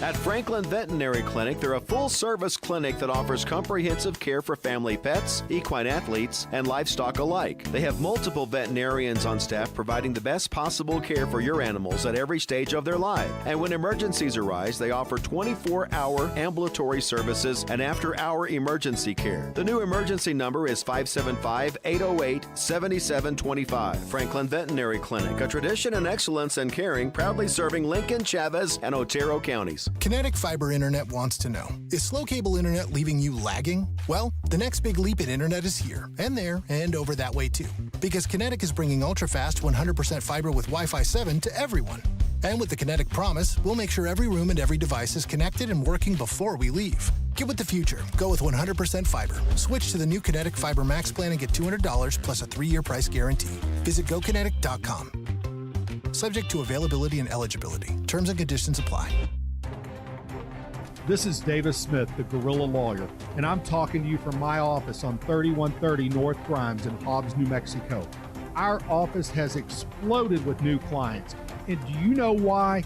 At Franklin Veterinary Clinic, they're a full-service clinic that offers comprehensive care for family pets, equine athletes, and livestock alike. They have multiple veterinarians on staff providing the best possible care for your animals at every stage of their life. And when emergencies arise, they offer 24-hour ambulatory services and after-hour emergency care. The new emergency number is 575-808-7725. Franklin Veterinary Clinic, a tradition and excellence in caring, proudly serving Lincoln, Chavez, and Otero counties. Kinetic Fiber Internet wants to know, is slow cable internet leaving you lagging? Well, the next big leap in internet is here, and there, and over that way too. Because Kinetic is bringing ultra-fast 100% fiber with Wi-Fi 7 to everyone. And with the Kinetic Promise, we'll make sure every room and every device is connected and working before we leave. Get with the future. Go with 100% fiber. Switch to the new Kinetic Fiber Max plan and get $200 plus a 3-year price guarantee. Visit GoKinetic.com. Subject to availability and eligibility. Terms and conditions apply. This is Davis Smith, the Gorilla Lawyer, and I'm talking to you from my office on 3130 North Grimes in Hobbs, New Mexico. Our office has exploded with new clients. And do you know why?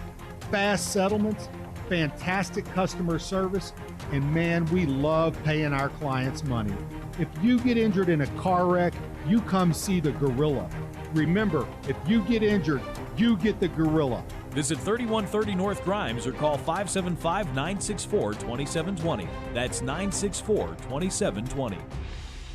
Fast settlements, fantastic customer service, and man, we love paying our clients money. If you get injured in a car wreck, you come see the Gorilla. Remember, if you get injured, you get the Gorilla. Visit 3130 North Grimes or call 575-964-2720. That's 964-2720.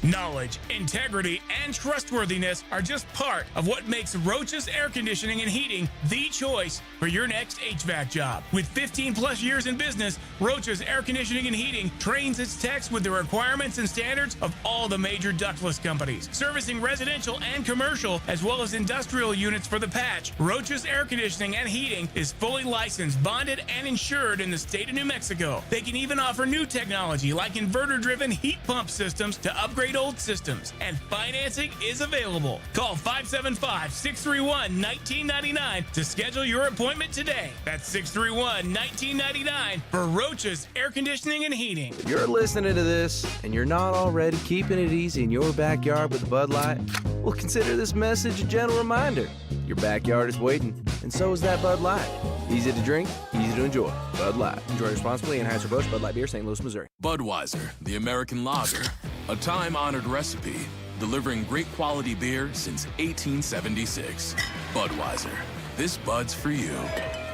Knowledge, integrity, and trustworthiness are just part of what makes Roach's Air Conditioning and Heating the choice for your next HVAC job. With 15 plus years in business, Roach's Air Conditioning and Heating trains its techs with the requirements and standards of all the major ductless companies, servicing residential and commercial as well as industrial units for the patch. Roach's Air Conditioning and Heating is fully licensed, bonded, and insured in the state of New Mexico. They can even offer new technology like inverter-driven heat pump systems to upgrade old systems, and financing is available. Call 575-631-1999 to schedule your appointment today. That's 631-1999 for Roach's Air Conditioning and Heating. If you're listening to this and you're not already keeping it easy in your backyard with Bud Light, well, consider this message a gentle reminder. Your backyard is waiting, and so is that Bud Light. Easy to drink, easy to enjoy. Bud Light. Enjoy responsibly. Anheuser-Busch Bud Light Beer, St. Louis, Missouri. Budweiser, the American lager, a time-honored recipe, delivering great quality beer since 1876. Budweiser. This Bud's for you.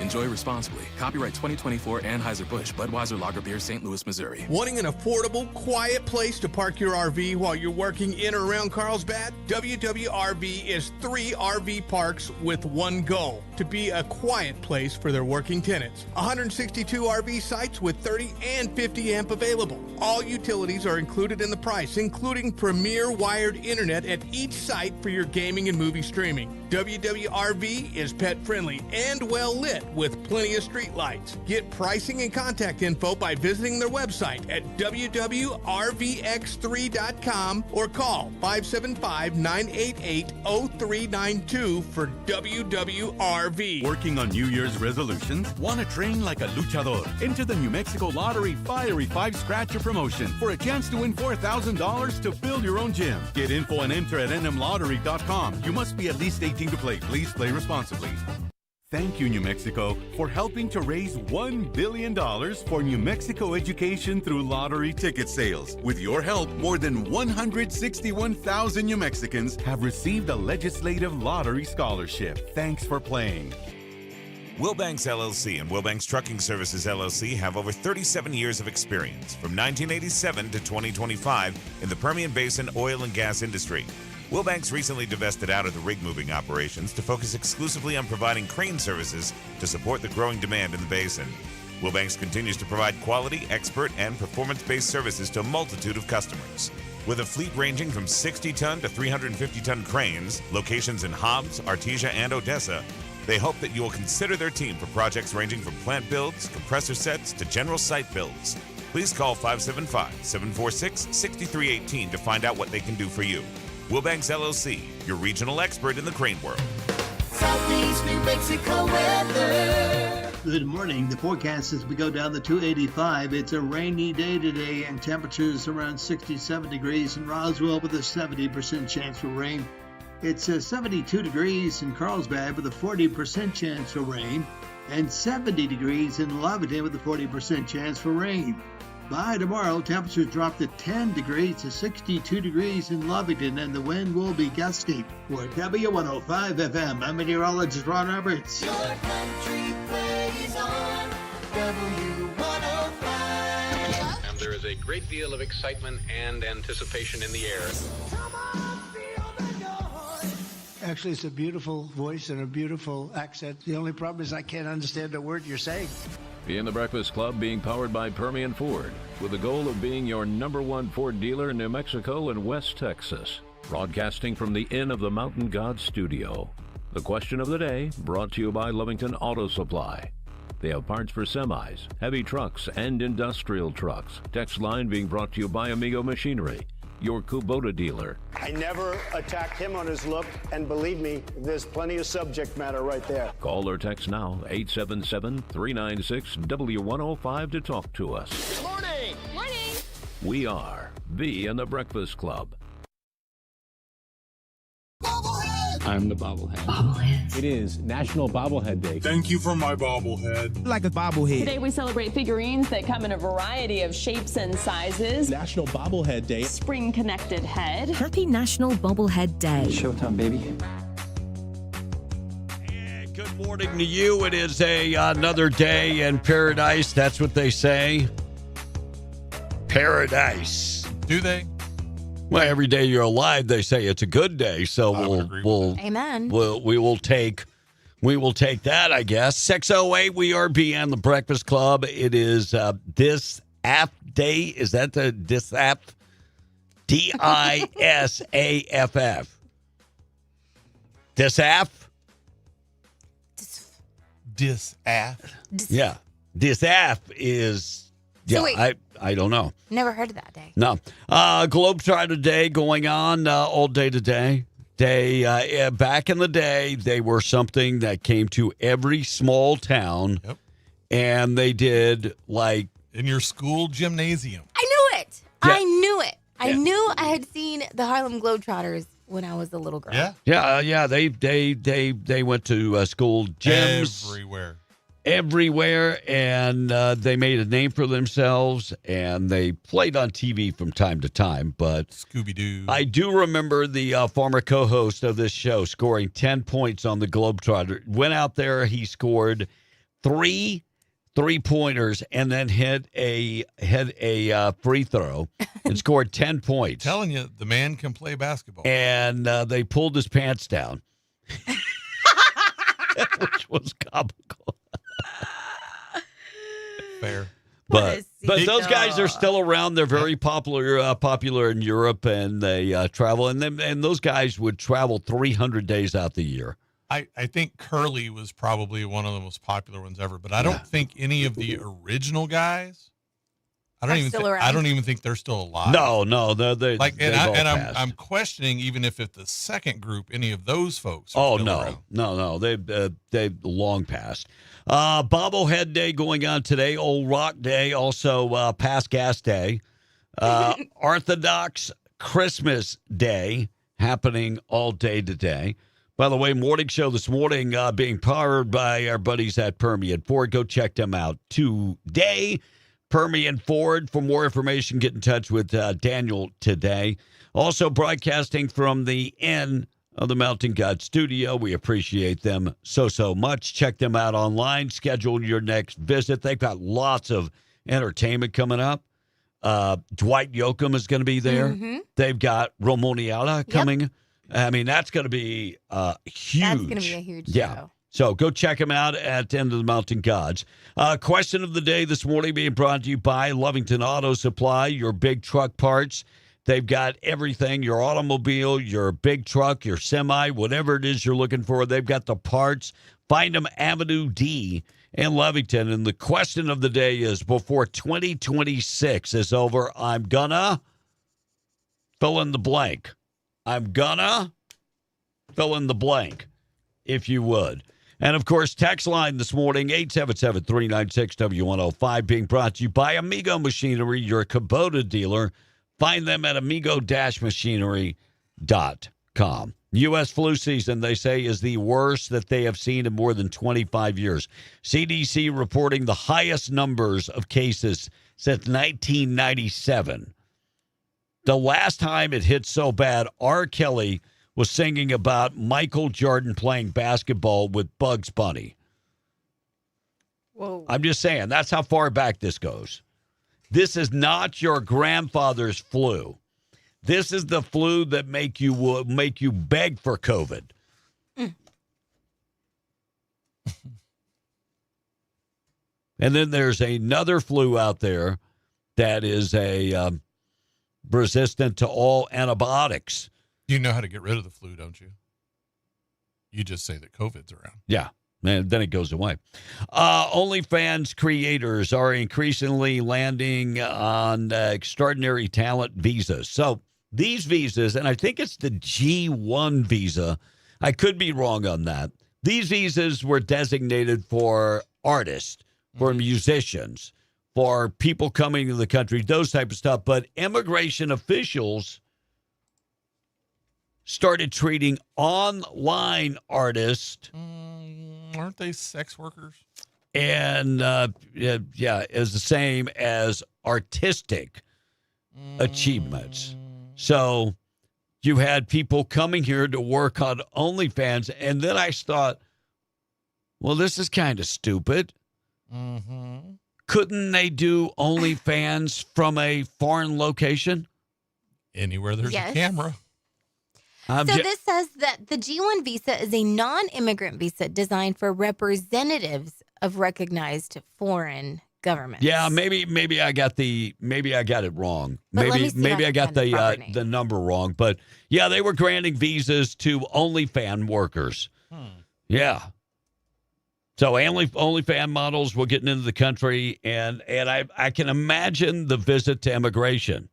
Enjoy responsibly. Copyright 2024 Anheuser-Busch Budweiser Lager Beer, St. Louis, Missouri. Wanting an affordable, quiet place to park your RV while you're working in or around Carlsbad? WWRV is 3 RV parks with one goal: to be a quiet place for their working tenants. 162 RV sites with 30 and 50 amp available. All utilities are included in the price, including premier wired internet at each site for your gaming and movie streaming. WWRV is pet friendly and well lit with plenty of street lights. Get pricing and contact info by visiting their website at www.rvx3.com or call 575-988-0392 for WWRV. Working on New Year's resolutions? Want to train like a luchador? Enter the New Mexico Lottery Fiery 5 Scratcher promotion for a chance to win $4,000 to build your own gym. Get info and enter at nmlottery.com. You must be at least 18 to play. Please play responsibly. Thank you, New Mexico, for helping to raise $1 billion for New Mexico education through lottery ticket sales. With your help, more than 161,000 New Mexicans have received a legislative lottery scholarship. Thanks for playing. Wilbanks LLC and Wilbanks Trucking Services LLC have over 37 years of experience, from 1987 to 2025, in the Permian Basin oil and gas industry. Wilbanks recently divested out of the rig moving operations to focus exclusively on providing crane services to support the growing demand in the basin. Wilbanks continues to provide quality, expert, and performance-based services to a multitude of customers. With a fleet ranging from 60-ton to 350-ton cranes, locations in Hobbs, Artesia, and Odessa, they hope that you will consider their team for projects ranging from plant builds, compressor sets, to general site builds. Please call 575-746-6318 to find out what they can do for you. Wilbanks LLC, your regional expert in the crane world. Southeast New Mexico weather. Good morning. The forecast as we go down the 285. It's a rainy day today and temperatures around 67 degrees in Roswell with a 70% chance for rain. It's 72 degrees in Carlsbad with a 40% chance for rain. and 70 degrees in Levitton with a 40% chance for rain. By tomorrow, temperatures drop to 10 degrees to 62 degrees in Levitton, and the wind will be gusty. For W105 FM, I'm meteorologist Ron Roberts. Your country plays on W105. And there is a great deal of excitement and anticipation in the air. Actually, it's a beautiful voice and a beautiful accent. The only problem is I can't understand a word you're saying. Be in the Breakfast Club, being powered by Permian Ford, with the goal of being your #1 Ford dealer in New Mexico and West Texas. Broadcasting from the Inn of the Mountain God studio. The question of the day, brought to you by Lovington Auto Supply. They have parts for semis, heavy trucks, and industrial trucks. Text line being brought to you by Amigo Machinery, your Kubota dealer. I never attacked him on his look, and believe me, there's plenty of subject matter right there. Call or text now, 877-396-W105 to talk to us. Good morning. Morning. We are V and the Breakfast Club. I'm the bobblehead. It is National Bobblehead Day. Thank you for my bobblehead. Like a bobblehead. Today we celebrate figurines that come in a variety of shapes and sizes. National Bobblehead Day. Spring Connected Head. Happy National Bobblehead Day. Showtime, baby. Good morning to you. It is another day in paradise. That's what they say. Paradise. Do they? Well, every day you're alive, they say it's a good day. So Amen. we will take that, I guess. 6:08, we are beyond the Breakfast Club. It is this app day. Is that the this app? DISAFF. This app? Dis app. Yeah. This app is I don't know. Never heard of that day. No. Globetrotter Day going on all day today. Back in the day, they were something that came to every small town. Yep. And they did like... In your school gymnasium. I knew it. Yeah. I knew it. I Yeah. knew I had seen the Harlem Globetrotters when I was a little girl. Yeah. They went to school gyms. Everywhere, and they made a name for themselves, and they played on TV from time to time. But Scooby-Doo. I do remember the former co-host of this show scoring 10 points on the Globetrotter. Went out there, he scored three three-pointers, and then hit a free throw and scored 10 points. Telling you, the man can play basketball. And they pulled his pants down, which was comical. Fair. But those guys are still around. They're very popular in Europe, and they travel. And those guys would travel 300 days out the year. I think Curly was probably one of the most popular ones ever, but I don't think any of the original guys. I don't even think they're still alive. No, they're like, and I'm questioning even if the second group, any of those folks. Are still around. No, they've long passed. Bobblehead Day going on today. Old Rock Day, also Pass Gas Day. Orthodox Christmas Day happening all day today. By the way, morning show this morning being powered by our buddies at Permian Ford. Go check them out today. Permian Ford. For more information, get in touch with Daniel today. Also broadcasting from the Inn of the Mountain God studio. We appreciate them so much. Check them out online. Schedule your next visit. They've got lots of entertainment coming up. Dwight Yoakam is going to be there. Mm-hmm. They've got Romoniata coming. Yep. I mean, that's going to be huge. That's going to be a huge show. So go check them out at End of the Mountain Gods. Question of the day this morning being brought to you by Lovington Auto Supply, your big truck parts. They've got everything, your automobile, your big truck, your semi, whatever it is you're looking for. They've got the parts. Find them Avenue D in Lovington. And the question of the day is, before 2026 is over, I'm gonna fill in the blank. I'm gonna fill in the blank, if you would. And, of course, text line this morning, 877-396-W105, being brought to you by Amigo Machinery, your Kubota dealer. Find them at amigo-machinery.com. CDC.com. U.S. flu season, they say, is the worst that they have seen in more than 25 years. CDC reporting the highest numbers of cases since 1997. The last time it hit so bad, R. Kelly was singing about Michael Jordan playing basketball with Bugs Bunny. Whoa. I'm just saying, that's how far back this goes. This is not your grandfather's flu. This is the flu that make you beg for COVID. And then there's another flu out there that is resistant to all antibiotics. You know how to get rid of the flu, don't you? You just say that COVID's around. Yeah. And then it goes away. OnlyFans creators are increasingly landing on extraordinary talent visas. So these visas, and I think it's the G1 visa. I could be wrong on that. These visas were designated for artists, for musicians, for people coming to the country, those type of stuff. But immigration officials started treating online artists. Aren't they sex workers? And, is the same as artistic achievements. So you had people coming here to work on OnlyFans, and then I thought, well, this is kind of stupid. Mm-hmm. Couldn't they do OnlyFans from a foreign location? Anywhere there's a camera. This says that the G1 visa is a non-immigrant visa designed for representatives of recognized foreign governments. Yeah, maybe I got it wrong. But Maybe I got the number wrong. But yeah, they were granting visas to OnlyFans workers. Yeah. So OnlyFans models were getting into the country, and I can imagine the visit to immigration.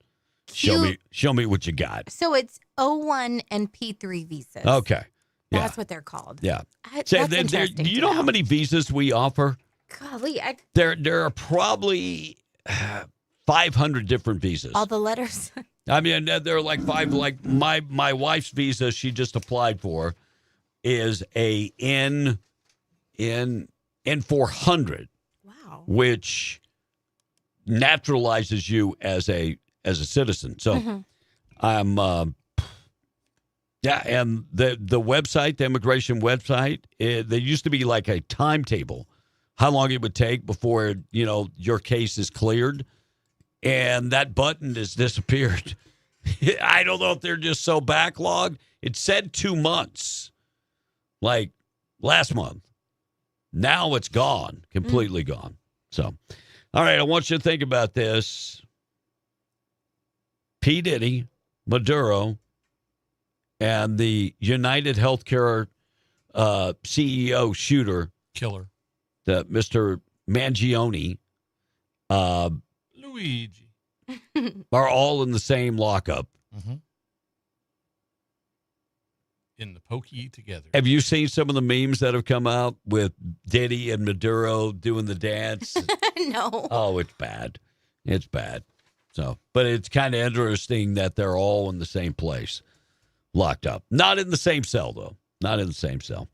Show me what you got. So it's O1 and P3 visas. Okay. Yeah. That's what they're called. Yeah. That's interesting. Do you know how many visas we offer? Golly, There are probably 500 different visas. all the letters. I mean, there are like 5. Like my wife's visa, she just applied for, is a N400. Wow. Which naturalizes you as a citizen. So I'm and the website, the immigration website, there used to be like a timetable, how long it would take before, your case is cleared. And that button has disappeared. I don't know if they're just so backlogged. It said 2 months, like last month. Now it's gone, completely gone. So, all right, I want you to think about this. P. Diddy, Maduro, and the United Healthcare CEO killer, the Mr. Mangione, Luigi, are all in the same lockup. Mm-hmm. In the pokey together. Have you seen some of the memes that have come out with Diddy and Maduro doing the dance? No. Oh, it's bad. It's bad. So, but it's kind of interesting that they're all in the same place, locked up. Not in the same cell, though. Not in the same cell.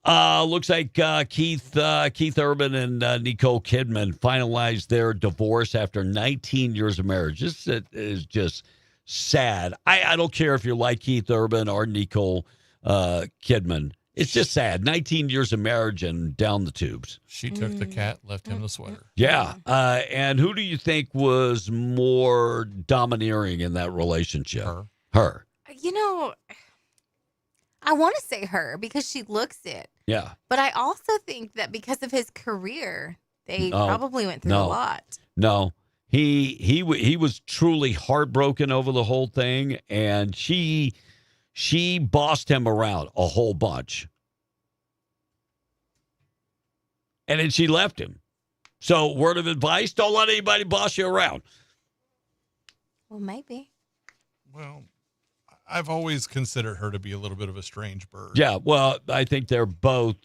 Looks like Keith Urban and Nicole Kidman finalized their divorce after 19 years of marriage. This is just sad. I don't care if you're like Keith Urban or Nicole Kidman. It's just sad. 19 years of marriage and down the tubes. She took the cat, left him the sweater. Yeah. And who do you think was more domineering in that relationship? Her. I want to say her because she looks it. Yeah. But I also think that because of his career, they probably went through a lot. No. He was truly heartbroken over the whole thing, and she bossed him around a whole bunch. And then she left him. So, word of advice, don't let anybody boss you around. Well, maybe. Well, I've always considered her to be a little bit of a strange bird. Yeah, well, I think they're both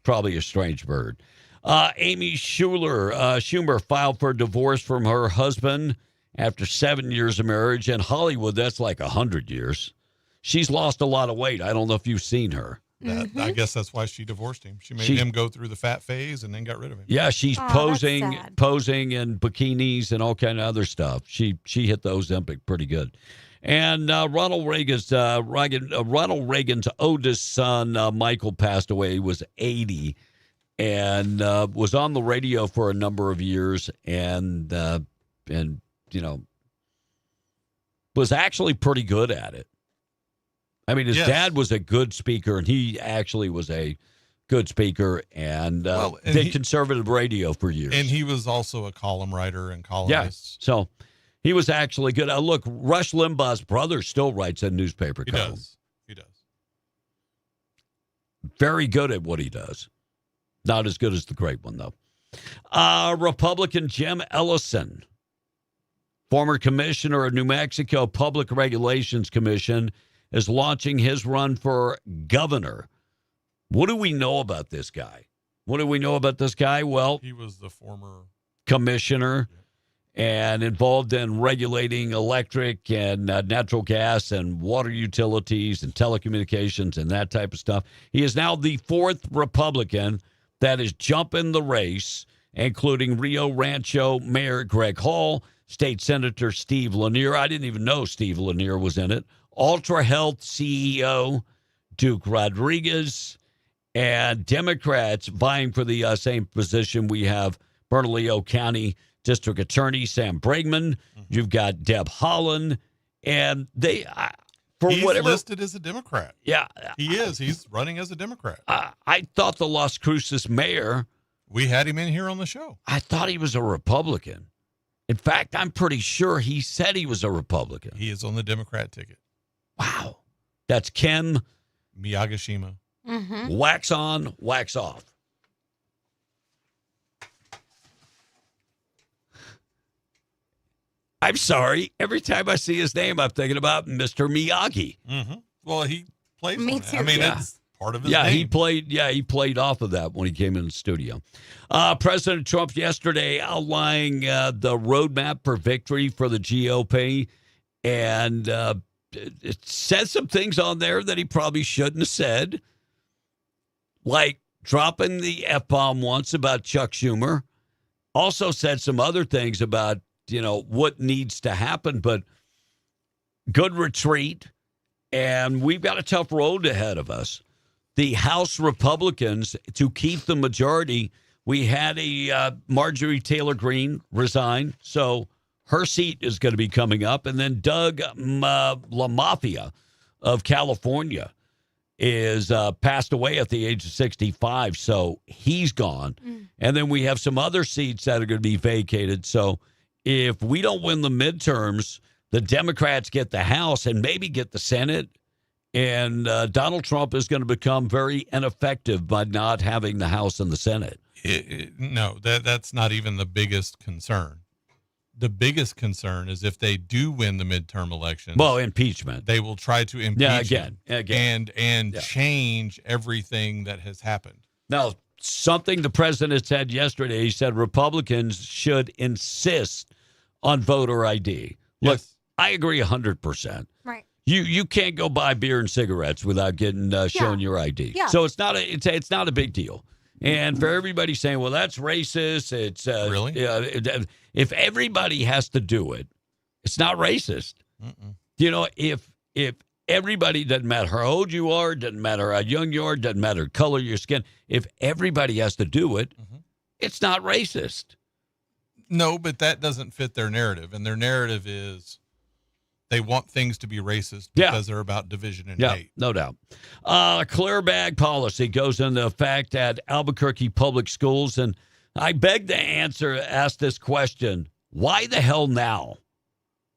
probably a strange bird. Amy Schumer filed for divorce from her husband after 7 years of marriage. In Hollywood, that's like 100 years. she's lost a lot of weight. I don't know if you've seen her. I guess that's why she divorced him. She made him go through the fat phase and then got rid of him. Yeah, she's posing in bikinis and all kind of other stuff. She hit the Ozempic pretty good. And Ronald Reagan's oldest son, Michael, passed away. He was 80 and was on the radio for a number of years and was actually pretty good at it. I mean, his dad was a good speaker, and he actually was a good speaker and did conservative radio for years. And he was also a column writer and columnist. Yeah, so he was actually good. Look, Rush Limbaugh's brother still writes a newspaper column. He does. Very good at what he does. Not as good as the great one, though. Republican Jim Ellison, former commissioner of New Mexico Public Regulations Commission, is launching his run for governor. What do we know about this guy? Well, he was the former commissioner and involved in regulating electric and natural gas and water utilities and telecommunications and that type of stuff. He is now the fourth Republican that is jumping the race, including Rio Rancho Mayor Greg Hall, State Senator Steve Lanier. I didn't even know Steve Lanier was in it. Ultra Health CEO Duke Rodriguez, and Democrats vying for the same position. We have Bernalillo County District Attorney Sam Bregman. You've got Deb Holland, and he's listed as a Democrat. Yeah, he is. He's running as a Democrat. I thought the Las Cruces mayor. We had him in here on the show. I thought he was a Republican. In fact, I'm pretty sure he said he was a Republican. He is on the Democrat ticket. Wow. That's Ken Miyagishima. Wax on, wax off. I'm sorry. Every time I see his name, I'm thinking about Mr. Miyagi. Well, he plays on that. I mean, it's part of his name. He played off of that when he came in the studio. President Trump yesterday outlining the roadmap for victory for the GOP, and it said some things on there that he probably shouldn't have said, like dropping the F-bomb once about Chuck Schumer. Also said some other things about, what needs to happen, but good retreat. And we've got a tough road ahead of us. The House Republicans, to keep the majority, we had a Marjorie Taylor Greene resign, so her seat is going to be coming up. And then Doug LaMafia of California is passed away at the age of 65, so he's gone. And then we have some other seats that are going to be vacated. So if we don't win the midterms, the Democrats get the House and maybe get the Senate, and Donald Trump is going to become very ineffective by not having the House and the Senate. No, that's not even the biggest concern. The biggest concern is if they do win the midterm elections. Well, impeachment. They will try to impeach him and change everything that has happened. Now, something the president said yesterday, he said Republicans should insist on voter ID. Look, yes. I agree 100%. Right. You can't go buy beer and cigarettes without getting showing your ID. Yeah. So it's not a big deal. And for everybody saying, well, that's racist, it's really? If everybody has to do it, it's not racist. If everybody, doesn't matter how old you are, doesn't matter how young you are, doesn't matter the color of your skin, if everybody has to do it, it's not racist. No, but that doesn't fit their narrative. And their narrative is they want things to be racist because they're about division and hate. No doubt. Clear bag policy goes into effect at Albuquerque Public Schools. And I beg to ask this question. Why the hell now?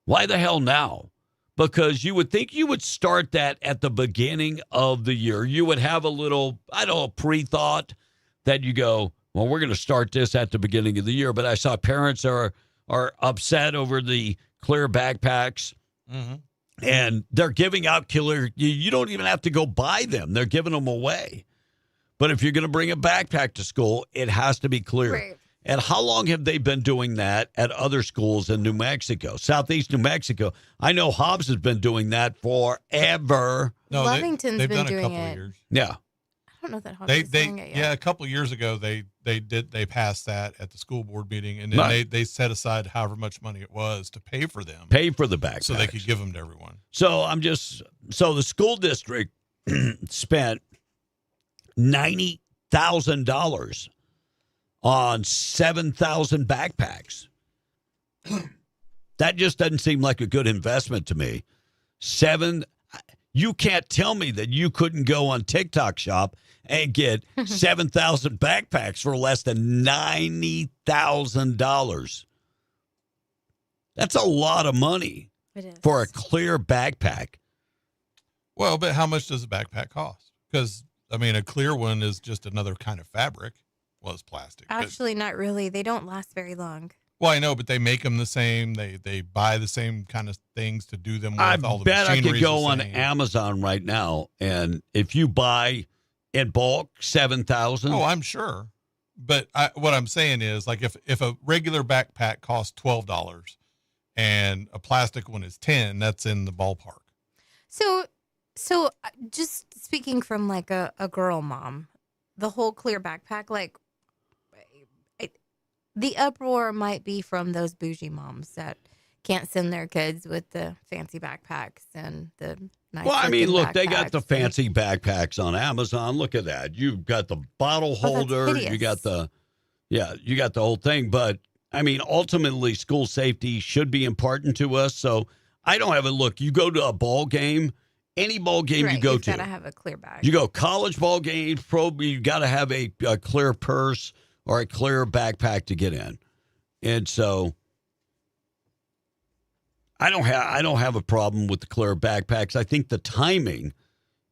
Why the hell now? Because you would think you would start that at the beginning of the year. You would have a little, pre-thought that you go, well, we're going to start this at the beginning of the year. But I saw parents are upset over the clear backpacks. And they're giving out killer. You don't even have to go buy them. They're giving them away. But if you're going to bring a backpack to school, it has to be clear. Right. And how long have they been doing that at other schools in New Mexico, Southeast New Mexico? I know Hobbs has been doing that forever. No, Lovington's they've been done a doing couple it. of years. Yeah. I don't know that Hobbs is doing it yet. Yeah, a couple of years ago they passed that at the school board meeting, and then they set aside however much money it was to pay for them. Pay for the backpacks. So they could give them to everyone. So the school district spent $90,000 on 7,000 backpacks. That just doesn't seem like a good investment to me. You can't tell me that you couldn't go on TikTok Shop and get 7,000 backpacks for less than $90,000. That's a lot of money for a clear backpack. Well, but how much does a backpack cost? Because, I mean, a clear one is just another kind of fabric. Well, it's plastic. Actually, not really. They don't last very long. Well, I know, but they make them the same. They buy the same kind of things to do them with. I all the bet I could machinery's go the on same. Amazon right now, and if you buy in bulk 7,000. Oh, I'm sure. But what I'm saying is, like, if a regular backpack costs $12 and a plastic one is $10, that's in the ballpark. So just speaking from like a girl mom, the whole clear backpack, like the uproar might be from those bougie moms that can't send their kids with the fancy backpacks and the nice. Well, I mean, look, they got backpacks. the fancy backpacks on Amazon. Look at that. You've got the bottle holder. You got you got the whole thing. But I mean, ultimately, school safety should be important to us. So I don't have a look. You go to a ball game, any ball game you go You've to, got to have a clear bag. you go college ball games, pro, you got to have a clear purse or a clear backpack to get in. And so I don't have a problem with the clear backpacks. I think the timing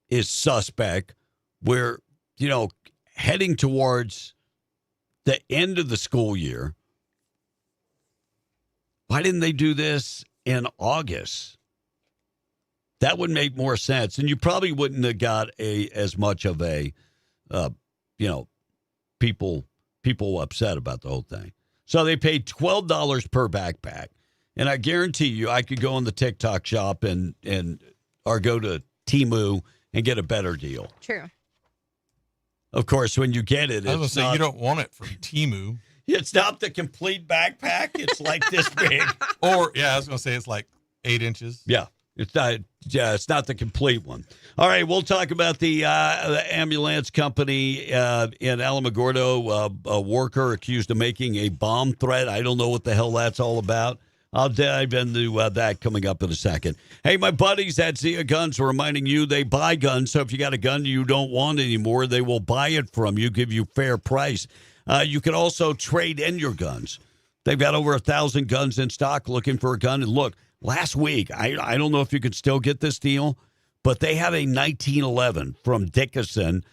is suspect. We're, heading towards the end of the school year. Why didn't they do this in August? That would make more sense. And you probably wouldn't have got as much of a, people upset about the whole thing. So they paid $12 per backpack. And I guarantee you I could go on the TikTok Shop or go to Temu and get a better deal. True. Of course, when you get it, I was going to say, you don't want it from Temu. It's not the complete backpack. It's like this big. Or, I was going to say it's like 8 inches. Yeah. It's not. Yeah, it's not the complete one. All right, we'll talk about the ambulance company in Alamogordo. A worker accused of making a bomb threat. I don't know what the hell that's all about. I'll dive into that coming up in a second. Hey, my buddies at Zia Guns are reminding you they buy guns. So if you got a gun you don't want anymore, they will buy it from you, give you fair price. You can also trade in your guns. They've got over 1,000 guns in stock. Looking for a gun, and look. Last week, I don't know if you could still get this deal, but they have a 1911 from Dickinson,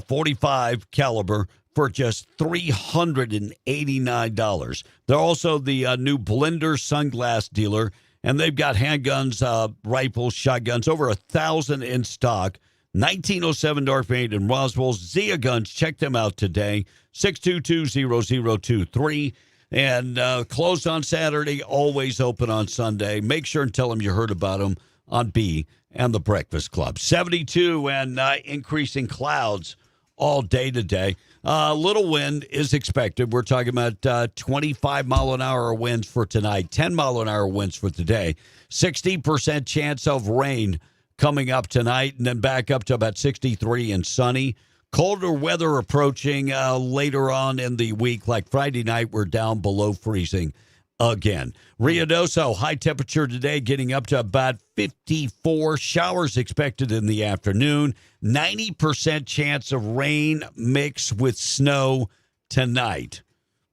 45 caliber for just $389. They're also the new Blender sunglass dealer, and they've got handguns, rifles, shotguns, over 1,000 in stock. 1907 Dark Paint in Roswell. Zia Guns, check them out today. 622-0023. And closed on Saturday, always open on Sunday. Make sure and tell them you heard about them on B and the Breakfast Club. 72 and increasing clouds all day today. Little wind is expected. We're talking about 25-mile-an-hour winds for tonight, 10-mile-an-hour winds for today. 60% chance of rain coming up tonight, and then back up to about 63 and sunny. Colder weather approaching later on in the week, like Friday night, we're down below freezing again. Ruidoso, high temperature today, getting up to about 54. Showers expected in the afternoon. 90% chance of rain mixed with snow tonight.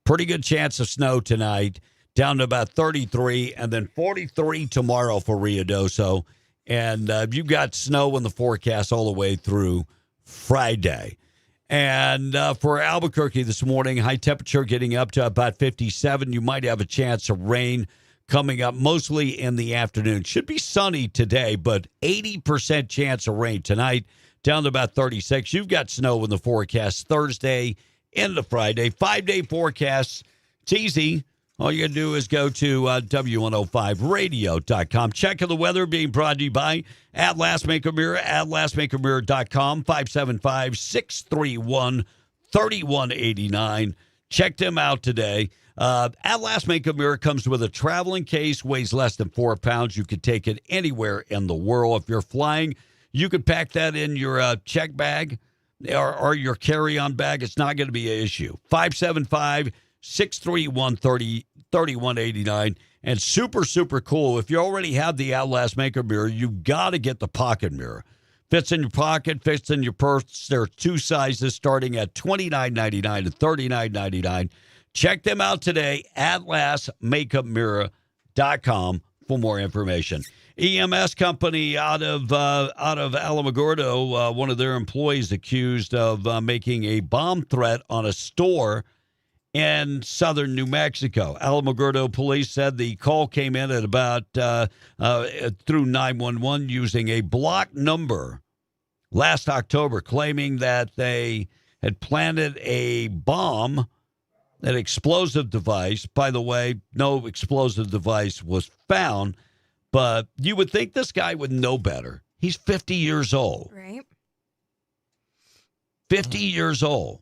Pretty good chance of snow tonight, down to about 33, and then 43 tomorrow for Ruidoso. And you've got snow in the forecast all the way through Friday. And for Albuquerque this morning, high temperature getting up to about 57. You might have a chance of rain coming up mostly in the afternoon. Should be sunny today, but 80% chance of rain tonight, down to about 36. You've got snow in the forecast Thursday into Friday. 5-day forecasts. It's easy. All you got to do is go to W105radio.com. Check of the weather being brought to you by Atlas Makeup Mirror, atlasmakeupmirror.com, 575-631-3189. Check them out today. Atlas Makeup Mirror comes with a traveling case, weighs less than 4 pounds. You could take it anywhere in the world. If you're flying, you could pack that in your check bag or your carry-on bag. It's not going to be an issue. 575-631-3189. And super, super cool. If you already have the Atlas Makeup Mirror, you got to get the pocket mirror. Fits in your pocket, fits in your purse. There are 2 sizes starting at $29.99 and $39.99. Check them out today, atlasmakeupmirror.com for more information. EMS company out of Alamogordo, one of their employees accused of making a bomb threat on a store in southern New Mexico. Alamogordo police said the call came in at about through 911 using a block number last October, claiming that they had planted a bomb, an explosive device. By the way, no explosive device was found, but you would think this guy would know better. He's 50 years old. Right. 50 years old.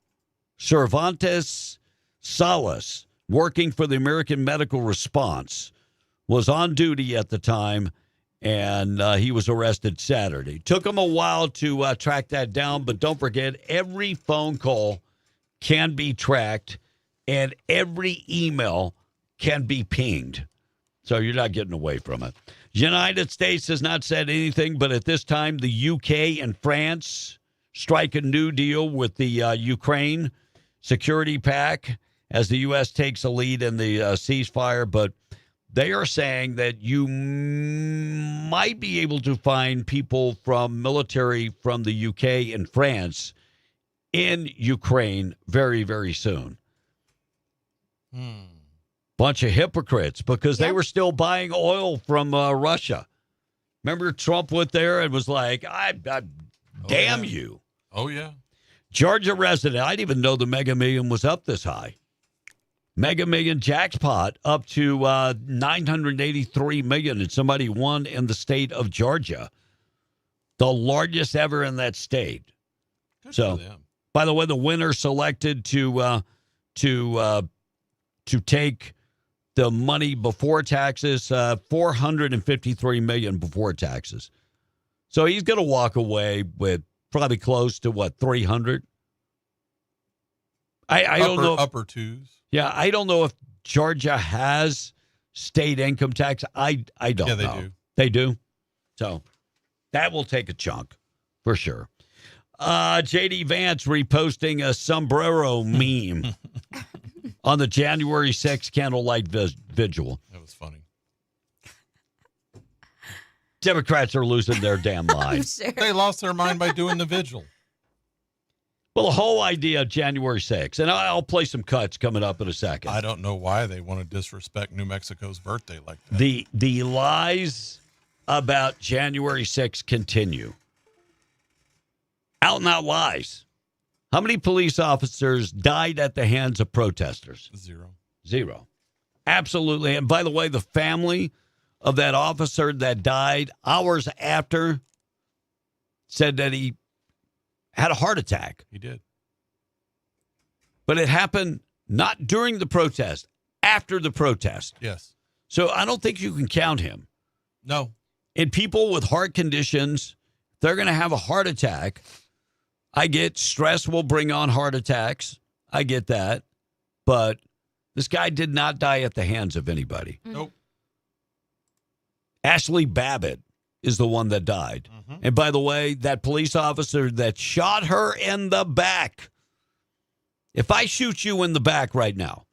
Cervantes Salas, working for the American Medical Response, was on duty at the time, and he was arrested Saturday. Took him a while to track that down, but don't forget, every phone call can be tracked, and every email can be pinged. So you're not getting away from it. United States has not said anything, but at this time, the UK and France strike a new deal with the Ukraine security pact as the U.S. takes a lead in the ceasefire. But they are saying that you might be able to find people from military from the UK and France in Ukraine very, very soon. Bunch of hypocrites, because they were still buying oil from Russia. Remember Trump went there and was like, damn you. Oh, yeah. Georgia resident, I didn't even know the Mega Million was up this high. Mega Million jackpot up to $983 million, and somebody won in the state of Georgia. The largest ever in that state. Good So, for them. by the way, the winner selected to take the money before taxes, $453 million before taxes. So he's going to walk away with probably close to, what, 300? I don't know. Upper twos. Yeah, I don't know if Georgia has state income tax. I don't know. Yeah, they do. They do? So that will take a chunk for sure. J.D. Vance reposting a sombrero meme on the January 6th candlelight vigil. That was funny. Democrats are losing their damn minds. Sure. They lost their mind by doing the vigil. Well, the whole idea of January 6th, and I'll play some cuts coming up in a second. I don't know why they want to disrespect New Mexico's birthday like that. The lies about January 6th continue. Out and out lies. How many police officers died at the hands of protesters? Zero. Absolutely. And by the way, the family of that officer that died hours after said that he had a heart attack. He did. But it happened not during the protest, after the protest. Yes. So I don't think you can count him. No. And people with heart conditions, they're going to have a heart attack. I get stress will bring on heart attacks. I get that. But this guy did not die at the hands of anybody. Nope. Ashley Babbitt is the one that died. Mm-hmm. And by the way, that police officer that shot her in the back, if I shoot you in the back right now,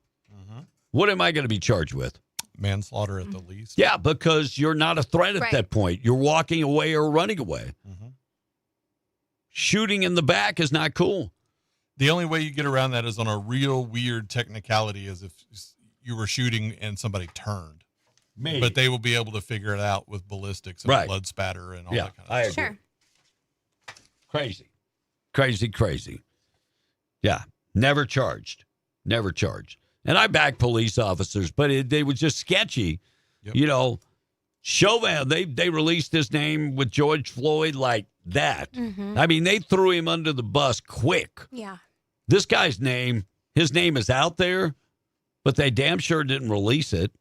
what am I going to be charged with? Manslaughter at the least. Yeah, because you're not a threat at Right. that point. You're walking away or running away. Mm-hmm. Shooting in the back is not cool. The only way you get around that is on a real weird technicality, is if you were shooting and somebody turned. Maybe. But they will be able to figure it out with ballistics and Right. blood spatter and all Yeah, that kind of I stuff. agree. Crazy. Crazy. Yeah. Never charged. Never charged. And I back police officers, but they were just sketchy. Yep. You know, Chauvin, they released his name with George Floyd like that. Mm-hmm. I mean, they threw him under the bus quick. Yeah. This guy's name, his name is out there, but they damn sure didn't release it.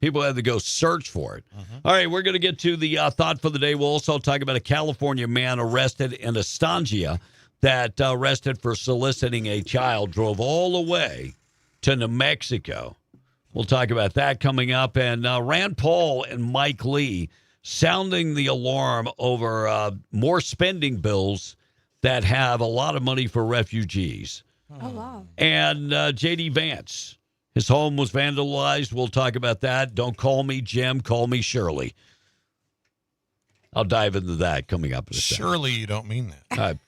People had to go search for it. All right, we're going to get to the thought for the day. We'll also talk about a California man arrested in Estancia that arrested for soliciting a child, drove all the way to New Mexico. We'll talk about that coming up. And Rand Paul and Mike Lee sounding the alarm over more spending bills that have a lot of money for refugees. Oh, wow. And J.D. Vance, his home was vandalized. We'll talk about that. Don't call me Jim, call me Shirley. I'll dive into that coming up. Surely you don't mean that.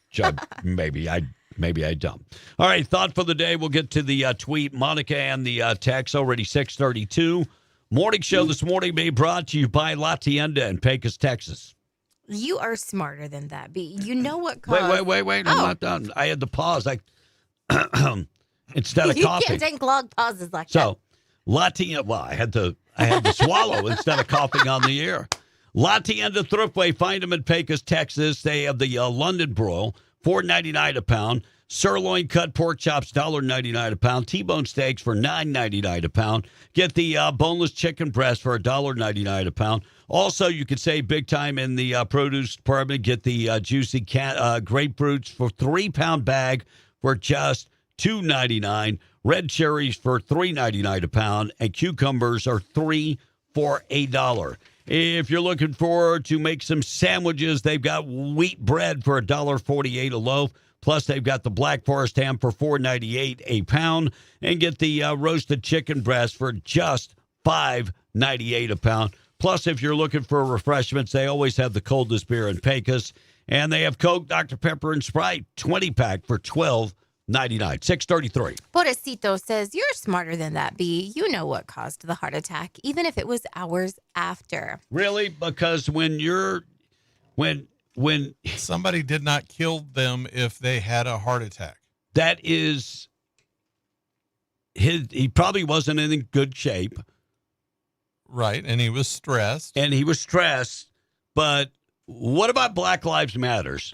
Maybe I don't. All right, thought for the day. We'll get to the tweet, Monica, and the text. Already 6:32. Morning show this morning being brought to you by La Tienda in Pecos, Texas. You are smarter than that, B. You know what caused... Wait. I'm not done. I had to pause. Instead of you coughing. You can't take long pauses like that. So, La Tienda, well, I had to swallow instead of coughing on the air. La Tienda Thriftway, find them in Pecos, Texas. They have the London broil, $4.99 a pound. Sirloin cut pork chops, $1.99 a pound. T-bone steaks for $9.99 a pound. Get the boneless chicken breast for $1.99 a pound. Also, you can save big time in the produce department. Get the juicy grapefruits for 3-pound bag for just $2.99. Red cherries for $3.99 a pound. And cucumbers are $3 for $1. If you're looking to make some sandwiches, they've got wheat bread for $1.48 a loaf. Plus, they've got the Black Forest ham for $4.98 a pound. And get the roasted chicken breast for just $5.98 a pound. Plus, if you're looking for refreshments, they always have the coldest beer in Pecos. And they have Coke, Dr. Pepper, and Sprite, 20-pack for $12.99. 6:33. Pobrecito says, you're smarter than that, B. You know what caused the heart attack, even if it was hours after. Really? Because when somebody did not kill them if they had a heart attack. That is he probably wasn't in good shape. Right, and he was stressed. But what about Black Lives Matters?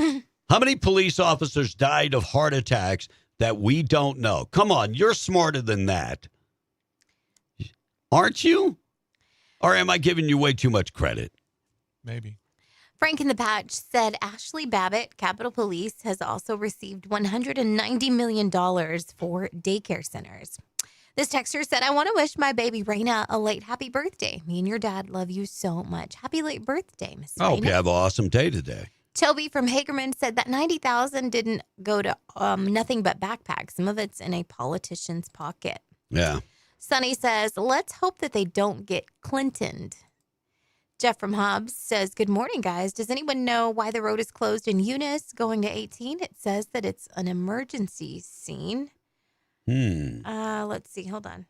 How many police officers died of heart attacks that we don't know? Come on, you're smarter than that. Aren't you? Or am I giving you way too much credit? Maybe. Frank in the Patch said Ashley Babbitt, Capitol Police, has also received $190 million for daycare centers. This texter said, I want to wish my baby Raina a late happy birthday. Me and your dad love you so much. Happy late birthday, Miss Raina. I hope you have an awesome day today. Toby from Hagerman said that $90,000 didn't go to nothing but backpacks. Some of it's in a politician's pocket. Yeah. Sonny says, let's hope that they don't get Clintoned. Jeff from Hobbs says, good morning, guys. Does anyone know why the road is closed in Eunice going to 18? It says that it's an emergency scene. Let's see. Hold on.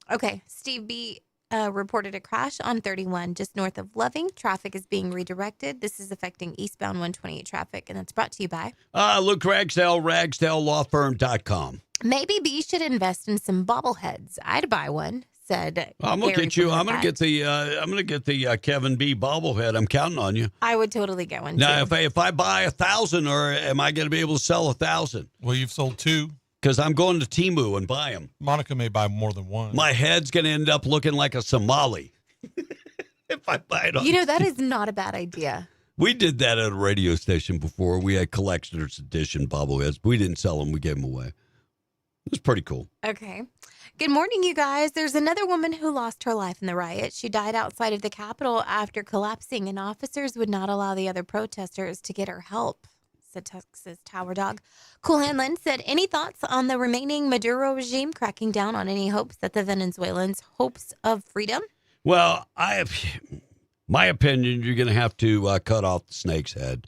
Okay. Steve B. Reported a crash on 31 just north of Loving. Traffic is being redirected. This is affecting eastbound 128 traffic, and that's brought to you by Luke Ragsdale, RagsdaleLawFirm.com. Maybe B should invest in some bobbleheads. I'd buy one, said I'm gonna get you. I'm gonna get the Kevin B bobblehead. I'm counting on you. I would totally get one. Now, too. if I buy 1,000, or am I going to be able to sell 1,000? Well, you've sold 2. Because I'm going to Temu and buy them. Monica may buy more than one. My head's going to end up looking like a Somali if I buy it on. You know, that is not a bad idea. We did that at a radio station before. We had collector's edition bobbleheads. We didn't sell them. We gave them away. It was pretty cool. Okay. Good morning, you guys. There's another woman who lost her life in the riot. She died outside of the Capitol after collapsing, and officers would not allow the other protesters to get her help, said Texas Tower Dog. Cool Hanlon said, any thoughts on the remaining Maduro regime cracking down on any hopes that the Venezuelans' hopes of freedom? Well, my opinion, you're going to have to cut off the snake's head,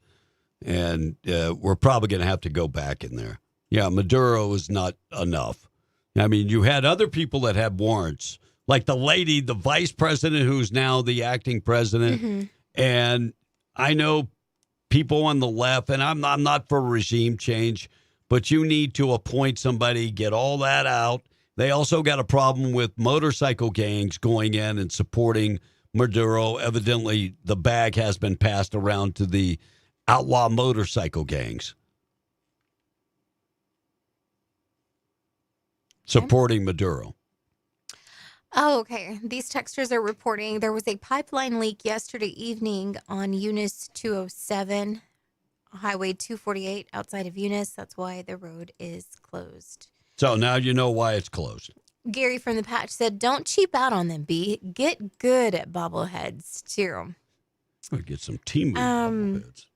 and we're probably going to have to go back in there. Yeah, Maduro is not enough. I mean, you had other people that had warrants, like the lady, the vice president, who's now the acting president. Mm-hmm. And I know people on the left, and I'm not for regime change, but you need to appoint somebody, get all that out. They also got a problem with motorcycle gangs going in and supporting Maduro. Evidently, the bag has been passed around to the outlaw motorcycle gangs supporting Maduro. Oh, okay. These texters are reporting there was a pipeline leak yesterday evening on Eunice 207, Highway 248 outside of Eunice. That's why the road is closed. So now you know why it's closed. Gary from the Patch said, don't cheap out on them, B. Get good at bobbleheads, too. I'll get some team bobbleheads.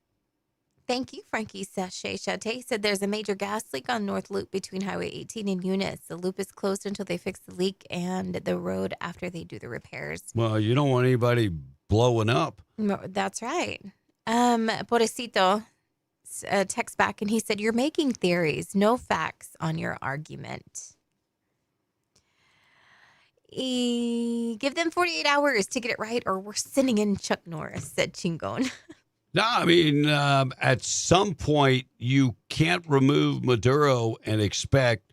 Thank you, Frankie Sachet Chate. Said there's a major gas leak on North Loop between Highway 18 and Eunice. The loop is closed until they fix the leak and the road after they do the repairs. Well, you don't want anybody blowing up. No, that's right. Pobrecito text back and he said, you're making theories, no facts on your argument. Give them 48 hours to get it right or we're sending in Chuck Norris, said Chingon. No, I mean, at some point, you can't remove Maduro and expect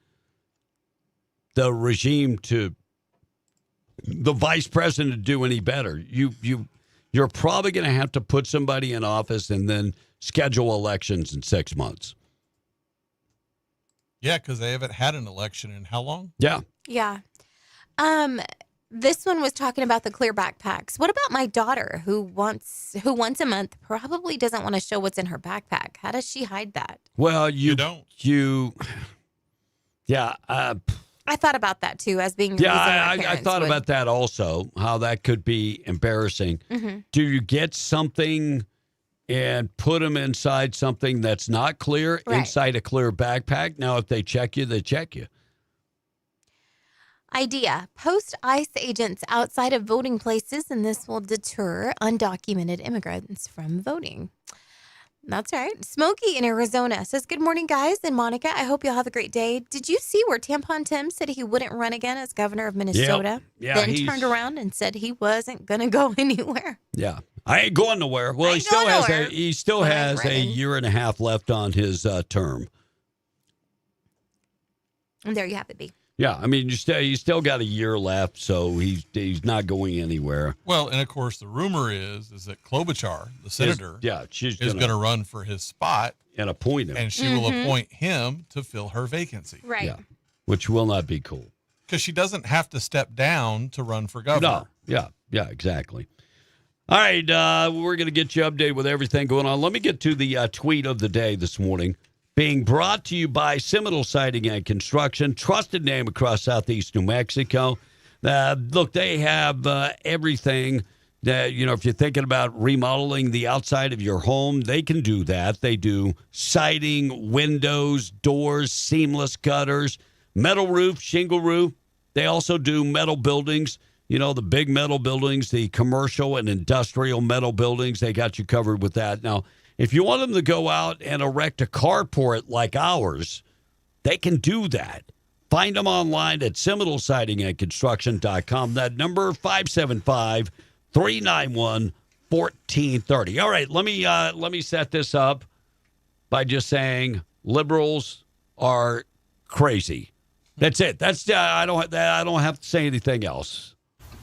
the regime the vice president to do any better. You're probably going to have to put somebody in office and then schedule elections in 6 months. Yeah, because they haven't had an election in how long? Yeah. Yeah. This one was talking about the clear backpacks. What about my daughter who once a month probably doesn't want to show what's in her backpack? How does she hide that? Well, you don't. Yeah. I thought about that too as being a reason I thought about that also, how that could be embarrassing. Mm-hmm. Do you get something and put them inside something that's not clear, inside a clear backpack? Now, if they check you, they check you. Idea. Post ICE agents outside of voting places, and this will deter undocumented immigrants from voting. That's right. Smokey in Arizona says, good morning, guys. And Monica, I hope you'll have a great day. Did you see where Tampon Tim said he wouldn't run again as governor of Minnesota? Yeah, then turned around and said he wasn't going to go anywhere. Yeah. I ain't going nowhere. Well, he still has a year and a half left on his term. And there you have it, B. Yeah, I mean, you still got a year left, so he's not going anywhere. Well, and of course, the rumor is that Klobuchar, the senator, she's going to run for his spot and appoint him, and she will appoint him to fill her vacancy. Right. Yeah, which will not be cool because she doesn't have to step down to run for governor. No. Yeah, exactly. All right, we're going to get you updated with everything going on. Let me get to the tweet of the day this morning. Being brought to you by Seminole Siding and Construction, trusted name across southeast New Mexico. Look, they have everything that, if you're thinking about remodeling the outside of your home, they can do that. They do siding, windows, doors, seamless gutters, metal roof, shingle roof. They also do metal buildings, the big metal buildings, the commercial and industrial metal buildings. They got you covered with that. Now, if you want them to go out and erect a carport like ours, they can do that. Find them online at SeminoleSidingAndConstruction.com. That number, 575-391-1430. All right, let me set this up by just saying liberals are crazy. That's it. I don't have to say anything else.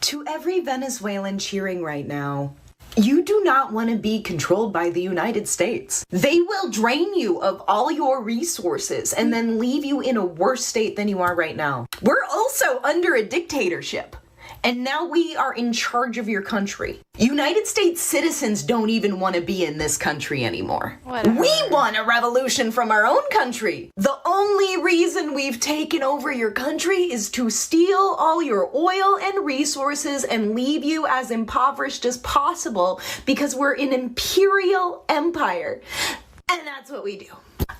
To every Venezuelan cheering right now, you do not want to be controlled by the United States. They will drain you of all your resources and then leave you in a worse state than you are right now. We're also under a dictatorship. And now we are in charge of your country. United States citizens don't even want to be in this country anymore. Whatever. We want a revolution from our own country. The only reason we've taken over your country is to steal all your oil and resources and leave you as impoverished as possible because we're an imperial empire. And that's what we do.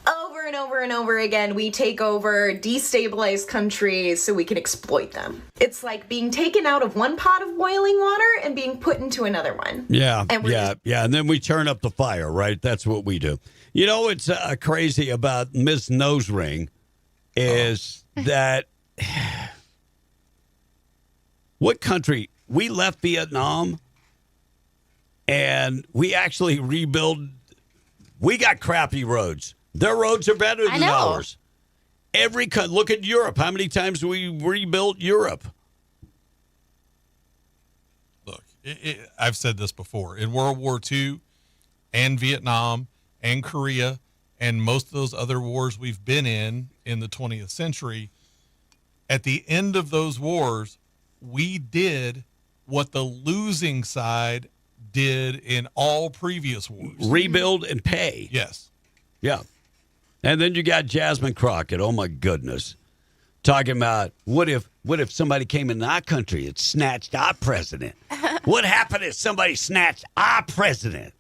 Over and over and over again, we take over destabilized countries so we can exploit them. It's like being taken out of one pot of boiling water and being put into another one. Yeah. And then we turn up the fire, right? That's what we do. What's crazy about Miss Nose Ring is that what country? We left Vietnam and we actually rebuild. We got crappy roads. Their roads are better I than know. ours. Look at Europe. How many times we rebuilt Europe? Look, I've said this before. In World War II and Vietnam and Korea and most of those other wars we've been in the 20th century, at the end of those wars, we did what the losing side did in all previous wars. Rebuild and pay. Yes. Yeah. And then you got Jasmine Crockett. Oh, my goodness. Talking about what if somebody came in our country and snatched our president? What happened if somebody snatched our president?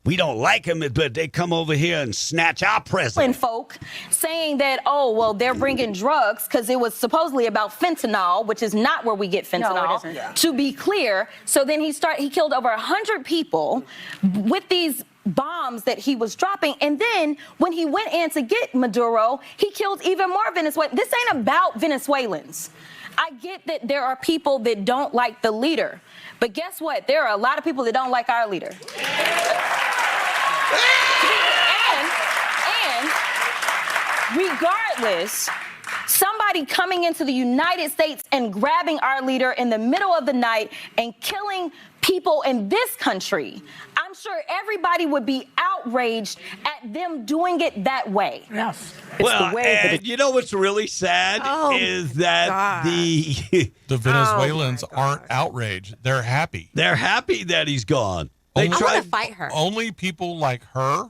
We don't like him, but they come over here and snatch our president. Folk saying that, oh, well, they're bringing drugs because it was supposedly about fentanyl, which is not where we get fentanyl. No, it isn't. Yeah. To be clear, so then he killed over 100 people with these bombs that he was dropping. And then when he went in to get Maduro, he killed even more Venezuelans. This ain't about Venezuelans. I get that there are people that don't like the leader. But guess what? There are a lot of people that don't like our leader. And regardless, somebody coming into the United States and grabbing our leader in the middle of the night and killing people in this country, I'm sure everybody would be outraged at them doing it that way. Yes. Well, and you know what's really sad is that the Venezuelans aren't outraged. They're happy. They're happy that he's gone. I want to fight her. Only people like her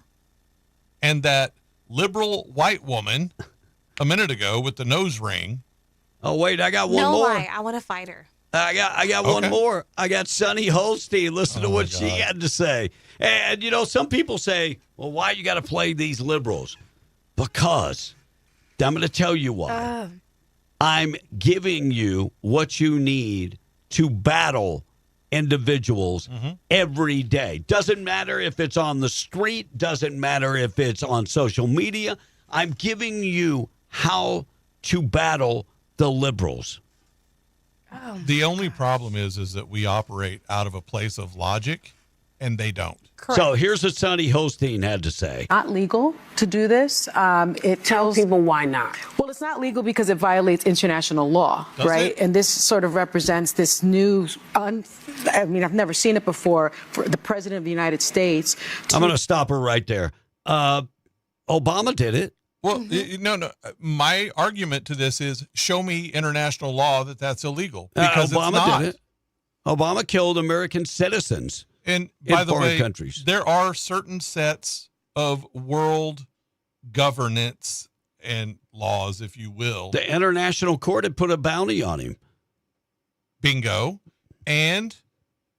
and that liberal white woman a minute ago with the nose ring. Oh, wait, I got one no more. lie. I want to fight her. I got one more. I got Sunny Holstein. Listen to what she had to say. And, some people say, well, why you got to play these liberals? Because I'm going to tell you why. I'm giving you what you need to battle individuals every day. Doesn't matter if it's on the street. Doesn't matter if it's on social media. I'm giving you how to battle the liberals. The only problem is that we operate out of a place of logic, and they don't. Correct. So here's what Sonny Holstein had to say. Not legal to do this. It tells people why not. Well, it's not legal because it violates international law, right? And this sort of represents this new, I've never seen it before, for the president of the United States. I'm going to stop her right there. Obama did it. Well, no. My argument to this is show me international law that's illegal. Because Obama it's not. did it. Obama killed American citizens and in by the foreign way, countries. There are certain sets of world governance and laws, if you will. The International Court had put a bounty on him. Bingo. And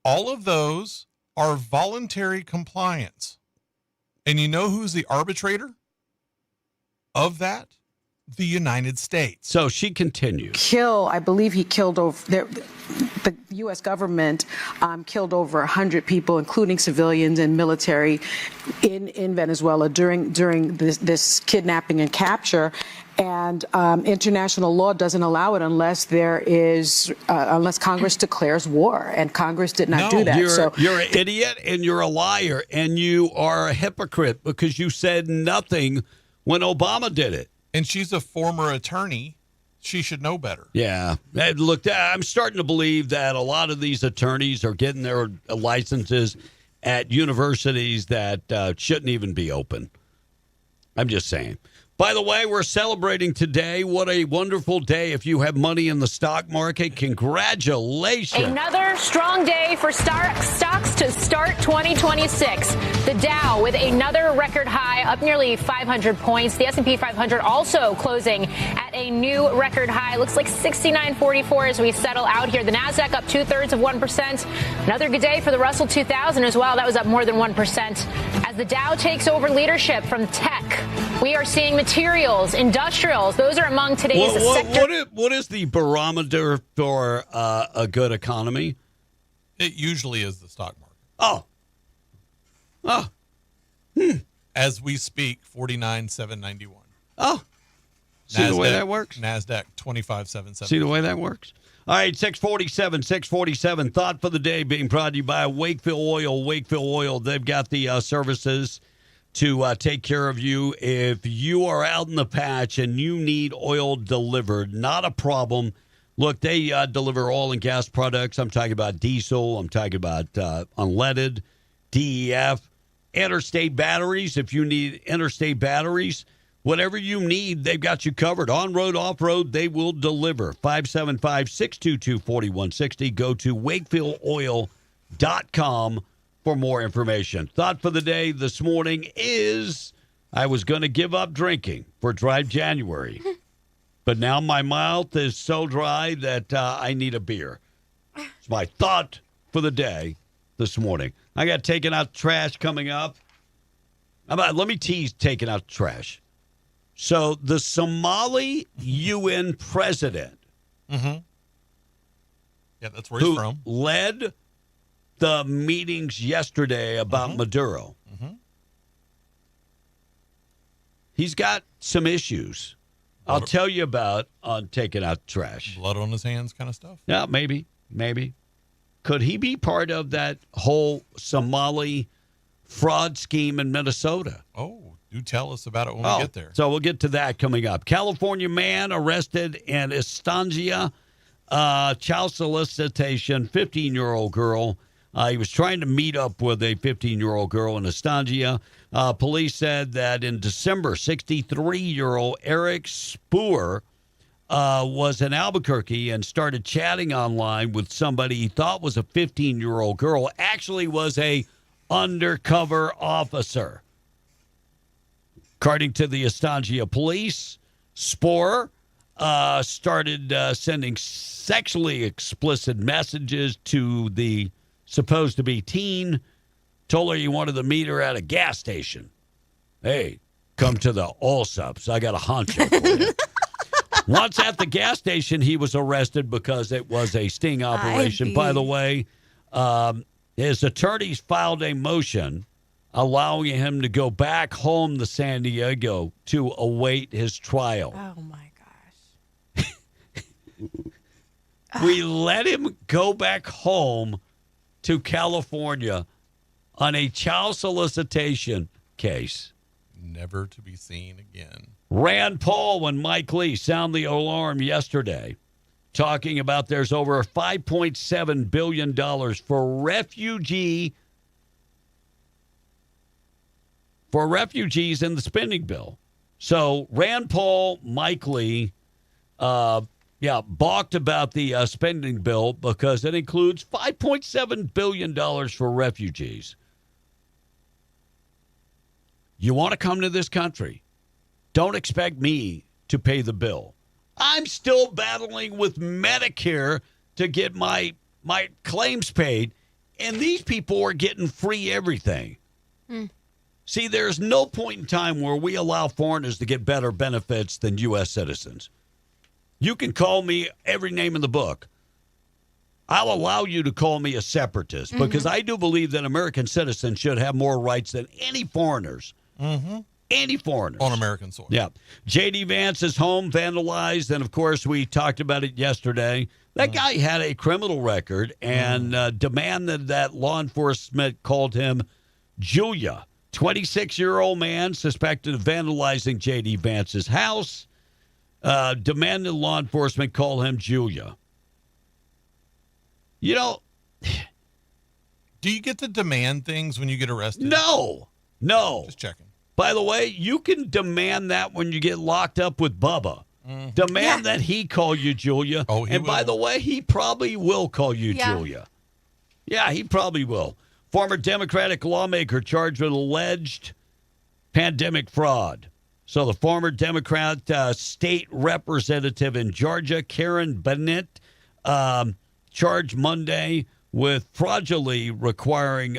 all of those are voluntary compliance. And you know who's the arbitrator of that? The United States. So she continues. I believe he killed over the U.S. government killed over 100 people, including civilians and military, in Venezuela during this kidnapping and capture. And international law doesn't allow it unless unless Congress declares war, and Congress did not do that. You're an idiot and you're a liar and you are a hypocrite because you said nothing when Obama did it. And she's a former attorney. She should know better. Yeah. Look, I'm starting to believe that a lot of these attorneys are getting their licenses at universities that shouldn't even be open. I'm just saying. By the way, we're celebrating today. What a wonderful day. If you have money in the stock market, congratulations. Another strong day for stocks to start 2026. The Dow with another record high, up nearly 500 points. The S&P 500 also closing at a new record high. Looks like 69.44 as we settle out here. The Nasdaq up 2/3%. Another good day for the Russell 2000 as well. That was up more than 1%. As the Dow takes over leadership from tech, we are seeing materials, industrials. Those are among today's sectors. What is the barometer for a good economy? It usually is the stock market. As we speak, 49,791. See the way that works? NASDAQ 25,770. See the way that works? All right, 647. Thought for the day being brought to you by Wakefield Oil. Wakefield Oil, they've got the services to take care of you. If you are out in the patch and you need oil delivered, not a problem. Look, they deliver oil and gas products. I'm talking about diesel. I'm talking about unleaded, DEF, interstate batteries. If you need interstate batteries, whatever you need, they've got you covered. On-road, off-road, they will deliver. 575-622-4160. Go to WakefieldOil.com for more information. Thought for the day this morning is I was going to give up drinking for Dry January. But now my mouth is so dry that I need a beer. It's my thought for the day this morning. I got taking out trash coming up. Let me tease taking out trash. So the Somali UN president, yeah, that's where he's from, led the meetings yesterday about Maduro. He's got some issues. I'll tell you about on taking out trash. Blood on his hands kind of stuff? Yeah, maybe. Could he be part of that whole Somali fraud scheme in Minnesota? Oh, do tell us about it when we get there. So we'll get to that coming up. California man arrested in Estancia, child solicitation, 15-year-old girl. He was trying to meet up with a 15-year-old girl in Estancia. Police said that in December, 63-year-old Eric Spoor was in Albuquerque and started chatting online with somebody he thought was a 15-year-old girl. Actually was a undercover officer. According to the Estancia police, Spoor started sending sexually explicit messages to the supposed to be teen, told her he wanted to meet her at a gas station. Hey, come to the Allsups. I got a honcho for you. Once at the gas station, he was arrested because it was a sting operation. By the way, his attorneys filed a motion allowing him to go back home to San Diego to await his trial. Oh, my gosh. We let him go back home to California on a child solicitation case. Never to be seen again. Rand Paul and Mike Lee sound the alarm yesterday, talking about there's over $5.7 billion for refugees in the spending bill. So Rand Paul, Mike Lee, balked about the spending bill because it includes $5.7 billion for refugees. You want to come to this country? Don't expect me to pay the bill. I'm still battling with Medicare to get my claims paid, and these people are getting free everything. See, there's no point in time where we allow foreigners to get better benefits than U.S. citizens. You can call me every name in the book. I'll allow you to call me a separatist because I do believe that American citizens should have more rights than any foreigners. Any foreigners. On American soil. Yeah. J.D. Vance's home vandalized, and, of course, we talked about it yesterday. That guy had a criminal record and demanded that law enforcement called him Julia. 26-year-old man suspected of vandalizing J.D. Vance's house. Demanded law enforcement call him Julia. You know, do you get to demand things when you get arrested? No. Just checking. By the way, you can demand that when you get locked up with Bubba. Demand that he call you Julia. Oh, he and will. by the way, he probably will call you Julia. Yeah, he probably will. Former Democratic lawmaker charged with alleged pandemic fraud. So the former Democrat state representative in Georgia, Karen Bennett, charged Monday with fraudulently acquiring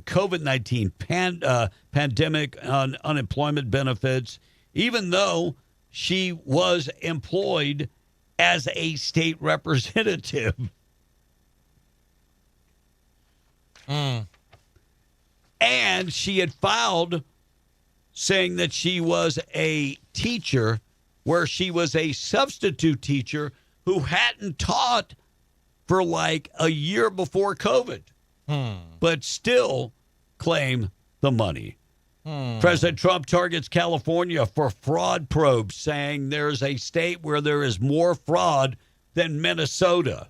COVID-19 pandemic unemployment benefits, even though she was employed as a state representative. And she had filed saying that she was a teacher where she was a substitute teacher who hadn't taught for like a year before COVID, but still claim the money. President Trump targets California for fraud probes, saying there's a state where there is more fraud than Minnesota.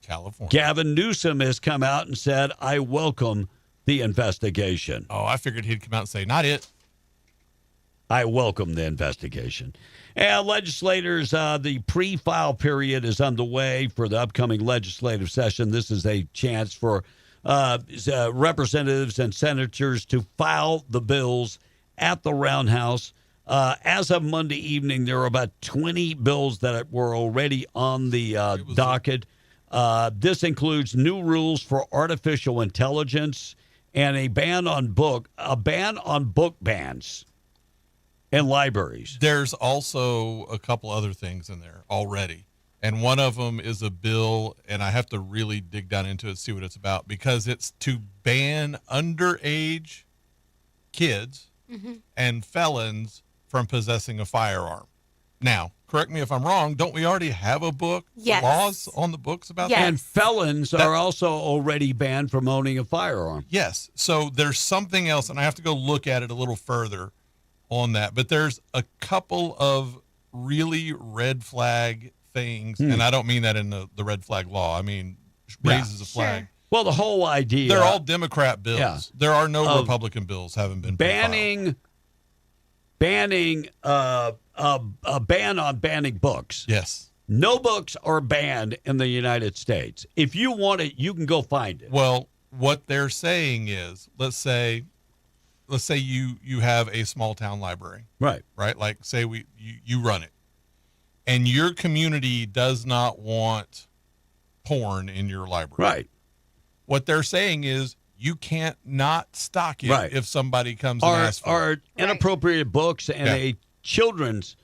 California. Gavin Newsom has come out and said, I welcome the investigation. Oh, I figured he'd come out and say, not it. I welcome the investigation. And legislators, the pre-file period is underway for the upcoming legislative session. This is a chance for representatives and senators to file the bills at the Roundhouse. As of Monday evening, there were about 20 bills that were already on the docket. This includes new rules for artificial intelligence and a ban on book bans in libraries. There's also a couple other things in there already. And one of them is a bill, and I have to really dig down into it, see what it's about, because it's to ban underage kids and felons from possessing a firearm. Now, correct me if I'm wrong, don't we already have a book, laws on the books about that? And felons are also already banned from owning a firearm. Yes. So there's something else, and I have to go look at it a little further on that. But there's a couple of really red flag things, and I don't mean that in the red flag law. I mean, raises a flag. Sure. Well, the whole idea. They're all Democrat bills. Yeah. There are no Republican bills haven't been banning a ban on banning books. Yes. No books are banned in the United States. If you want it, you can go find it. Well, what they're saying is, let's say you have a small town library. Right. Right? Like say you run it. And your community does not want porn in your library. Right. What they're saying is you can't not stock it if somebody comes and asks for or inappropriate books in a children's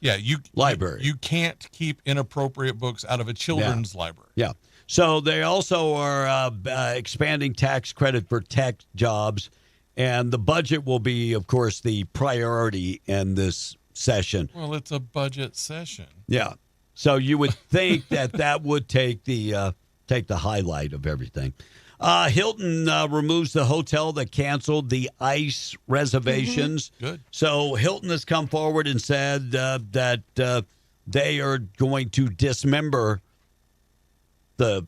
library. You can't keep inappropriate books out of a children's library. Yeah. So they also are expanding tax credit for tech jobs, and the budget will be, of course, the priority in this session. Well, it's a budget session. Yeah. So you would think that would take the highlight of everything. Hilton removes the hotel that canceled the ICE reservations. Good. So Hilton has come forward and said that they are going to dismember the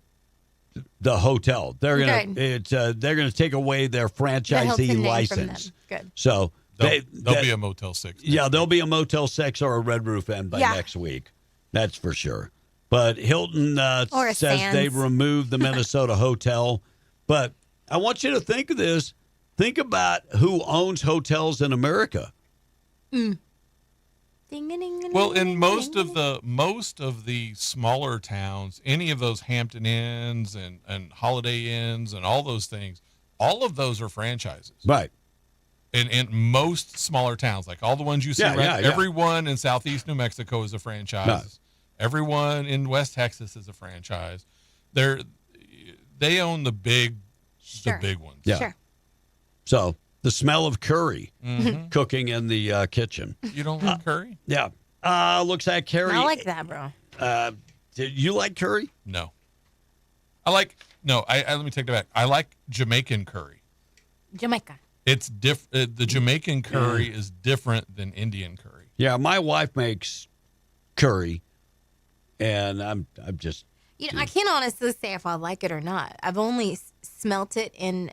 hotel. They're gonna take away their franchisee license. Good. So they'll be a Motel 6. Yeah, there'll be a Motel 6 or a Red Roof Inn by next week. That's for sure. But Hilton says Sands. they've removed the Minnesota hotel. But I want you to think of this. Think about who owns hotels in America. Well, in most of the smaller towns, any of those Hampton Inns and Holiday Inns and all those things, all of those are franchises. Right. In most smaller towns, like all the ones you see, everyone in Southeast New Mexico is a franchise. Right. Everyone in West Texas is a franchise. They own the big ones. Yeah. Sure. So the smell of curry cooking in the kitchen. You don't like curry? Yeah. Looks like curry. I like that, bro. Do you like curry? No. Let me take that back. I like Jamaican curry. Jamaica. It's different. The Jamaican curry is different than Indian curry. Yeah, my wife makes curry, and I'm just. I can't honestly say if I like it or not. I've only smelt it in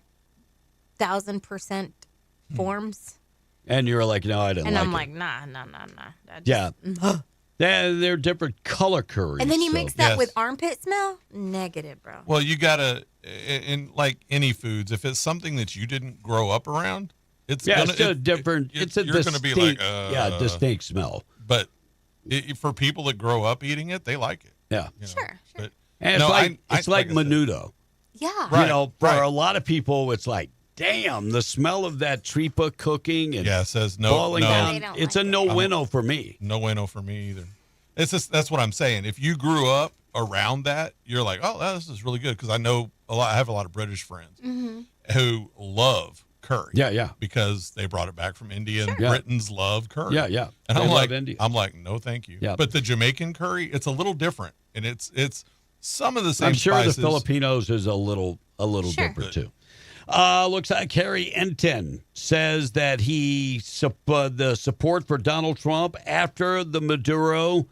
1000% forms. And you're like, no, I didn't like it. And I'm like, nah. Yeah. They're different color curries. And then you mix that with armpit smell? Negative, bro. Well, you got to, in like any foods, if it's something that you didn't grow up around, it's a different, it's a you're going to be like, distinct smell. But for people that grow up eating it, they like it. Yeah. Sure. But, and it's like menudo. Yeah. For a lot of people, it's like, damn, the smell of that tripa cooking and it says no, boiling down. It's a no-wino for me. No-wino for me either. It's just, that's what I'm saying. If you grew up around that, you're like, oh, this is really good, because I have a lot of British friends who love curry. Yeah. Because they brought it back from India, and Britons love curry. Yeah. And they love India. I'm like, no, thank you. Yeah. But the Jamaican curry, it's a little different, and it's some of the same. I'm sure spices. the Filipinos is a little different too. Looks like Harry Enton says that the support for Donald Trump after the Maduro,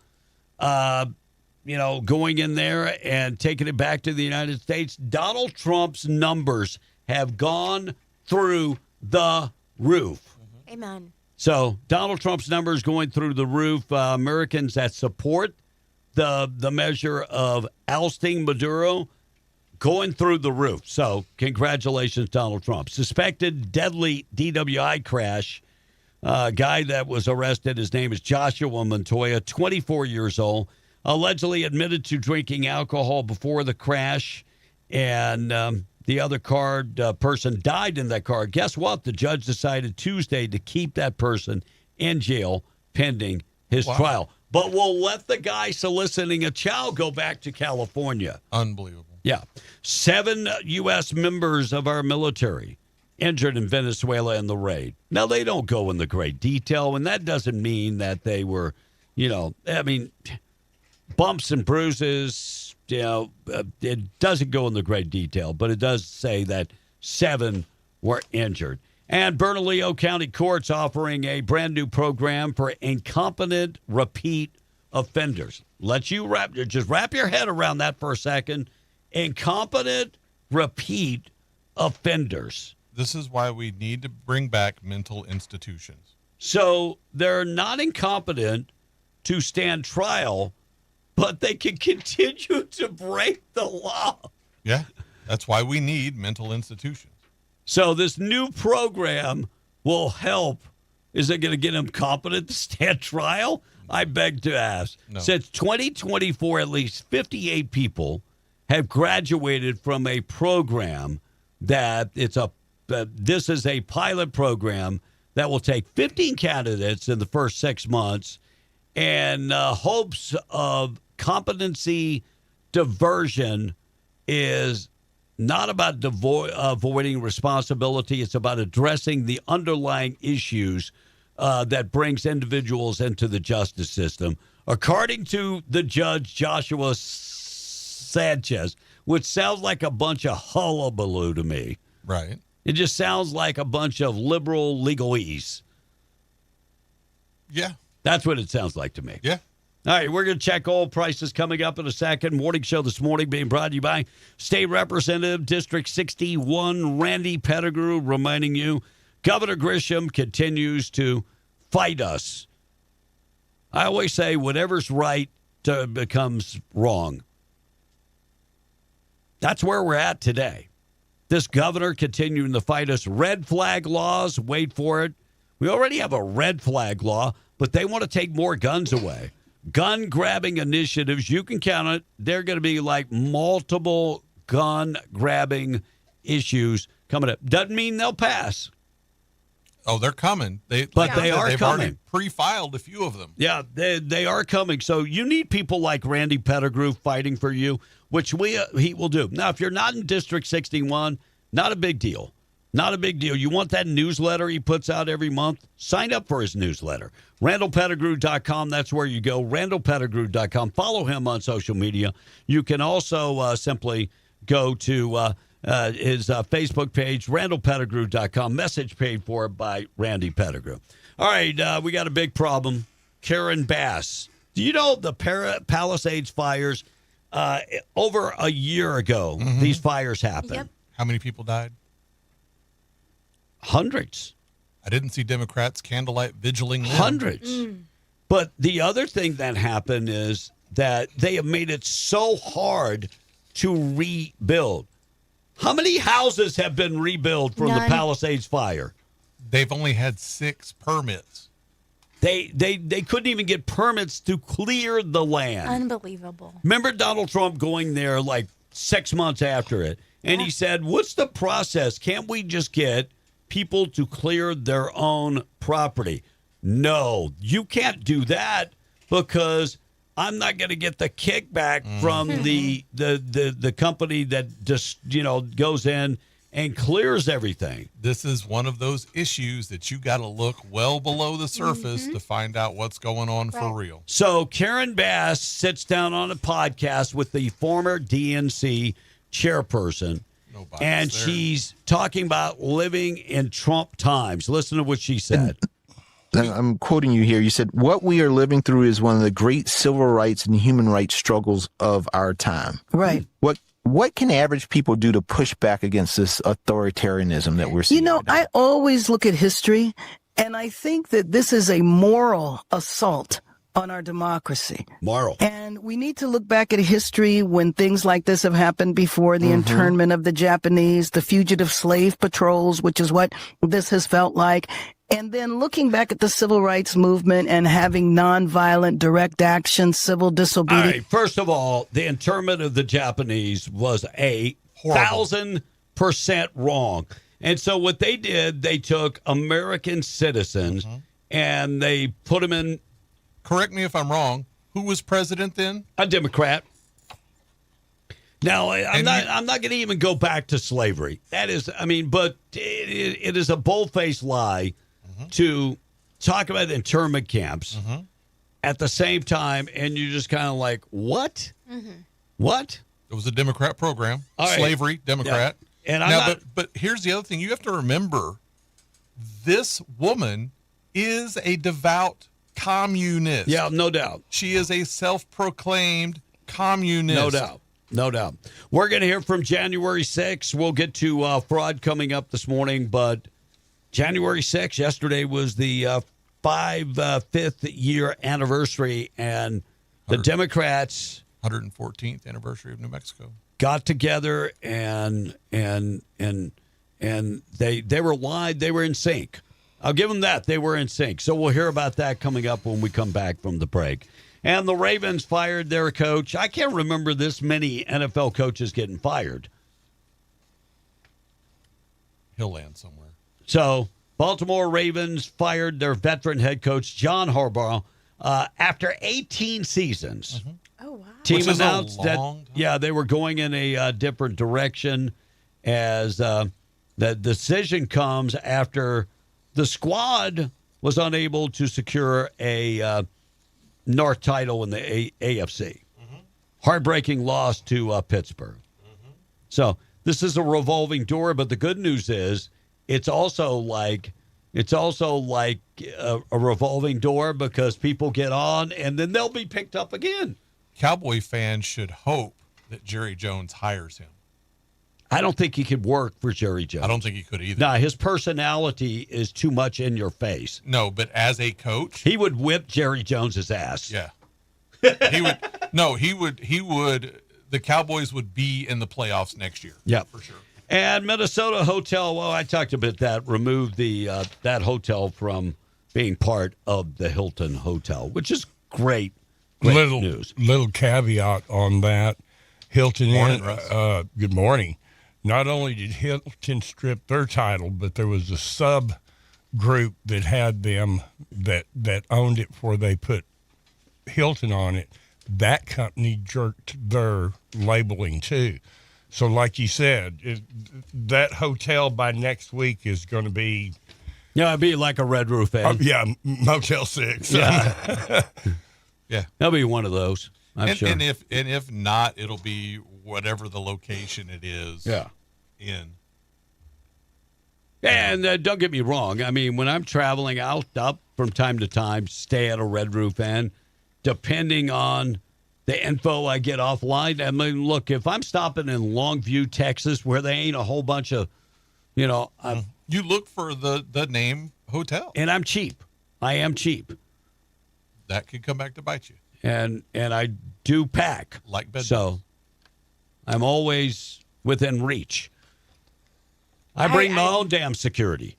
going in there and taking it back to the United States, Donald Trump's numbers have gone through the roof. Amen. So Donald Trump's numbers going through the roof. Americans that support the measure of ousting Maduro going through the roof. So congratulations, Donald Trump. Suspected deadly DWI crash. Guy that was arrested, his name is Joshua Montoya, 24 years old, allegedly admitted to drinking alcohol before the crash. And the other person died in that car. Guess what? The judge decided Tuesday to keep that person in jail pending his trial. But we'll let the guy soliciting a child go back to California. Unbelievable. Yeah. 7 U.S. members of our military injured in Venezuela in the raid. Now, they don't go into great detail, and that doesn't mean that they were, bumps and bruises, it doesn't go into great detail, but it does say that 7 were injured. And Bernalillo County Court's offering a brand new program for incompetent repeat offenders. Let you wrap your head around that for a second. Incompetent repeat offenders. This is why we need to bring back mental institutions. So they're not incompetent to stand trial, but they can continue to break the law. Yeah, that's why we need mental institutions. So this new program will help. Is it going to get them competent to stand trial? I beg to ask. No. Since 2024, at least 58 people have graduated from a program that this is a pilot program that will take 15 candidates in the first 6 months, and hopes of competency diversion is not about avoiding responsibility. It's about addressing the underlying issues that brings individuals into the justice system. According to the judge, Joshua Sanchez, which sounds like a bunch of hullabaloo to me. Right. It just sounds like a bunch of liberal legalese. Yeah. That's what it sounds like to me. Yeah. All right, we're going to check oil prices coming up in a second. Morning show this morning being brought to you by State Representative District 61, Randy Pettigrew, reminding you Governor Grisham continues to fight us. I always say whatever's right becomes wrong. That's where we're at today. This governor continuing to fight us. Red flag laws, wait for it. We already have a red flag law, but they want to take more guns away. Gun grabbing initiatives, you can count it. They're going to be like multiple gun grabbing issues coming up. Doesn't mean they'll pass. Oh, they're coming. They've coming. Pre-filed a few of them. Yeah, they are coming. So you need people like Randy Pettigrew fighting for you, which he will do. Now, if you're not in District 61, not a big deal. Not a big deal. You want that newsletter he puts out every month? Sign up for his newsletter. RandallPettigrew.com. That's where you go. RandallPettigrew.com. Follow him on social media. You can also simply go to his Facebook page, RandallPettigrew.com. Message paid for by Randy Pettigrew. All right, we got a big problem. Karen Bass. Do you know the Palisades fires? Over a year ago, these fires happened. Yep. How many people died? Hundreds. I didn't see Democrats candlelight vigiling them. Hundreds. But the other thing that happened is that they have made it so hard to rebuild. How many houses have been rebuilt from the Palisades fire? They've only had 6 permits. They couldn't even get permits to clear the land. Unbelievable. Remember Donald Trump going there like 6 months after it, and he said, "What's the process? Can't we just get people to clear their own property?" No, you can't do that because I'm not going to get the kickback from the company that just goes in and clears everything. This is one of those issues that you got to look well below the surface to find out what's going on for real. So Karen Bass sits down on a podcast with the former DNC chairperson, bias and there. she's talking about living in Trump times. Listen to what she said. I'm quoting you here. You said, "What we are living through is one of the great civil rights and human rights struggles of our time." Right. What can average people do to push back against this authoritarianism that we're seeing? You know, I always look at history, and I think that this is a moral assault on our democracy. Moral. And we need to look back at history when things like this have happened before, the internment of the Japanese, the fugitive slave patrols, which is what this has felt like. And then looking back at the civil rights movement and having nonviolent direct action, civil disobedience. All right, first of all, the internment of the Japanese was 1,000% wrong. And so what they did, they took American citizens and they put them in. Correct me if I'm wrong. Who was president then? A Democrat. Now, I'm not going to even go back to slavery. That is, I mean, but it is a bold-faced lie to talk about internment camps at the same time, and you're just kind of like, what? What? It was a Democrat program. All right. Slavery, Democrat. Yeah. And I'm now, not- but here's the other thing. You have to remember, this woman is a devout communist. Yeah, no doubt. She is a self-proclaimed communist. No doubt. No doubt. We're going to hear from January 6th. We'll get to fraud coming up this morning, but January 6th, yesterday was the 5th year anniversary, and the Democrats 114th anniversary of New Mexico got together and they were aligned. They were in sync. I'll give them that. They were in sync. So we'll hear about that coming up when we come back from the break. And the Ravens fired their coach. I can't remember this many NFL coaches getting fired. He'll land somewhere. So Baltimore Ravens fired their veteran head coach, John Harbaugh, after 18 seasons. Oh, wow. Team Which is a announced that, long time. yeah, they were going in a different direction as the decision comes after the squad was unable to secure a North title in the AFC. Heartbreaking loss to Pittsburgh. So this is a revolving door, but the good news is it's also like a revolving door because people get on and then they'll be picked up again. Cowboy fans should hope that Jerry Jones hires him. I don't think he could work for Jerry Jones. I don't think he could either. No, his personality is too much in your face. No, but as a coach, he would whip Jerry Jones's ass. Yeah. He would. No, he would. The Cowboys would be in the playoffs next year. Yeah, for sure. And Minnesota Hotel. Well, I talked about that. Removed the that hotel from being part of the Hilton Hotel, which is great. Great news. Little caveat on that. Hilton Morning, Inn. Russ. Good morning. Not only did Hilton strip their title, but there was a sub group that had them that owned it before they put Hilton on it. That company jerked their labeling too. So like you said, that hotel by next week is going to be... Yeah, it'd be like a Red Roof Inn. Yeah, Motel 6. Yeah. Yeah. That'll be one of those, I'm sure. And if not, it'll be whatever the location it is. Yeah. In. And don't get me wrong. I mean, when I'm traveling out up from time to time, stay at a Red Roof Inn, depending on the info I get offline. I mean, look, if I'm stopping in Longview, Texas, where there ain't a whole bunch of, you look for the name hotel. And I'm cheap. I am cheap. That could come back to bite you. And I do pack. Like bed. So I'm always within reach. I bring my own damn security.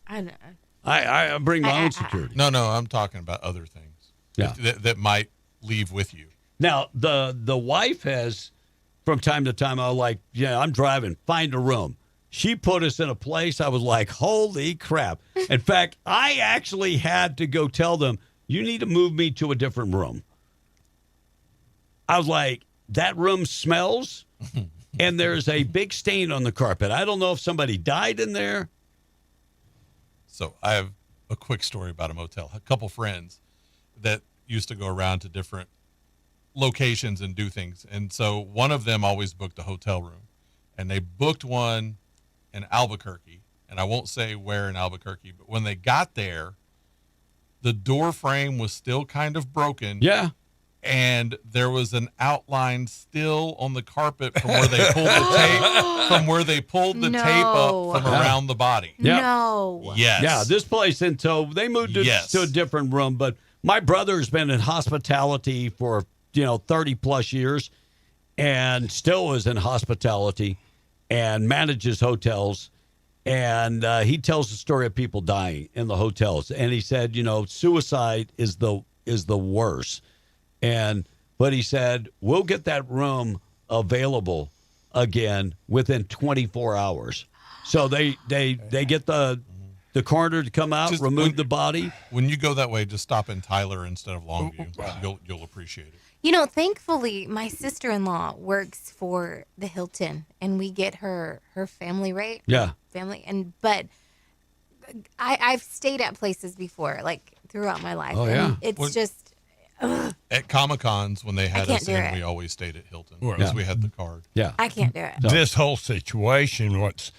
I know. I bring my own security. No, I'm talking about other things. Yeah. That might leave with you. Now, the wife has, from time to time, I'm driving, find a room. She put us in a place I was like, holy crap. In fact, I actually had to go tell them, you need to move me to a different room. I was like, that room smells, and there's a big stain on the carpet. I don't know if somebody died in there. So I have a quick story about a motel. A couple friends that used to go around to different locations and do things. And so one of them always booked a hotel room. and they booked one in Albuquerque, and I won't say where in Albuquerque, but when they got there, the door frame was still kind of broken. Yeah. And there was an outline still on the carpet from where they pulled the tape up from around the body. Yeah. No. Yes. Yeah, this place until they moved it to a different room. But my brother's been in hospitality for 30 plus years, and still is in hospitality, and manages hotels. And he tells the story of people dying in the hotels. And he said, suicide is the worst. But he said, we'll get that room available again within 24 hours. So they get the coroner to come out, remove the body. When you go that way, just stop in Tyler instead of Longview. You'll appreciate it. Thankfully, my sister-in-law works for the Hilton, and we get her family rate. Yeah. But I've stayed at places before, like throughout my life. Oh, yeah. And it's just. Ugh. At Comic-Cons, when they had us in, it. we always stayed at Hilton because we had the card. Yeah. I can't do it. This whole situation, what's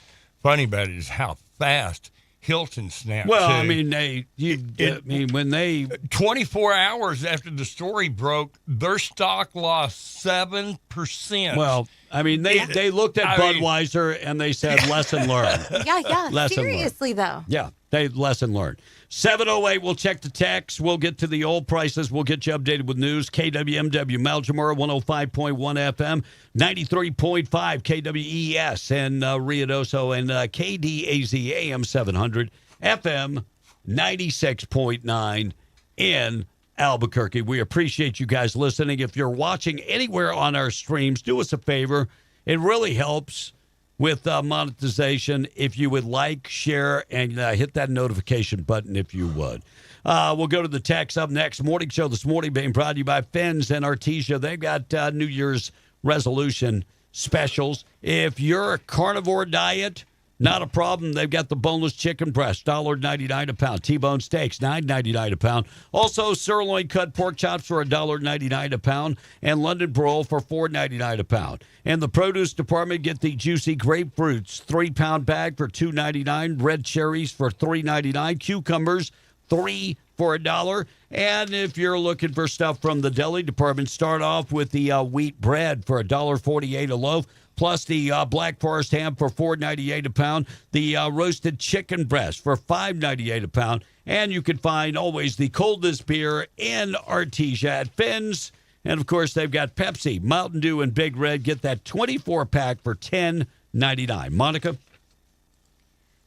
funny about it is how fast Hilton snapped. Well, too. I mean, when they 24 hours after the story broke, their stock lost 7%. Well, I mean, they looked at Budweiser and they said lesson learned. Yeah. Lesson Seriously, though. Yeah, they lesson learned. 708, we'll check the text. We'll get to the oil prices. We'll get you updated with news. KWMW, Maljamura, 105.1 FM, 93.5 KWES, and Ruidoso, and KDAZ AM 700, FM 96.9 in Albuquerque. We appreciate you guys listening. If you're watching anywhere on our streams, do us a favor. It really helps with monetization if you would like, share, and hit that notification button if you would. We'll go to the text up next. Morning show this morning being brought to you by Fins and Artesia. They've got New Year's resolution specials. If you're a carnivore diet, not a problem. They've got the boneless chicken breast, $1.99 a pound. T-bone steaks, $9.99 a pound. Also, sirloin cut pork chops for $1.99 a pound. And London broil for $4.99 a pound. And the produce department, get the juicy grapefruits, 3-pound bag for $2.99. Red cherries for $3.99. Cucumbers, 3 for $1. And if you're looking for stuff from the deli department, start off with the wheat bread for $1.48 a loaf. Plus the Black Forest ham for $4.98 a pound, the roasted chicken breast for $5.98 a pound, and you can find always the coldest beer in Artesia at Fins. And, of course, they've got Pepsi, Mountain Dew, and Big Red. Get that 24-pack for $10.99. Monica?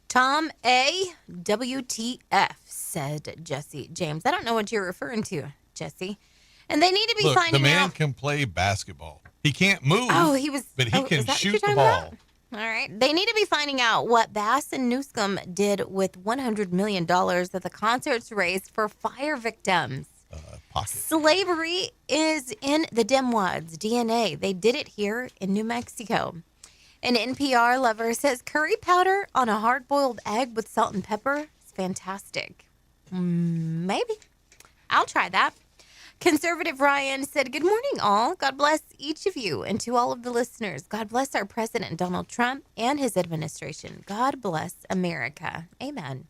Tom A. WTF, said Jesse James. I don't know what you're referring to, Jesse. And they need to be finding out. The man can play basketball. He can't move. But he can shoot the ball. All right. They need to be finding out what Bass and Newscomb did with $100 million that the concerts raised for fire victims. Slavery is in the Dimwad's DNA. They did it here in New Mexico. An NPR lover says curry powder on a hard-boiled egg with salt and pepper is fantastic. Maybe. I'll try that. Conservative Ryan said, good morning, all. God bless each of you, and to all of the listeners. God bless our President Donald Trump and his administration. God bless America. Amen.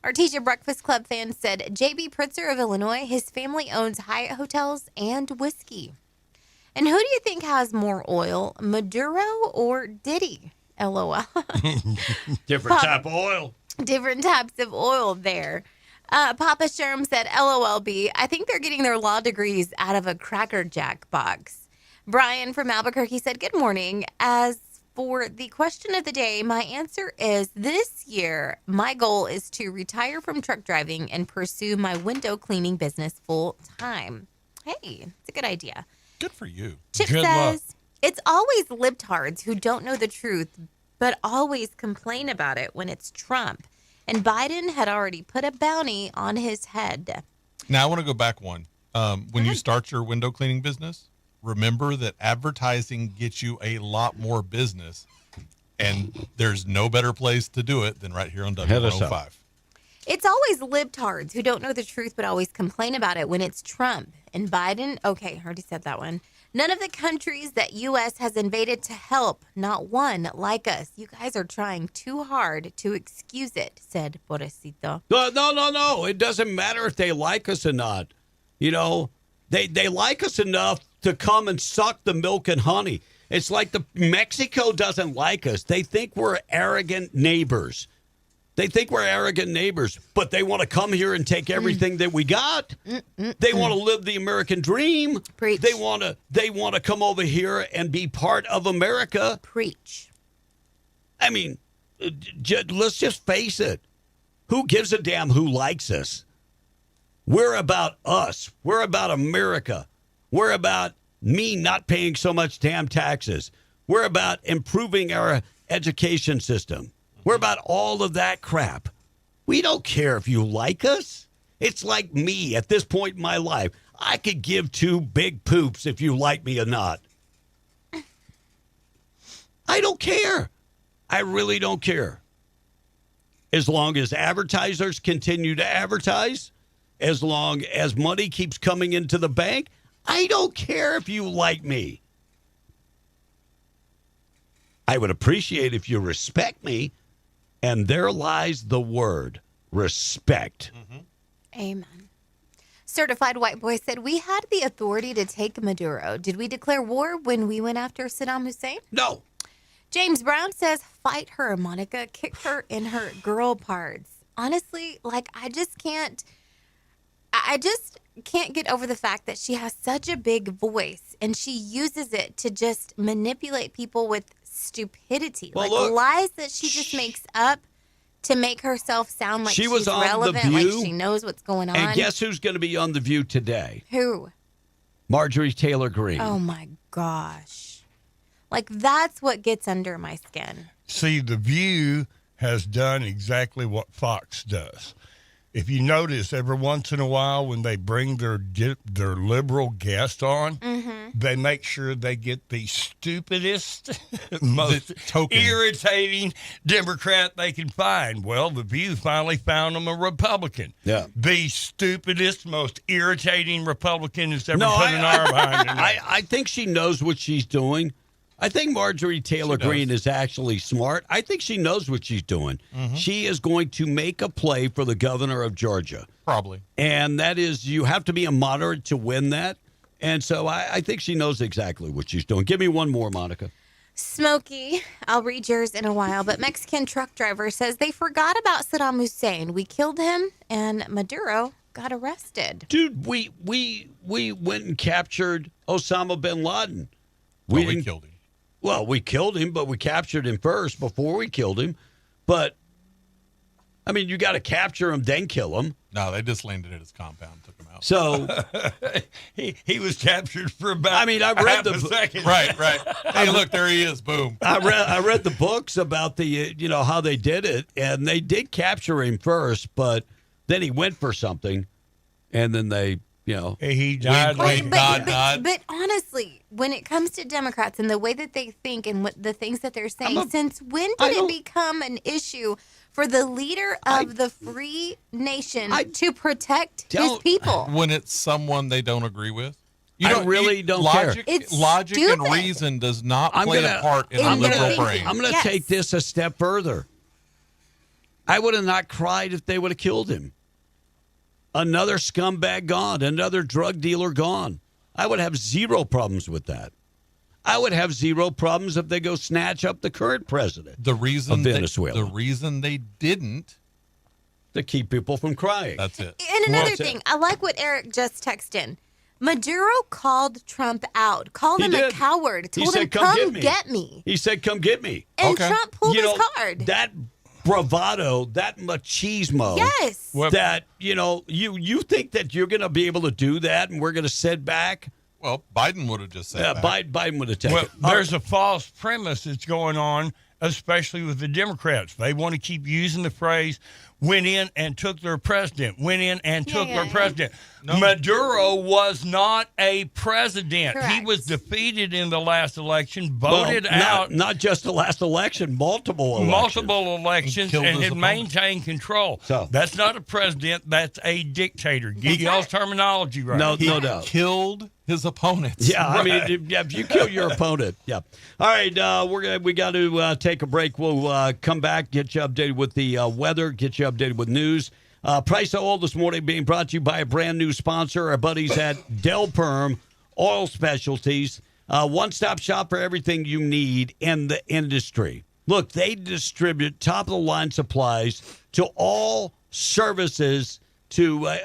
Artesia Breakfast Club fan said, J.B. Pritzker of Illinois, his family owns Hyatt hotels and whiskey. And who do you think has more oil, Maduro or Diddy? LOL. Different type of oil. Different types of oil there. Papa Sherm said, LOLB, I think they're getting their law degrees out of a Cracker Jack box. Brian from Albuquerque said, good morning. As for the question of the day, my answer is this year, my goal is to retire from truck driving and pursue my window cleaning business full time. Hey, it's a good idea. Good for you. Chip says, it's always libtards who don't know the truth, but always complain about it when it's Trump. And Biden had already put a bounty on his head. Now, I want to go back one. When you start your window cleaning business, remember that advertising gets you a lot more business. And there's no better place to do it than right here on W105. It's always libtards who don't know the truth but always complain about it when it's Trump. And Biden, okay, I already said that one. None of the countries that U.S. has invaded to help, not one like us. You guys are trying too hard to excuse it, said Pobrecito. No. It doesn't matter if they like us or not. You know, they like us enough to come and suck the milk and honey. It's like Mexico doesn't like us. They think we're arrogant neighbors. But they want to come here and take everything that we got. They want to live the American dream. Preach. They want to come over here and be part of America. Preach. I mean, let's just face it. Who gives a damn who likes us? We're about us. We're about America. We're about me not paying so much damn taxes. We're about improving our education system. We're about all of that crap. We don't care if you like us. It's like me at this point in my life. I could give two big poops if you like me or not. I don't care. I really don't care. As long as advertisers continue to advertise, as long as money keeps coming into the bank, I don't care if you like me. I would appreciate if you respect me. And there lies the word, respect. Amen. Certified White Boy said, we had the authority to take Maduro. Did we declare war when we went after Saddam Hussein? No. James Brown says, fight her, Monica. Kick her in her girl parts. Honestly, I just can't get over the fact that she has such a big voice and she uses it to just manipulate people with stupidity. Well, look, lies that she just makes up to make herself sound like she was she's on relevant, The View, like she knows what's going on. And guess who's going to be on The View today? Who? Marjorie Taylor Greene. Oh, my gosh. That's what gets under my skin. See, The View has done exactly what Fox does. If you notice, every once in a while when they bring their liberal guest on, they make sure they get the stupidest, most irritating Democrat they can find. Well, The View finally found them a Republican. Yeah. The stupidest, most irritating Republican that's ever put an arm behind her. I think she knows what she's doing. I think Marjorie Taylor Greene is actually smart. I think she knows what she's doing. She is going to make a play for the governor of Georgia. Probably. And that is, you have to be a moderate to win that. And so I think she knows exactly what she's doing. Give me one more, Monica. Smokey, I'll read yours in a while, but Mexican truck driver says they forgot about Saddam Hussein. We killed him, and Maduro got arrested. Dude, we went and captured Osama bin Laden. We killed him. Well, we killed him, but we captured him first before we killed him. But, I mean, you got to capture him, then kill him. No, they just landed at his compound and took him out. So he was captured for about I read a second. Right. Hey, look, there he is. Boom. I read the books about the how they did it, and they did capture him first, but then he went for something, and then they, he died. But honestly, when it comes to Democrats and the way that they think and what the things that they're saying, since when did it become an issue for the leader of the free nation to protect his people? When it's someone they don't agree with. Don't logic, care. Logic and reason does not play a part in the liberal brain. I'm going to take this a step further. I would have not cried if they would have killed him. Another scumbag gone, another drug dealer gone. I would have zero problems with that. I would have zero problems if they go snatch up the current president of Venezuela. The reason they didn't. To keep people from crying. That's it. And another thing, I like what Eric just texted in. Maduro called Trump out, called him a coward, told him, come get me. He said, come get me. And Trump pulled his card. That bravado, that machismo. Yes. That, you think that you're going to be able to do that and we're going to sit back? Well, Biden would have just said that. Biden would have taken it. There's a false premise that's going on, especially with the Democrats. They want to keep using the phrase, went in and took their president, Maduro was not a president. Correct. He was defeated in the last election, voted out. Not just the last election, multiple elections. And his had opponent. maintained control. So- that's not a president, that's a dictator. Get y'all's terminology right. No doubt. Killed his opponents. Yeah, I Right. mean, if you kill your opponent, yeah. All right, we got to take a break. We'll come back, get you updated with the weather, get you updated with news. Price of oil this morning being brought to you by a brand new sponsor, our buddies at Del Perm Oil Specialties. One-stop shop for everything you need in the industry. Look, they distribute top-of-the-line supplies to all services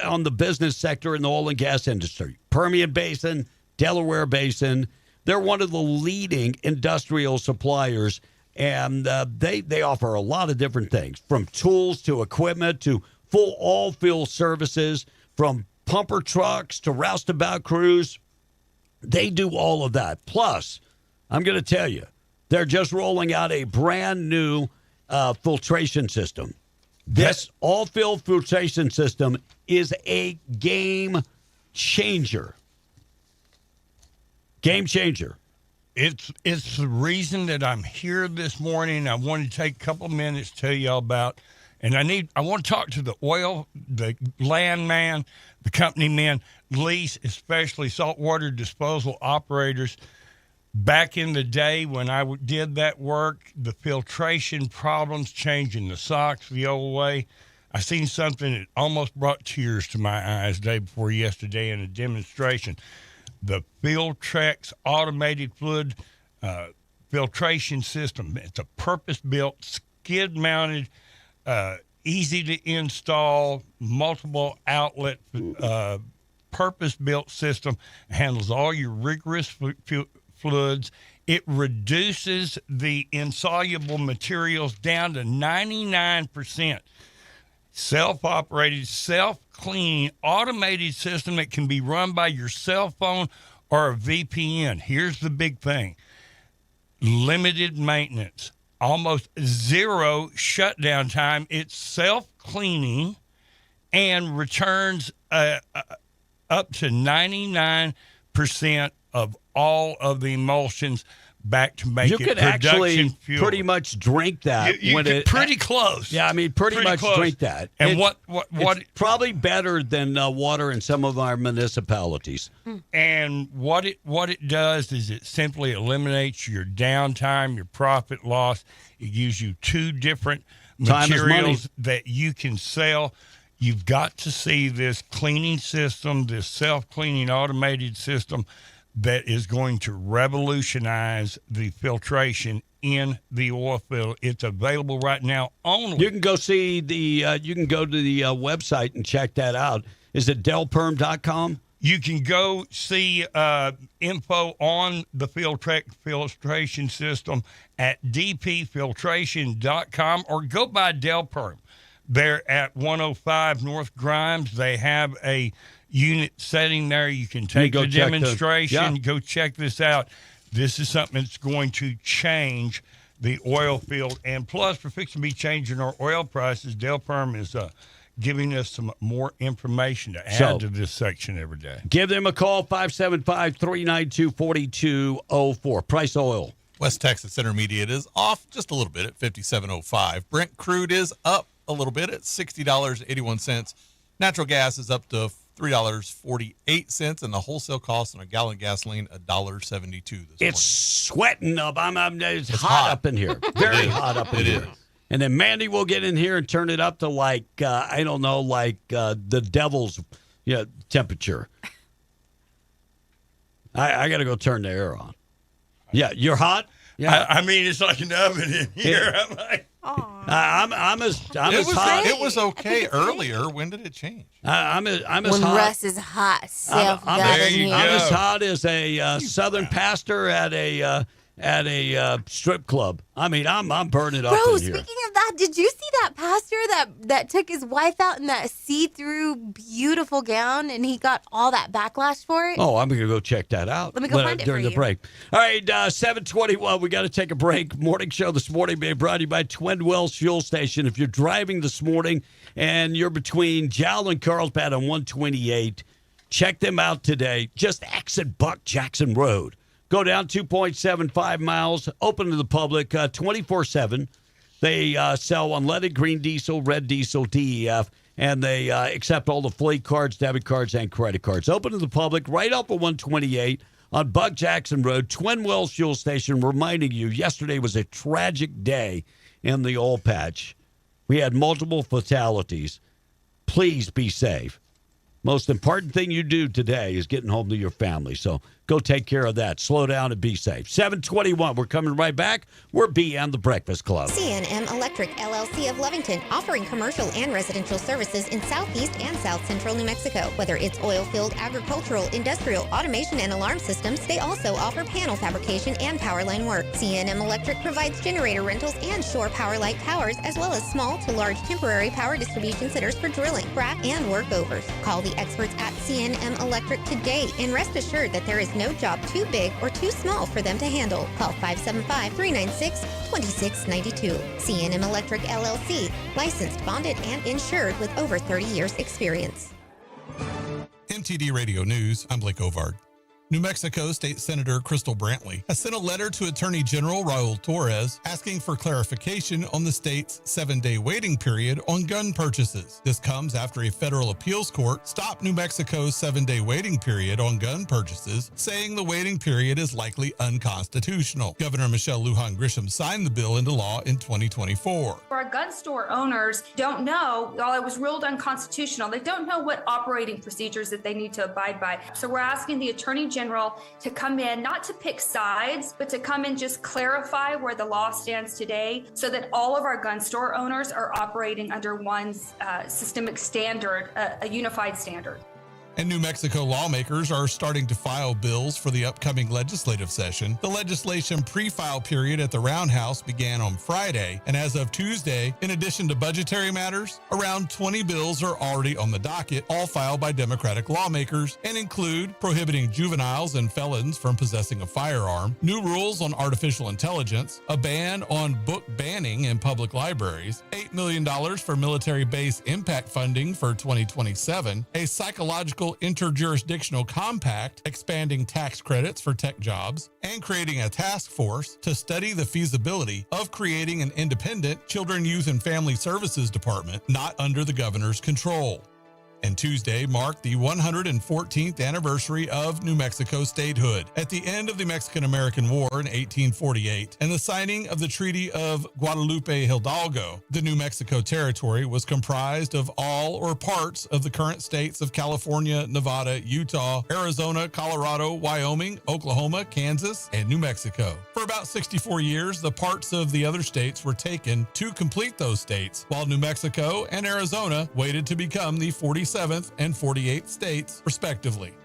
on the business sector in the oil and gas industry. Permian Basin, Delaware Basin. They're one of the leading industrial suppliers, and they offer a lot of different things, from tools to equipment to full oil field services, from pumper trucks to roustabout crews. They do all of that. Plus, I'm going to tell you, they're just rolling out a brand new filtration system. This all-field filtration system is a game changer. Game changer. It's the reason that I'm here this morning. I wanted to take a couple of minutes to tell y'all about, and I want to talk to the land man, the company men, lease, especially saltwater disposal operators. Back in the day when I did that work, the filtration problems, changing the socks the old way, I seen something that almost brought tears to my eyes day before yesterday in a demonstration. The Filtrex automated fluid filtration system. It's a purpose-built, skid-mounted, easy to install, multiple outlet, purpose-built system. It handles all your rigorous fluids. It reduces the insoluble materials down to 99%. Self-operated, self-cleaning, automated system that can be run by your cell phone or a VPN. Here's the big thing. Limited maintenance, almost zero shutdown time. It's self-cleaning and returns up to 99% of all of the emulsions back to make You it could production actually fuel. pretty much drink that. You could pretty close. Yeah, I mean, pretty much close. drink that. And It's- what it's probably better than water in some of our municipalities. And what it does is it simply eliminates your downtime, your profit loss. It gives you two different Time is money. materials that you can sell. You've got to see this cleaning system, this self-cleaning automated system that is going to revolutionize the filtration in the oil field. It's available right now only. You can go see you can go to the website and check that out. Is it delperm.com? You can go see info on the filtration system at dpfiltration.com or go by Del Perm. They're at 105 North Grimes. They have a unit setting there. You can take go the check demonstration, yeah. go check this out. This is something that's going to change the oil field. And plus, we're fixing to be changing our oil prices. Del Perm is giving us some more information to add to this section every day. Give them a call, 575-392-4204. Price oil. West Texas Intermediate is off just a little bit at $57.05. Brent crude is up a little bit at $60.81. Natural gas is up to $3.48, and the wholesale cost on a gallon of gasoline $1.72 this morning. It's sweating up. It's hot up in here. Very hot up in here. And then Mandy will get in here and turn it up to the devil's temperature. I got to go turn the air on. Yeah, you're hot? Yeah. I mean, it's like an oven in here. Yeah. I'm as hot. It was okay earlier. When did it change? I'm as When hot. Russ is hot, self I'm got in here. as hot as a Southern pastor at a strip club. I mean, I'm burning up Bro, in here. speaking of the did you see that pastor that took his wife out in that see-through beautiful gown and he got all that backlash for it? Oh, I'm going to go check that out. Let me go find it during for the you. break. All right, 7:21. We got to take a break. Morning show this morning being brought to you by Twin Wells Fuel Station. If you're driving this morning and you're between Jowl and Carlsbad on 128, check them out today. Just exit Buck Jackson Road. Go down 2.75 miles, open to the public 24/7. They sell unleaded green diesel, red diesel, DEF, and they accept all the fleet cards, debit cards, and credit cards. Open to the public right up at 128 on Buck Jackson Road, Twin Wells Fuel Station, reminding you yesterday was a tragic day in the oil patch. We had multiple fatalities. Please be safe. Most important thing you do today is getting home to your family. So go take care of that. Slow down and be safe. 7:21. We're coming right back. We're BN the Breakfast Club. CNM Electric LLC of Lovington, offering commercial and residential services in southeast and south central New Mexico. Whether it's oil field, agricultural, industrial, automation, and alarm systems, they also offer panel fabrication and power line work. CNM Electric provides generator rentals and shore power light towers, as well as small to large temporary power distribution centers for drilling, frac, and workovers. Call the experts at CNM Electric today and rest assured that there is no job too big or too small for them to handle. Call 575-396-2692. CNM Electric LLC, licensed, bonded, and insured with over 30 years experience. MTD Radio News, I'm Blake Ovard. New Mexico State Senator Crystal Brantley has sent a letter to Attorney General Raul Torres asking for clarification on the state's 7-day waiting period on gun purchases. This comes after a federal appeals court stopped New Mexico's 7-day waiting period on gun purchases, saying the waiting period is likely unconstitutional. Governor Michelle Lujan Grisham signed the bill into law in 2024. Our gun store owners don't know, while it was ruled unconstitutional, they don't know what operating procedures that they need to abide by. So we're asking the Attorney General to come in, not to pick sides, but to come and just clarify where the law stands today so that all of our gun store owners are operating under one systemic standard, a unified standard. And New Mexico lawmakers are starting to file bills for the upcoming legislative session. The legislation pre-file period at the Roundhouse began on Friday, and as of Tuesday, in addition to budgetary matters, around 20 bills are already on the docket, all filed by Democratic lawmakers, and include prohibiting juveniles and felons from possessing a firearm, new rules on artificial intelligence, a ban on book banning in public libraries, $8 million for military base impact funding for 2027, a psychological interjurisdictional compact expanding tax credits for tech jobs, and creating a task force to study the feasibility of creating an independent Children, Youth, and Family Services Department not under the governor's control. And Tuesday marked the 114th anniversary of New Mexico statehood at the end of the Mexican-American War in 1848 and the signing of the Treaty of Guadalupe Hidalgo. The New Mexico Territory was comprised of all or parts of the current states of California, Nevada, Utah, Arizona, Colorado, Wyoming, Oklahoma, Kansas, and New Mexico. For about 64 years, the parts of the other states were taken to complete those states, while New Mexico and Arizona waited to become the 47th and 48th states, respectively.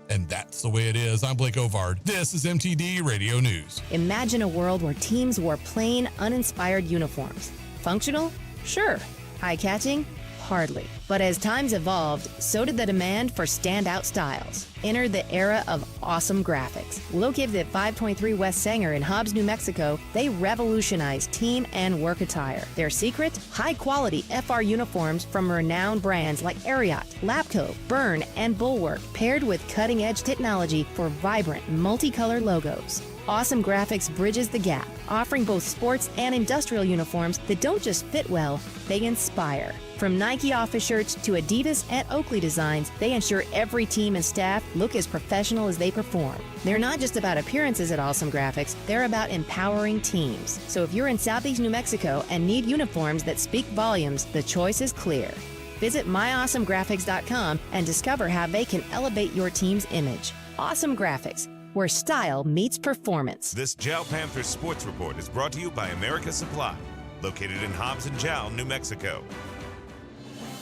And that's the way it is. I'm Blake Ovard. This is MTD Radio News. Imagine a world where teams wore plain, uninspired uniforms. Functional? Sure. Eye-catching? Hardly. But as times evolved, so did the demand for standout styles. Enter the era of awesome graphics. Located at 523 West Sanger in Hobbs, New Mexico, they revolutionized team and work attire. Their secret? High-quality FR uniforms from renowned brands like Ariat, Lapco, Byrne, and Bulwark, paired with cutting-edge technology for vibrant, multicolored logos. Awesome Graphics bridges the gap, offering both sports and industrial uniforms that don't just fit well, they inspire. From Nike office shirts to Adidas and Oakley designs, they ensure every team and staff look as professional as they perform. They're not just about appearances at Awesome Graphics, they're about empowering teams. So if you're in Southeast New Mexico and need uniforms that speak volumes, the choice is clear. Visit myawesomegraphics.com and discover how they can elevate your team's image. Awesome Graphics, where style meets performance. This Jowl Panthers Sports Report is brought to you by America Supply, located in Hobbs and Jowl, New Mexico.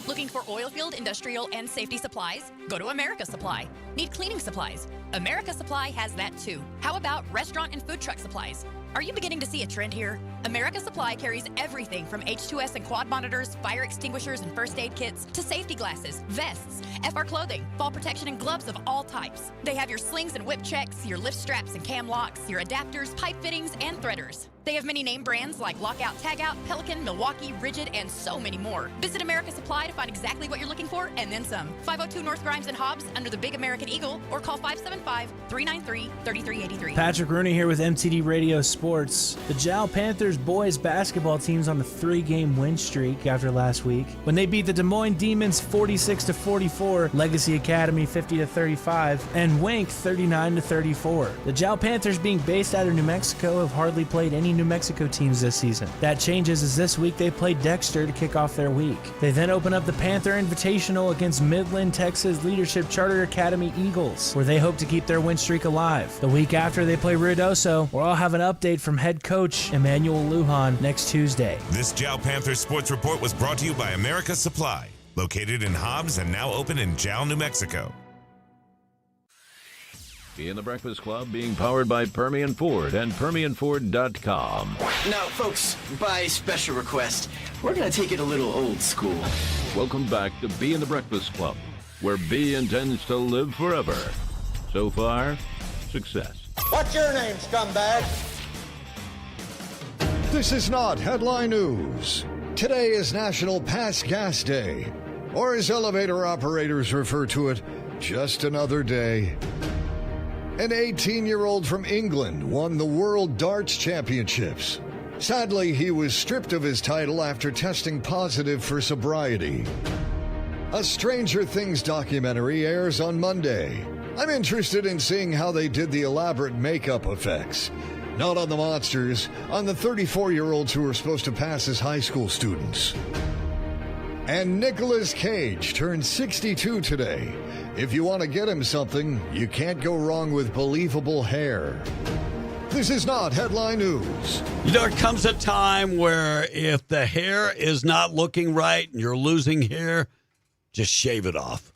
Looking for oil field, industrial, and safety supplies? Go to America Supply. Need cleaning supplies? America Supply has that too. How about restaurant and food truck supplies? Are you beginning to see a trend here? America Supply carries everything from H2S and quad monitors, fire extinguishers and first aid kits, to safety glasses, vests, FR clothing, fall protection, and gloves of all types. They have your slings and whip checks, your lift straps and cam locks, your adapters, pipe fittings, and threaders. They have many name brands like Lockout, Tagout, Pelican, Milwaukee, Rigid, and so many more. Visit America Supply to find exactly what you're looking for and then some. 502 North Grimes and Hobbs under the Big American Eagle, or call 575-393-3383. Patrick Rooney here with MTD Radio Sports. The Jal Panthers boys basketball team's on a 3-game win streak after last week when they beat the Des Moines Demons 46-44, Legacy Academy 50-35, and Wink 39-34. The Jal Panthers, being based out of New Mexico, have hardly played any New Mexico teams this season. That changes as this week they played Dexter to kick off their week. They then open up the Panther Invitational against Midland, Texas Leadership Charter Academy Eagles, where they hope to keep their win streak alive. The week after they play Ruidoso, where I'll have an update from head coach Emmanuel Lujan next Tuesday. This Jal Panthers Sports Report was brought to you by America Supply, located in Hobbs and now open in Jal, New Mexico. In the Breakfast Club, being powered by Permian Ford and PermianFord.com. Now, folks, by special request, we're going to take it a little old school. Welcome back to Be in the Breakfast Club, where B intends to live forever. So far, success. What's your name, scumbag? This is not headline news. Today is National Pass Gas Day, or as elevator operators refer to it, just another day. An 18-year-old from England won the World Darts Championships. Sadly, he was stripped of his title after testing positive for sobriety. A Stranger Things documentary airs on Monday. I'm interested in seeing how they did the elaborate makeup effects. Not on the monsters, on the 34-year-olds who were supposed to pass as high school students. And Nicolas Cage turned 62 today. If you want to get him something, you can't go wrong with believable hair. This is not headline news. You know, there comes a time where if the hair is not looking right and you're losing hair, just shave it off.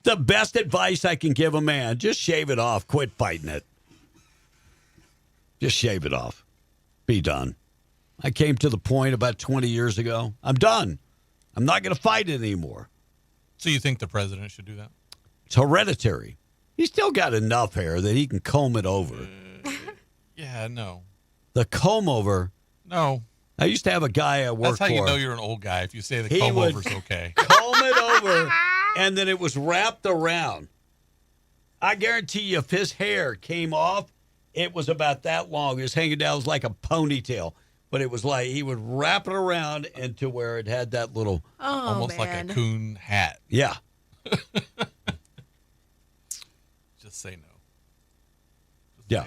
The best advice I can give a man, just shave it off. Quit fighting it. Just shave it off. Be done. I came to the point about 20 years ago. I'm done. I'm not going to fight it anymore. So you think the president should do that? It's hereditary. He's still got enough hair that he can comb it over. Yeah, no. The comb over? No. I used to have a guy I worked for. That's how you know you're an old guy, if you say the comb over's okay. Comb it over, and then it was wrapped around. I guarantee you, if his hair came off, it was about that long. It was hanging down. It was like a ponytail. But it was like he would wrap it around into where it had that little... almost like a coon hat. Yeah. Just say no. Yeah.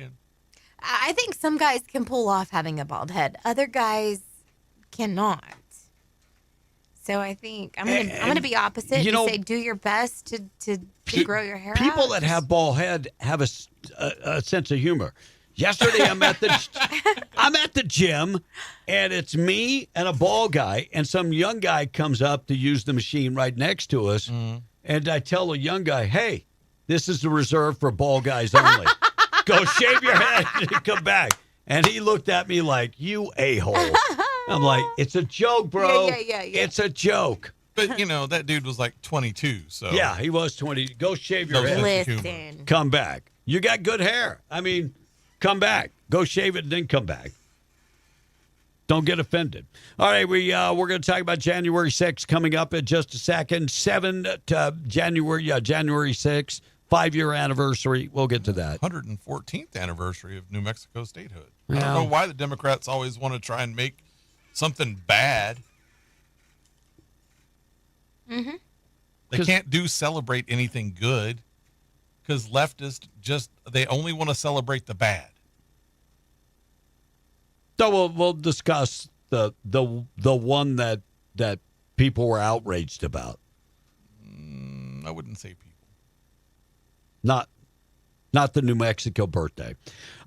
I think some guys can pull off having a bald head. Other guys cannot. So I think I'm gonna be opposite. You and know, say do your best to grow your hair People out. that have bald head have a sense of humor. Yesterday, I'm at the gym, and it's me and a bald guy, and some young guy comes up to use the machine right next to us, and I tell the young guy, "Hey, this is reserved for bald guys only. Go shave your head and come back." And he looked at me like, "You a-hole." I'm like, "It's a joke, bro. Yeah. It's a joke." But, you know, that dude was like 22, so... Yeah, he was 20. Go shave your head. Listen. Come back. You got good hair. I mean... Come back. Go shave it and then come back. Don't get offended. All right, we're going to talk about January 6th coming up in just a second. January 6th, 5-year anniversary. We'll get to that. 114th anniversary of New Mexico statehood. I Yeah. don't know why the Democrats always want to try and make something bad. Mm-hmm. They can't celebrate anything good. Because leftists they only want to celebrate the bad. So we'll discuss the one that people were outraged about. I wouldn't say people. Not the New Mexico birthday.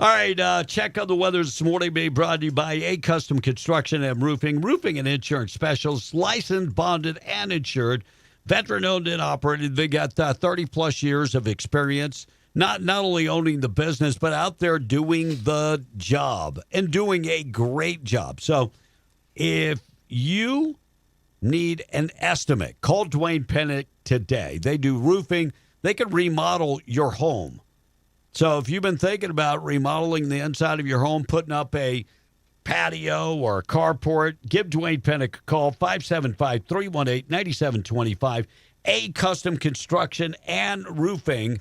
All right, check on the weather this morning being brought to you by A Custom Construction and Roofing and Insurance Specialists, licensed, bonded, and insured veteran-owned and operated. They got 30-plus years of experience, not only owning the business, but out there doing the job and doing a great job. So if you need an estimate, call Dwayne Pennick today. They do roofing. They can remodel your home. So if you've been thinking about remodeling the inside of your home, putting up a patio or a carport, give Dwayne Pennick a call, 575-318-9725. A Custom Construction and Roofing.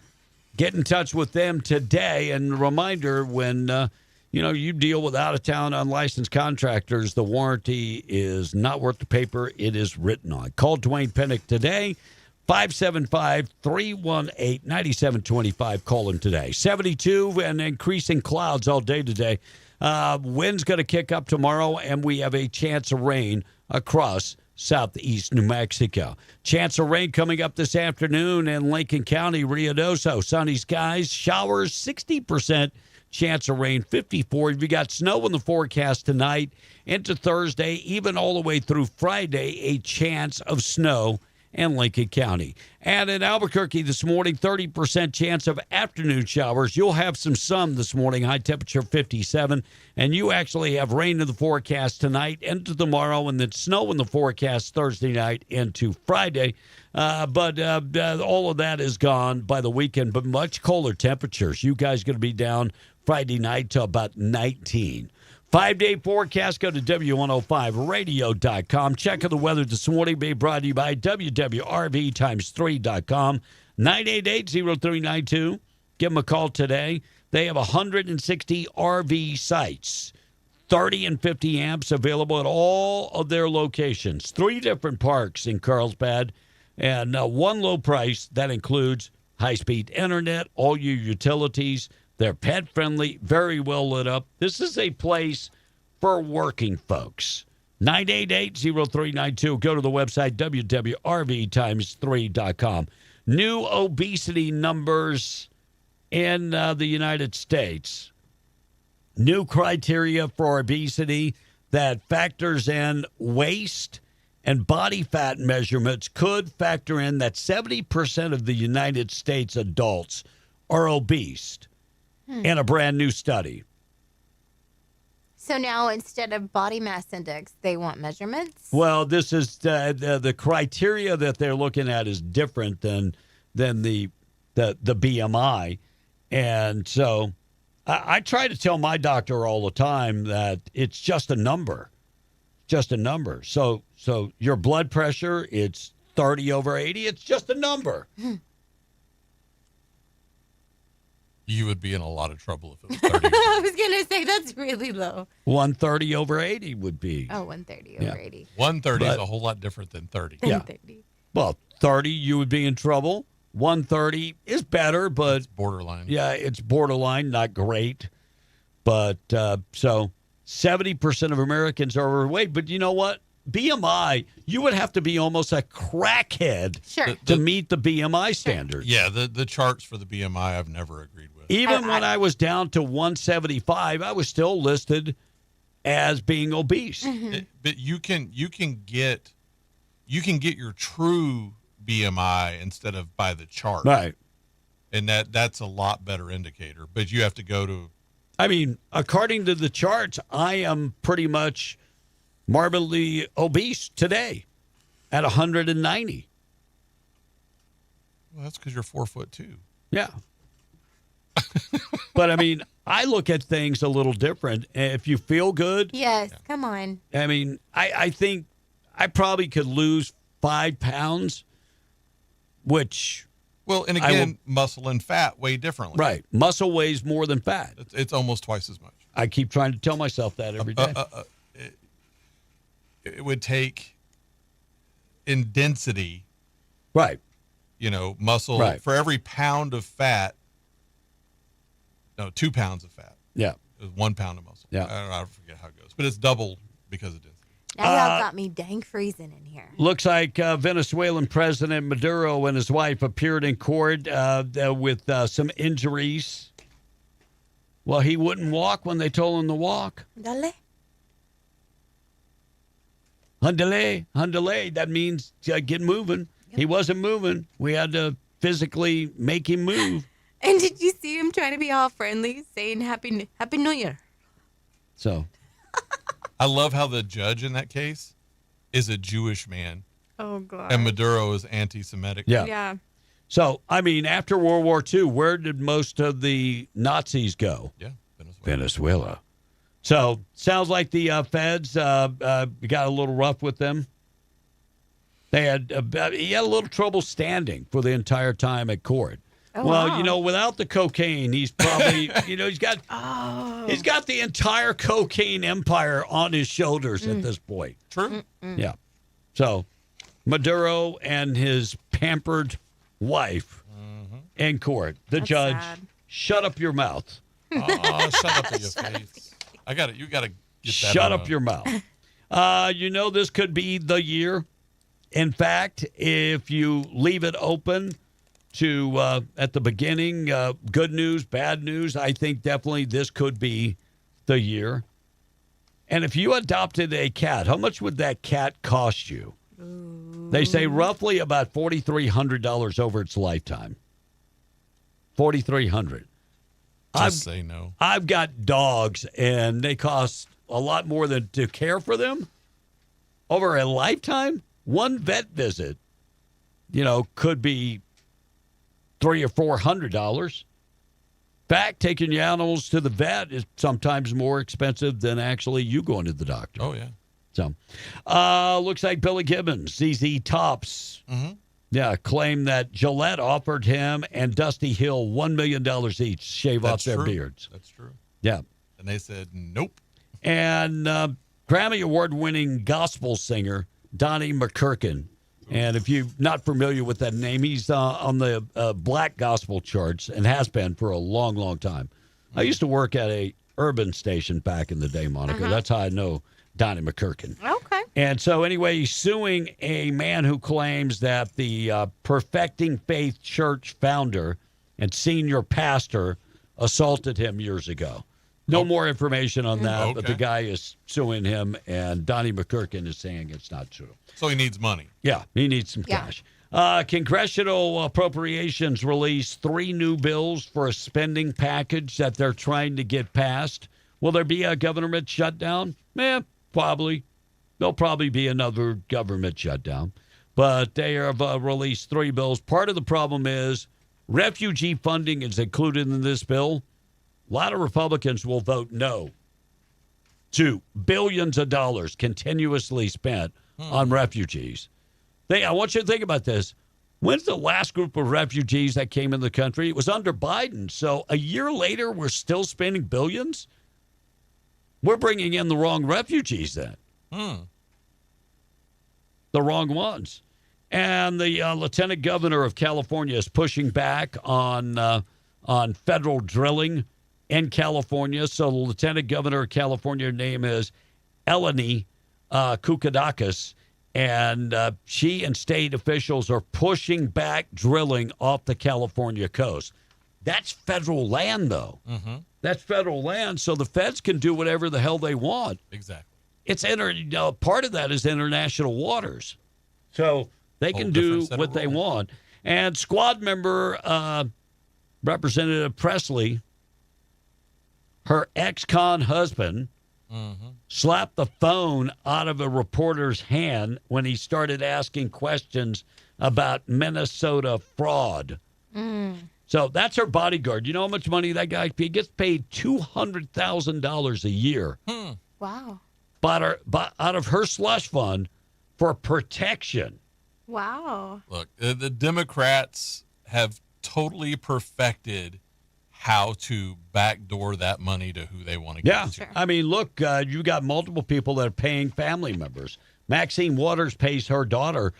Get in touch with them today. And a reminder, when you deal with out-of-town unlicensed contractors, the warranty is not worth the paper it is written on. Call Dwayne Pennick today, 575-318-9725. Call him today. 72 and increasing clouds all day today. Wind's going to kick up tomorrow, and we have a chance of rain across southeast New Mexico. Chance of rain coming up this afternoon in Lincoln County, Ruidoso. Sunny skies, showers, 60%. Chance of rain, 54. You got snow in the forecast tonight into Thursday, even all the way through Friday, a chance of snow in Lincoln County. And in Albuquerque this morning, 30% chance of afternoon showers. You'll have some sun this morning, high temperature 57. And you actually have rain in the forecast tonight into tomorrow, and then snow in the forecast Thursday night into Friday. But all of that is gone by the weekend, but much colder temperatures. You guys going to be down Friday night to about 19. 5-day forecast, go to W105radio.com. Check of the weather this morning being brought to you by WWRV3.com. 988-0392. Give them a call today. They have 160 RV sites, 30 and 50 amps available at all of their locations. 3 different parks in Carlsbad, and one low price that includes high-speed internet, all your utilities. They're pet-friendly, very well lit up. This is a place for working folks. 988-0392. Go to the website, WWRV3.com. New obesity numbers in the United States. New criteria for obesity that factors in waist and body fat measurements could factor in that 70% of the United States adults are obese. In a brand new study. So now instead of body mass index, they want measurements? Well, this is the criteria that they're looking at is different than the BMI. And so I try to tell my doctor all the time that it's just a number. Just a number. So your blood pressure, it's 30/80. It's just a number. You would be in a lot of trouble if it was 30. I was going to say that's really low. 130/80 would be. Oh, 130/80. 130 is a whole lot different than 30. Yeah. Well, 30, you would be in trouble. 130 is better, but it's borderline. Yeah, it's borderline, not great. But so 70% of Americans are overweight. But you know what? BMI, you would have to be almost a crackhead to meet the BMI standards. Yeah, the charts for the BMI I've never agreed with. Even when I was down to 175, I was still listed as being obese. But you can get your true BMI instead of by the chart. Right. And that's a lot better indicator. But you have to go to I mean, according to the charts, I am pretty much morbidly obese today at 190. Well, that's because you're 4'2". Yeah. But I mean, I look at things a little different. If you feel good. Yes, come on. I mean, I think I probably could lose 5 pounds, which. Well, and again, muscle and fat weigh differently. Right. Muscle weighs more than fat. It's almost twice as much. I keep trying to tell myself that every day. It would take in density. Right. Muscle. Right. For every pound of fat. No, 2 pounds of fat. Yeah. 1 pound of muscle. Yeah. I forget how it goes. But it's double because of density. Now y'all got me dang freezing in here. Looks like Venezuelan President Maduro and his wife appeared in court with some injuries. Well, he wouldn't walk when they told him to walk. Dale. Handale. That means get moving. He wasn't moving. We had to physically make him move. And did you see him trying to be all friendly, saying Happy New Year? So I love how the judge in that case is a Jewish man. Oh, God. And Maduro is anti-Semitic. Yeah. So, I mean, after World War II, where did most of the Nazis go? Yeah, Venezuela. So, sounds like the feds got a little rough with them. He had a little trouble standing for the entire time at court. Oh, well, wow. Without the cocaine, he's probably, he's got the entire cocaine empire on his shoulders at this point. True. Yeah. So, Maduro and his pampered wife in court. The judge, shut up your mouth. Oh, shut up your face. I got it. You got to get that. Shut up your mouth. This could be the year. In fact, if you leave it open to at the beginning, good news, bad news, I think definitely this could be the year. And if you adopted a cat, how much would that cat cost you? They say roughly about $4,300 over its lifetime. $4,300. Just say no. I've got dogs, and they cost a lot more than to care for them over a lifetime. One vet visit, could be $300 or $400. In fact, taking your animals to the vet is sometimes more expensive than actually you going to the doctor. Oh, yeah. So, looks like Billy Gibbons, ZZ Tops, claimed that Gillette offered him and Dusty Hill $1 million each to shave off their beards. That's true. Yeah. And they said nope. And Grammy Award-winning gospel singer Donnie McClurkin. And if you're not familiar with that name, he's on the black gospel charts and has been for a long, long time. I used to work at a urban station back in the day, Monica. That's how I know Donnie McClurkin. Okay. And so anyway, he's suing a man who claims that the Perfecting Faith Church founder and senior pastor assaulted him years ago. No more information on that, but the guy is suing him, and Donnie McClurkin is saying it's not true. So he needs money. Yeah, he needs some cash. Congressional appropriations released 3 new bills for a spending package that they're trying to get passed. Will there be a government shutdown? Probably. There'll probably be another government shutdown. But they have released 3 bills. Part of the problem is refugee funding is included in this bill. A lot of Republicans will vote no to billions of dollars continuously spent on refugees. I want you to think about this. When's the last group of refugees that came in the country? It was under Biden. So a year later, we're still spending billions? We're bringing in the wrong refugees then. The wrong ones. And the lieutenant governor of California is pushing back on federal drilling in California. So the lieutenant governor of California, her name is Eleni Koukadakis, and she and state officials are pushing back drilling off the California coast. That's federal land, though. That's federal land, so the feds can do whatever the hell they want. Exactly. It's part of that is international waters, so they can do what they want. And squad member Representative Presley, her ex-con husband, slapped the phone out of a reporter's hand when he started asking questions about Minnesota fraud. So that's her bodyguard. You know how much money that guy he gets paid $200,000 a year. Wow. Out of her slush fund for protection. Wow. Look, the Democrats have totally perfected how to backdoor that money to who they want to give it to. I mean, look, you got multiple people that are paying family members. Maxine Waters pays her daughter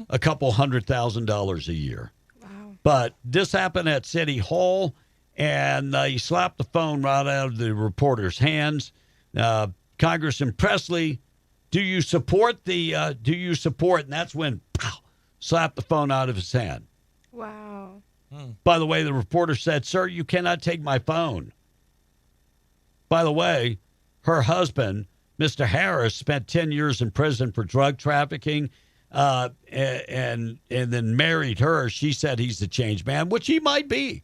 a couple $100,000 a year. Wow. But this happened at City Hall, and he slapped the phone right out of the reporter's hands. Congressman Presley, do you support? And that's when, pow, slapped the phone out of his hand. Wow. By the way, the reporter said, "Sir, you cannot take my phone." By the way, her husband, Mr. Harris, spent 10 years in prison for drug trafficking. and then married her, she said he's the changed man, which he might be.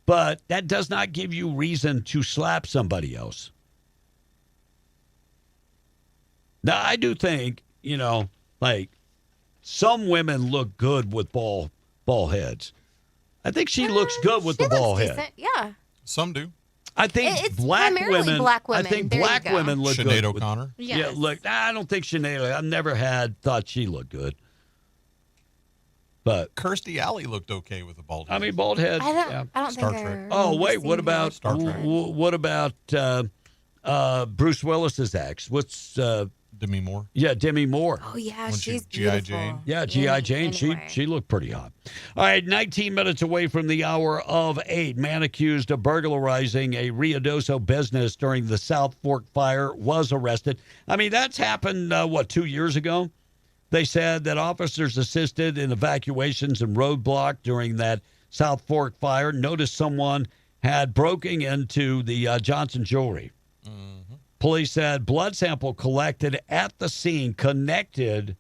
But that does not give you reason to slap somebody else. Now, I do think, like some women look good with ball heads. I think she looks good with the ball head. Decent. Yeah. Some do. I think It's black primarily women. black women. I think There you black go. women look Sinead good. O'Connor. Yes. Yeah, look, I don't think Sinead. I've never thought she looked good. But Kirstie Alley looked okay with a bald head. I mean, bald head. I don't. yeah. I don't Star think. Trek. Oh wait, what about Star Trek. what about Bruce Willis's ex? What's Demi Moore. Yeah, Demi Moore. Oh yeah, When she's G.I. beautiful. Jane. Yeah, G.I. Jane. Anyway. She looked pretty hot. All right, 19 minutes away from the hour of 8. Man accused of burglarizing a Ruidoso business during the South Fork fire was arrested. I mean, that's happened, 2 years ago? They said that officers assisted in evacuations and roadblock during that South Fork fire. Noticed someone had broken into the Johnson Jewelry. Police said blood sample collected at the scene connected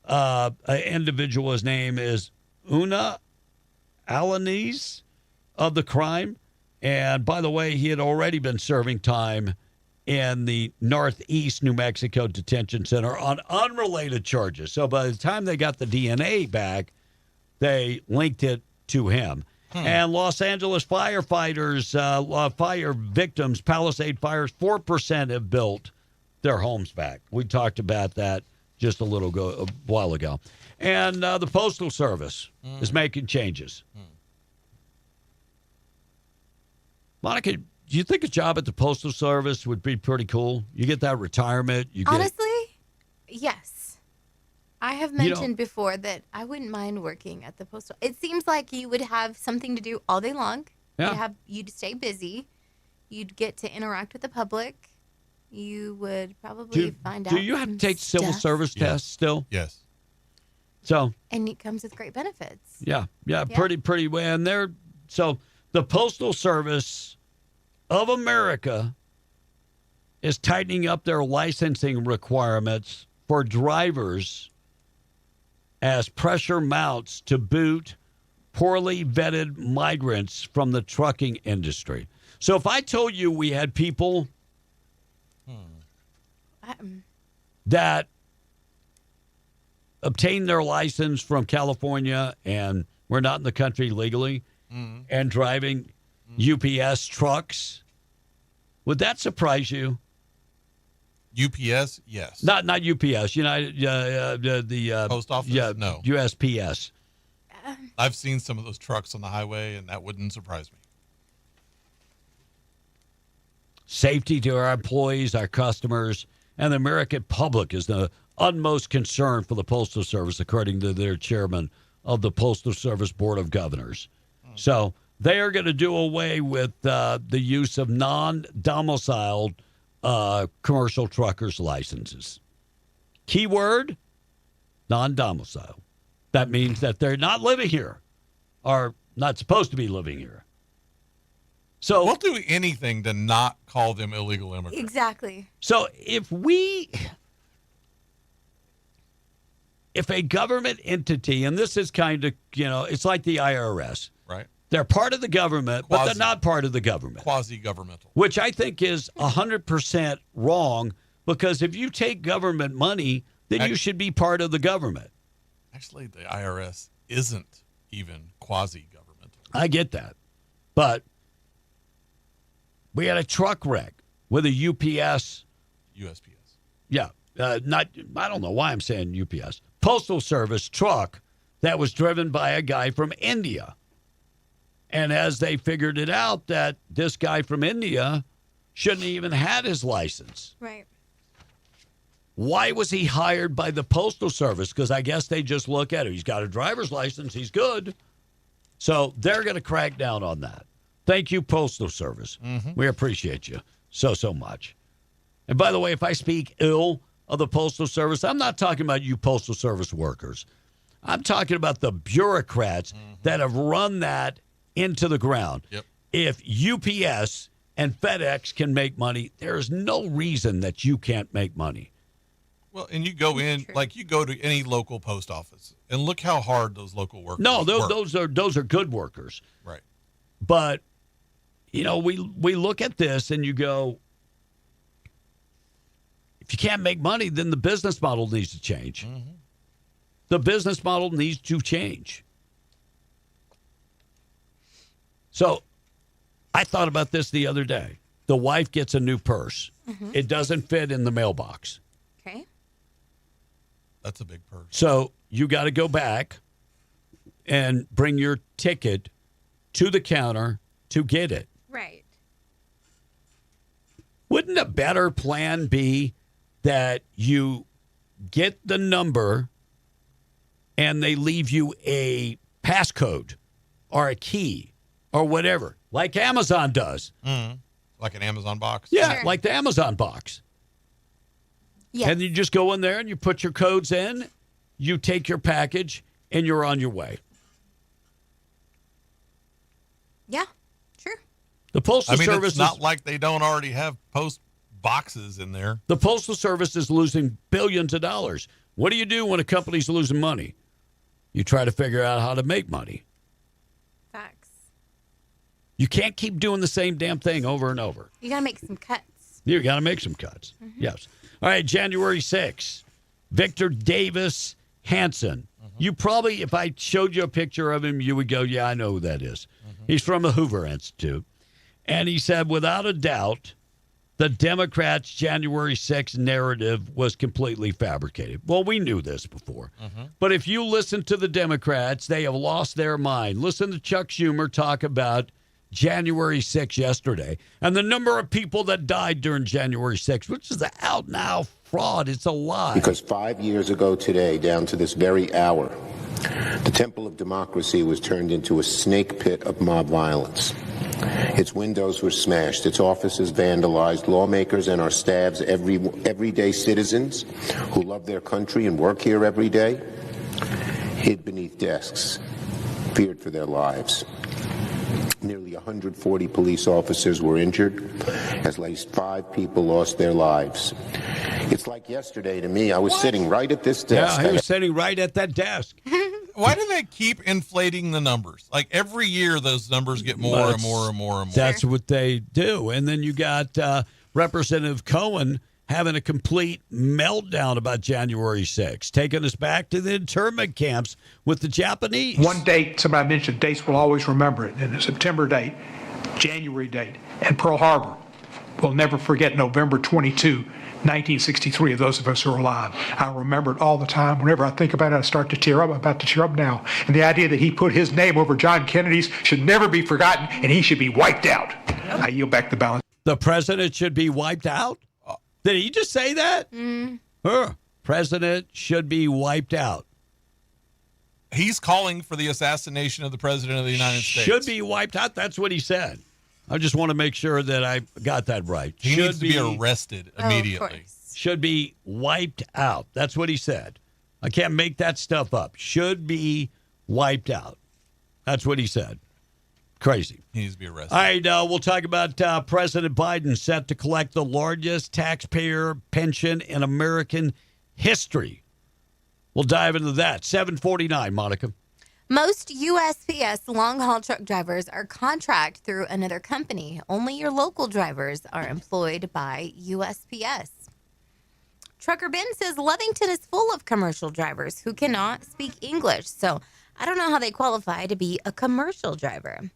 an individual. His name is Una Alanis of the crime. And by the way, he had already been serving time in the Northeast New Mexico Detention Center on unrelated charges. So by the time they got the DNA back, they linked it to him. And Los Angeles firefighters, fire victims, Palisade fires, 4% have built their homes back. We talked about that just a while ago. And the Postal Service is making changes. Monica, do you think a job at the Postal Service would be pretty cool? You get that retirement. You get Honestly, yes. I have mentioned before that I wouldn't mind working at the postal. It seems like you would have something to do all day long. Yeah. You'd stay busy. You'd get to interact with the public. You would probably find out. Do you have to take civil stuff. service tests still? Yes. So And it comes with great benefits. yeah, pretty well. And so the Postal Service of America is tightening up their licensing requirements for drivers as pressure mounts to boot poorly vetted migrants from the trucking industry. So if I told you we had people that obtained their license from California and were not in the country legally and driving UPS trucks, would that surprise you? UPS, yes. Not UPS. United the Post office. Yeah, No. USPS. I've seen some of those trucks on the highway, and that wouldn't surprise me. Safety to our employees, our customers, and the American public is the utmost concern for the Postal Service, according to their chairman of the Postal Service Board of Governors. So they are going to do away with the use of non-domiciled commercial truckers' licenses. Keyword, non-domiciled. That means that they're not living here or not supposed to be living here. So we'll do anything to not call them illegal immigrants. Exactly. So if a government entity, and this is kind of, it's like the IRS. Right. They're part of the government, but they're not part of the government. Quasi-governmental. Which I think is 100% wrong, because if you take government money, then you should be part of the government. Actually, the IRS isn't even quasi-governmental. I get that. But we had a truck wreck with a UPS. USPS. Yeah. I don't know why I'm saying UPS. Postal Service truck that was driven by a guy from India. And as they figured it out that this guy from India shouldn't even had his license. Right. Why was he hired by the Postal Service? Because I guess they just look at it. He's got a driver's license. He's good. So they're going to crack down on that. Thank you, Postal Service. We appreciate you so much. And by the way, if I speak ill of the Postal Service, I'm not talking about you Postal Service workers. I'm talking about the bureaucrats that have run that into the ground. Yep. If UPS and FedEx can make money, there's no reason that you can't make money. Well, and you go in, like you go to any local post office and look how hard those local workers No, work. those are good workers. Right. But, we look at this and you go, if you can't make money, then the business model needs to change. Mm-hmm. The business model needs to change. So I thought about this the other day. The wife gets a new purse. Mhm. It doesn't fit in the mailbox. Okay. That's a big purse. So you got to go back and bring your ticket to the counter to get it. Right. Wouldn't a better plan be that you get the number and they leave you a passcode or a key or whatever, like Amazon does? Mm-hmm. Like an Amazon box? Yeah, like the Amazon box. Yes. And you just go in there and you put your codes in, you take your package, and you're on your way. Yeah, sure. The Postal Service it's not like they don't already have post boxes in there. The Postal Service is losing billions of dollars. What do you do when a company's losing money? You try to figure out how to make money. Facts. You can't keep doing the same damn thing over and over. You got to make some cuts. You got to make some cuts. Yes. All right, January 6th, Victor Davis Hanson. You probably, if I showed you a picture of him, you would go, yeah, I know who that is. He's from the Hoover Institute. And he said, without a doubt, the Democrats' January 6th narrative was completely fabricated. Well, we knew this before. But if you listen to the Democrats, they have lost their mind. Listen to Chuck Schumer talk about January 6th yesterday and the number of people that died during January 6th, which is an out-and-out fraud. It's a lie. Because 5 years ago today, down to this very hour, the temple of democracy was turned into a snake pit of mob violence. Its windows were smashed, its offices vandalized, lawmakers and our staffs, everyday citizens who love their country and work here every day, hid beneath desks, feared for their lives. Nearly 140 police officers were injured, as at least 5 people lost their lives. It's like yesterday to me. I was sitting right at this desk. Yeah, he was sitting right at that desk. Why do they keep inflating the numbers? Like every year, those numbers get more and more and more and more. That's what they do. And then you got Representative Cohen having a complete meltdown about January 6th, taking us back to the internment camps with the Japanese. One date, somebody mentioned, dates will always remember it, and a September date, January date, and Pearl Harbor. We'll never forget November 22, 1963, of those of us who are alive. I remember it all the time. Whenever I think about it, I start to tear up. I'm about to tear up now. And the idea that he put his name over John Kennedy's should never be forgotten, and he should be wiped out. I yield back the balance. The president should be wiped out? Did he just say that? President should be wiped out. He's calling for the assassination of the president of the United States. Should be wiped out. That's what he said. I just want to make sure that I got that right. He needs to be arrested immediately. Should be wiped out. That's what he said. I can't make that stuff up. Should be wiped out. That's what he said. Crazy. He needs to be arrested. All right, we'll talk about President Biden set to collect the largest taxpayer pension in American history. We'll dive into that. 749, Monica. Most USPS long-haul truck drivers are contracted through another company. Only your local drivers are employed by USPS. Trucker Ben says Lovington is full of commercial drivers who cannot speak English, so I don't know how they qualify to be a commercial driver.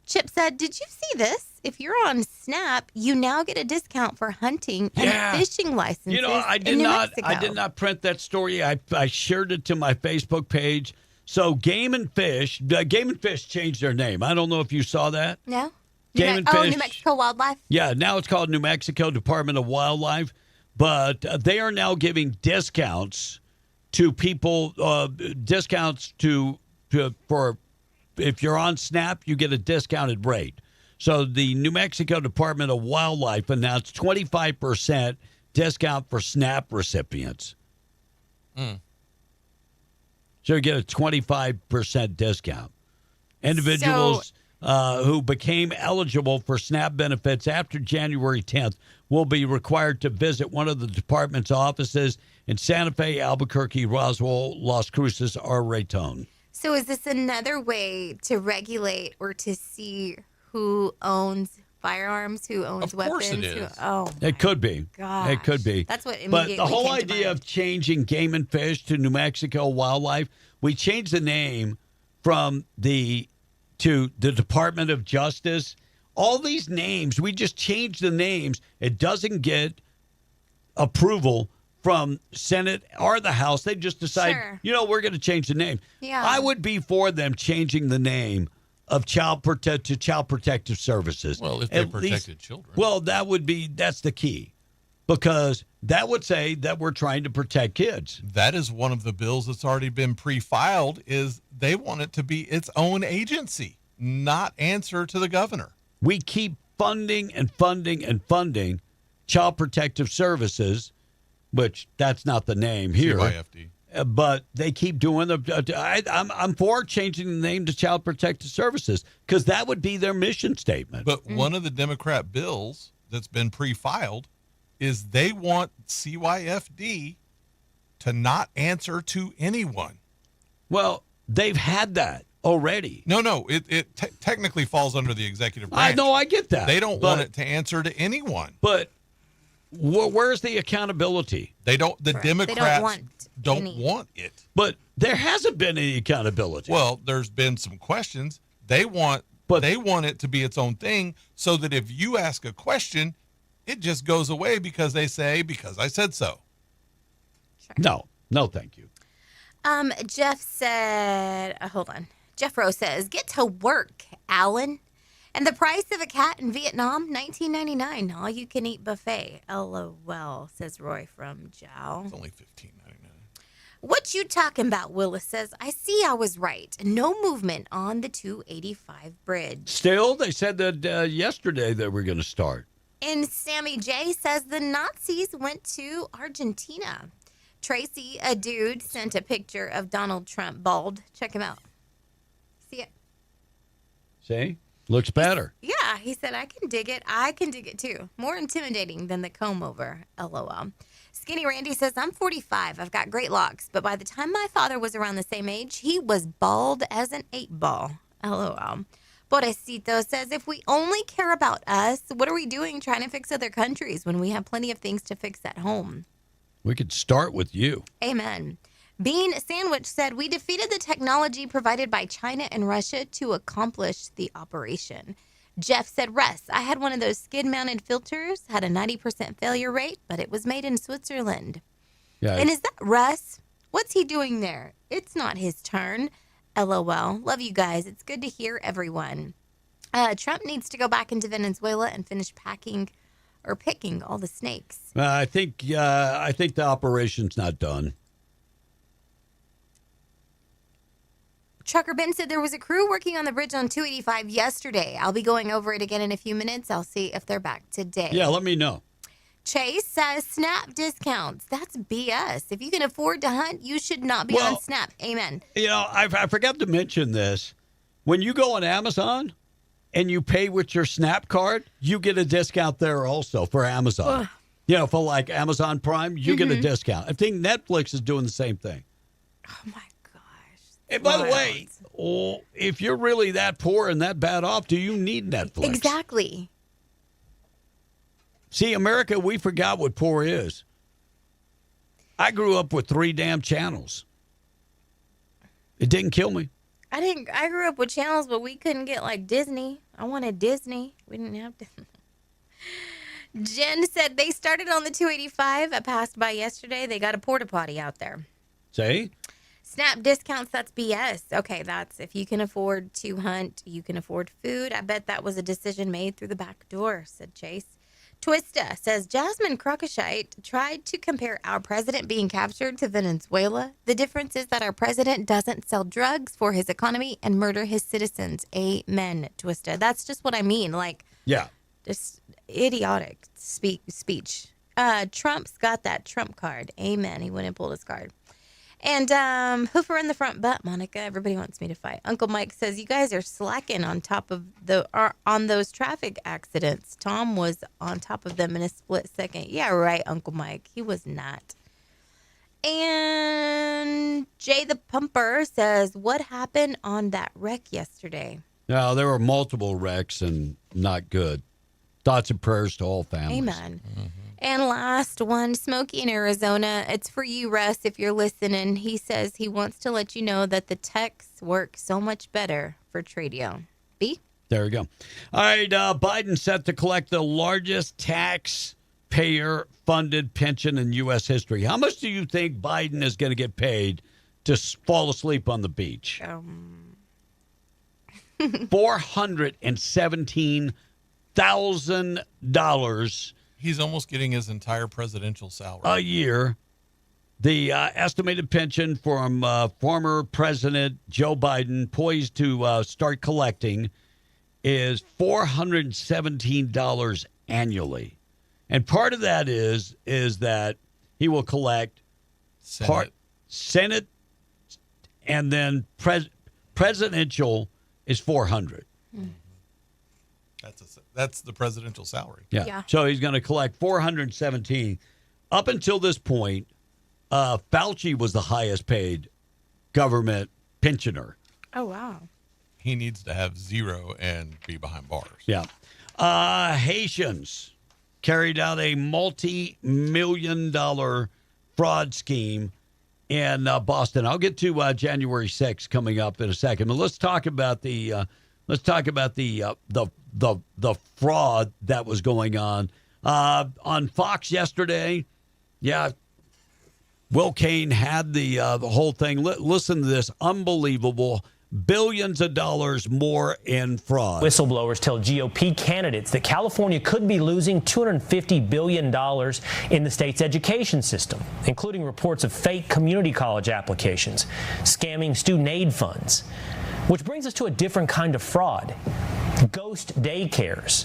Chip said, did you see this? If you're on Snap, you now get a discount for hunting and fishing licenses. You know, I did not print that story. I shared it to my Facebook page. So Game and Fish changed their name. I don't know if you saw that. No. Game and Fish. New Mexico Wildlife. Yeah, now it's called New Mexico Department of Wildlife, but they are now giving discounts to people. For if you're on Snap, you get a discounted rate. So the New Mexico Department of Wildlife announced 25% discount for Snap recipients. So you get a 25% discount. Individuals who became eligible for SNAP benefits after January 10th will be required to visit one of the department's offices in Santa Fe, Albuquerque, Roswell, Las Cruces, or Raton. So is this another way to regulate or to see who owns firearms, who owns weapons? Of course it is. It could be. gosh. It could be. That's what But immediately the whole came to idea mind. of changing Game and Fish to New Mexico Wildlife, we changed the name from to the Department of Justice. All these names, we just changed the names. It doesn't get approval from Senate or the House. They just decide, Sure. we're going to change the name. Yeah. I would be for them changing the name of Child Protective Services. Well, if they At protected least- children. Well, that's the key, because that would say that we're trying to protect kids. That is one of the bills that's already been pre-filed. Is they want it to be its own agency, not answer to the governor. We keep funding and funding and funding Child Protective Services, which that's not the name here. CYFD. But they keep doing I'm for changing the name to Child Protective Services, because that would be their mission statement. But one of the Democrat bills that's been pre-filed is they want CYFD to not answer to anyone. Well, they've had that already. No, it technically falls under the executive branch. I know, I get that. They don't want it to answer to anyone. But where's the accountability? They don't. The Right. Democrats They don't want any. want it. But there hasn't been any accountability. Well, there's been some questions. They want it to be its own thing, so that if you ask a question, it just goes away because they say, because I said so. No, thank you. Jeff said, hold on. Jeff Rowe says, get to work, Alan. And the price of a cat in Vietnam, $19.99. All you can eat buffet. LOL, says Roy from Jow. It's only $15.99. What you talking about? Willis says, I see I was right. No movement on the 285 bridge. Still, they said that yesterday they were going to start. And Sammy J says the Nazis went to Argentina. Tracy, a dude, sent a picture of Donald Trump bald. Check him out. See it? See? Looks better. Yeah, he said, I can dig it. I can dig it too. More intimidating than the comb over. LOL. Skinny Randy says, I'm 45. I've got great locks. But by the time my father was around the same age, he was bald as an 8-ball. LOL. Pobrecito says, if we only care about us, what are we doing trying to fix other countries when we have plenty of things to fix at home? We could start with you. Amen. Bean Sandwich said, we defeated the technology provided by China and Russia to accomplish the operation. Jeff said, Russ, I had one of those skid-mounted filters, had a 90% failure rate, but it was made in Switzerland. Yeah. And is that Russ? What's he doing there? It's not his turn. LOL. Love you guys. It's good to hear everyone. Trump needs to go back into Venezuela and finish picking all the snakes. I think the operation's not done. Trucker Ben said there was a crew working on the bridge on 285 yesterday. I'll be going over it again in a few minutes. I'll see if they're back today. Yeah, let me know. Chase says SNAP discounts. That's BS. If you can afford to hunt, you should not be on SNAP. Amen. I forgot to mention this. When you go on Amazon and you pay with your SNAP card, you get a discount there also for Amazon. For like Amazon Prime, you get a discount. I think Netflix is doing the same thing. Oh, my gosh. And by the way, if you're really that poor and that bad off, do you need Netflix? Exactly. See, America, we forgot what poor is. I grew up with 3 damn channels. It didn't kill me. I grew up with channels, but we couldn't get like Disney. I wanted Disney. We didn't have to. Jen said they started on the 285. I passed by yesterday. They got a porta potty out there. See? SNAP discounts, that's BS. Okay, that's if you can afford to hunt, you can afford food. I bet that was a decision made through the back door, said Chase. Twista says, Jasmine Crockashite tried to compare our president being captured to Venezuela. The difference is that our president doesn't sell drugs for his economy and murder his citizens. Amen, Twista. That's just what I mean. Like, yeah, just idiotic speech. Trump's got that Trump card. Amen. He went and pulled his card. And hoofer in the front butt, Monica. Everybody wants me to fight. Uncle Mike says you guys are slacking on those traffic accidents. Tom was on top of them in a split second. Yeah, right, Uncle Mike. He was not. And Jay the Pumper says, what happened on that wreck yesterday? No, there were multiple wrecks and not good. Thoughts and prayers to all families. Amen. And last one, Smokey in Arizona. It's for you, Russ, if you're listening. He says he wants to let you know that the texts work so much better for Tradio. B? There we go. All right, Biden set to collect the largest taxpayer-funded pension in U.S. history. How much do you think Biden is going to get paid to fall asleep on the beach? $417,000 He's almost getting his entire presidential salary a year. The estimated pension from former President Joe Biden, poised to start collecting, is $417 annually. And part of that is that he will collect Senate and then presidential is $400. That's the presidential salary. Yeah. So he's going to collect $417. Up until this point, Fauci was the highest paid government pensioner. Oh, wow. He needs to have zero and be behind bars. Yeah. Haitians carried out a multi-million-dollar fraud scheme in Boston. I'll get to January 6th coming up in a second, but let's talk about the fraud that was going on Fox yesterday. Yeah, Will Cain had the whole thing. Listen to this, unbelievable. Billions of dollars more in fraud. Whistleblowers tell GOP candidates that California could be losing $250 billion in the state's education system, including reports of fake community college applications, scamming student aid funds. Which brings us to a different kind of fraud, ghost daycares.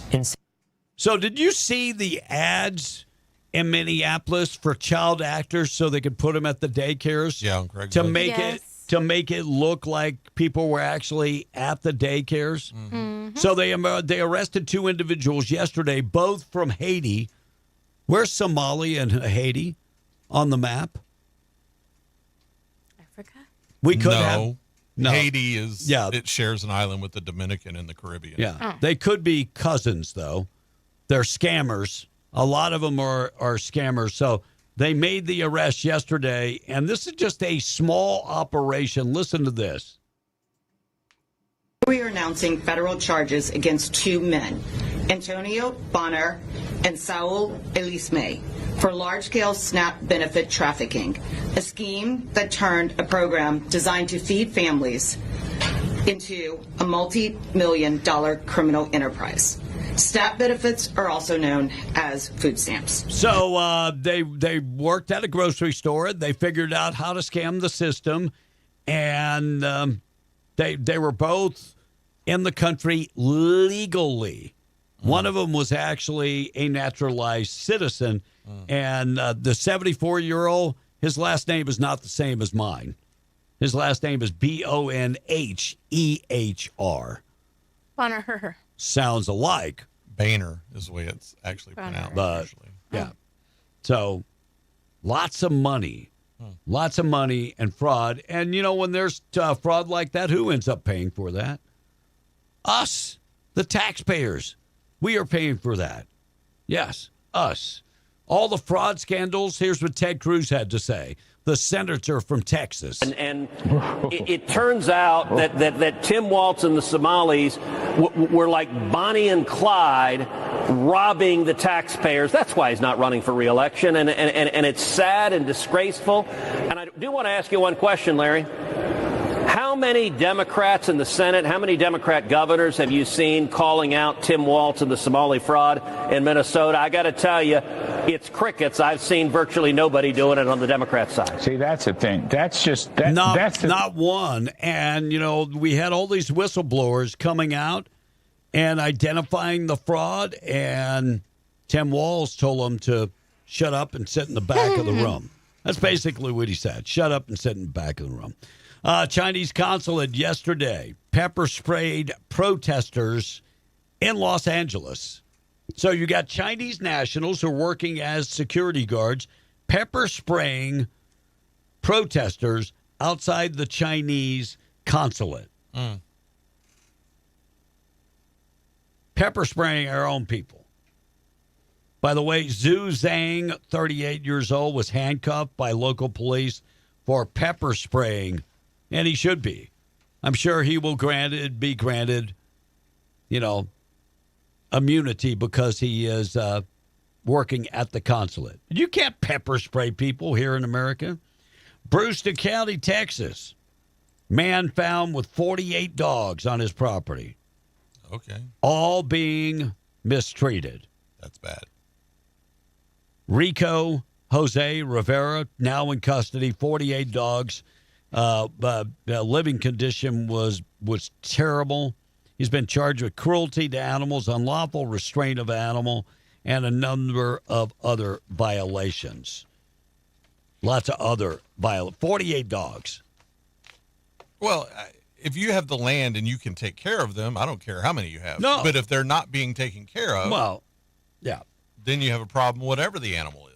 So did you see the ads in Minneapolis for child actors so they could put them at the daycares? Yeah, on Craigslist. To make it look like people were actually at the daycares. Mm-hmm. So they arrested two individuals yesterday, both from Haiti. Where's Somalia and Haiti on the map? Africa? We could have. No. Haiti is. Yeah. It shares an island with the Dominican and the Caribbean. Yeah. They could be cousins, though. They're scammers. A lot of them are scammers. So they made the arrest yesterday, and this is just a small operation. Listen to this. We are announcing federal charges against two men, Antonio Bonner and Saul Elisme, for large-scale SNAP benefit trafficking, a scheme that turned a program designed to feed families into a multi-million-dollar criminal enterprise. SNAP benefits are also known as food stamps. So they worked at a grocery store. They figured out how to scam the system, and they were both in the country legally. One of them was actually a naturalized citizen, and the 74-year-old, his last name is not the same as mine. His last name is Bonheher. Bonner. Sounds alike. Boehner is the way it's actually pronounced. But, yeah. So, lots of money. Lots of money and fraud. And, you know, when there's fraud like that, who ends up paying for that? Us, the taxpayers. We are paying for that. Yes, us. All the fraud scandals, here's what Ted Cruz had to say, the senator from Texas. And it turns out that Tim Walz and the Somalis were like Bonnie and Clyde robbing the taxpayers. That's why he's not running for re-election. And it's sad and disgraceful. And I do want to ask you one question, Larry. How many Democrats in the Senate, how many Democrat governors have you seen calling out Tim Walz and the Somali fraud in Minnesota? I got to tell you, it's crickets. I've seen virtually nobody doing it on the Democrat side. See, that's the thing. That's just not one. And, you know, we had all these whistleblowers coming out and identifying the fraud, and Tim Walz told them to shut up and sit in the back of the room. That's basically what he said. Shut up and sit in the back of the room. Chinese consulate yesterday pepper sprayed protesters in Los Angeles. So you got Chinese nationals who are working as security guards pepper spraying protesters outside the Chinese consulate. Pepper spraying our own people. By the way, Zhu Zhang, 38 years old, was handcuffed by local police for pepper spraying, and he should be. I'm sure he will be granted, immunity because he is working at the consulate. You can't pepper spray people here in America. Brewster County, Texas. Man found with 48 dogs on his property. Okay. All being mistreated. That's bad. Rico Jose Rivera, now in custody, 48 dogs. Living condition was terrible. He's been charged with cruelty to animals, unlawful restraint of animal, and a number of other violations. Lots of other 48 dogs. Well, if you have the land and you can take care of them, I don't care how many you have. No. But if they're not being taken care of, well, yeah, then you have a problem, whatever the animal is.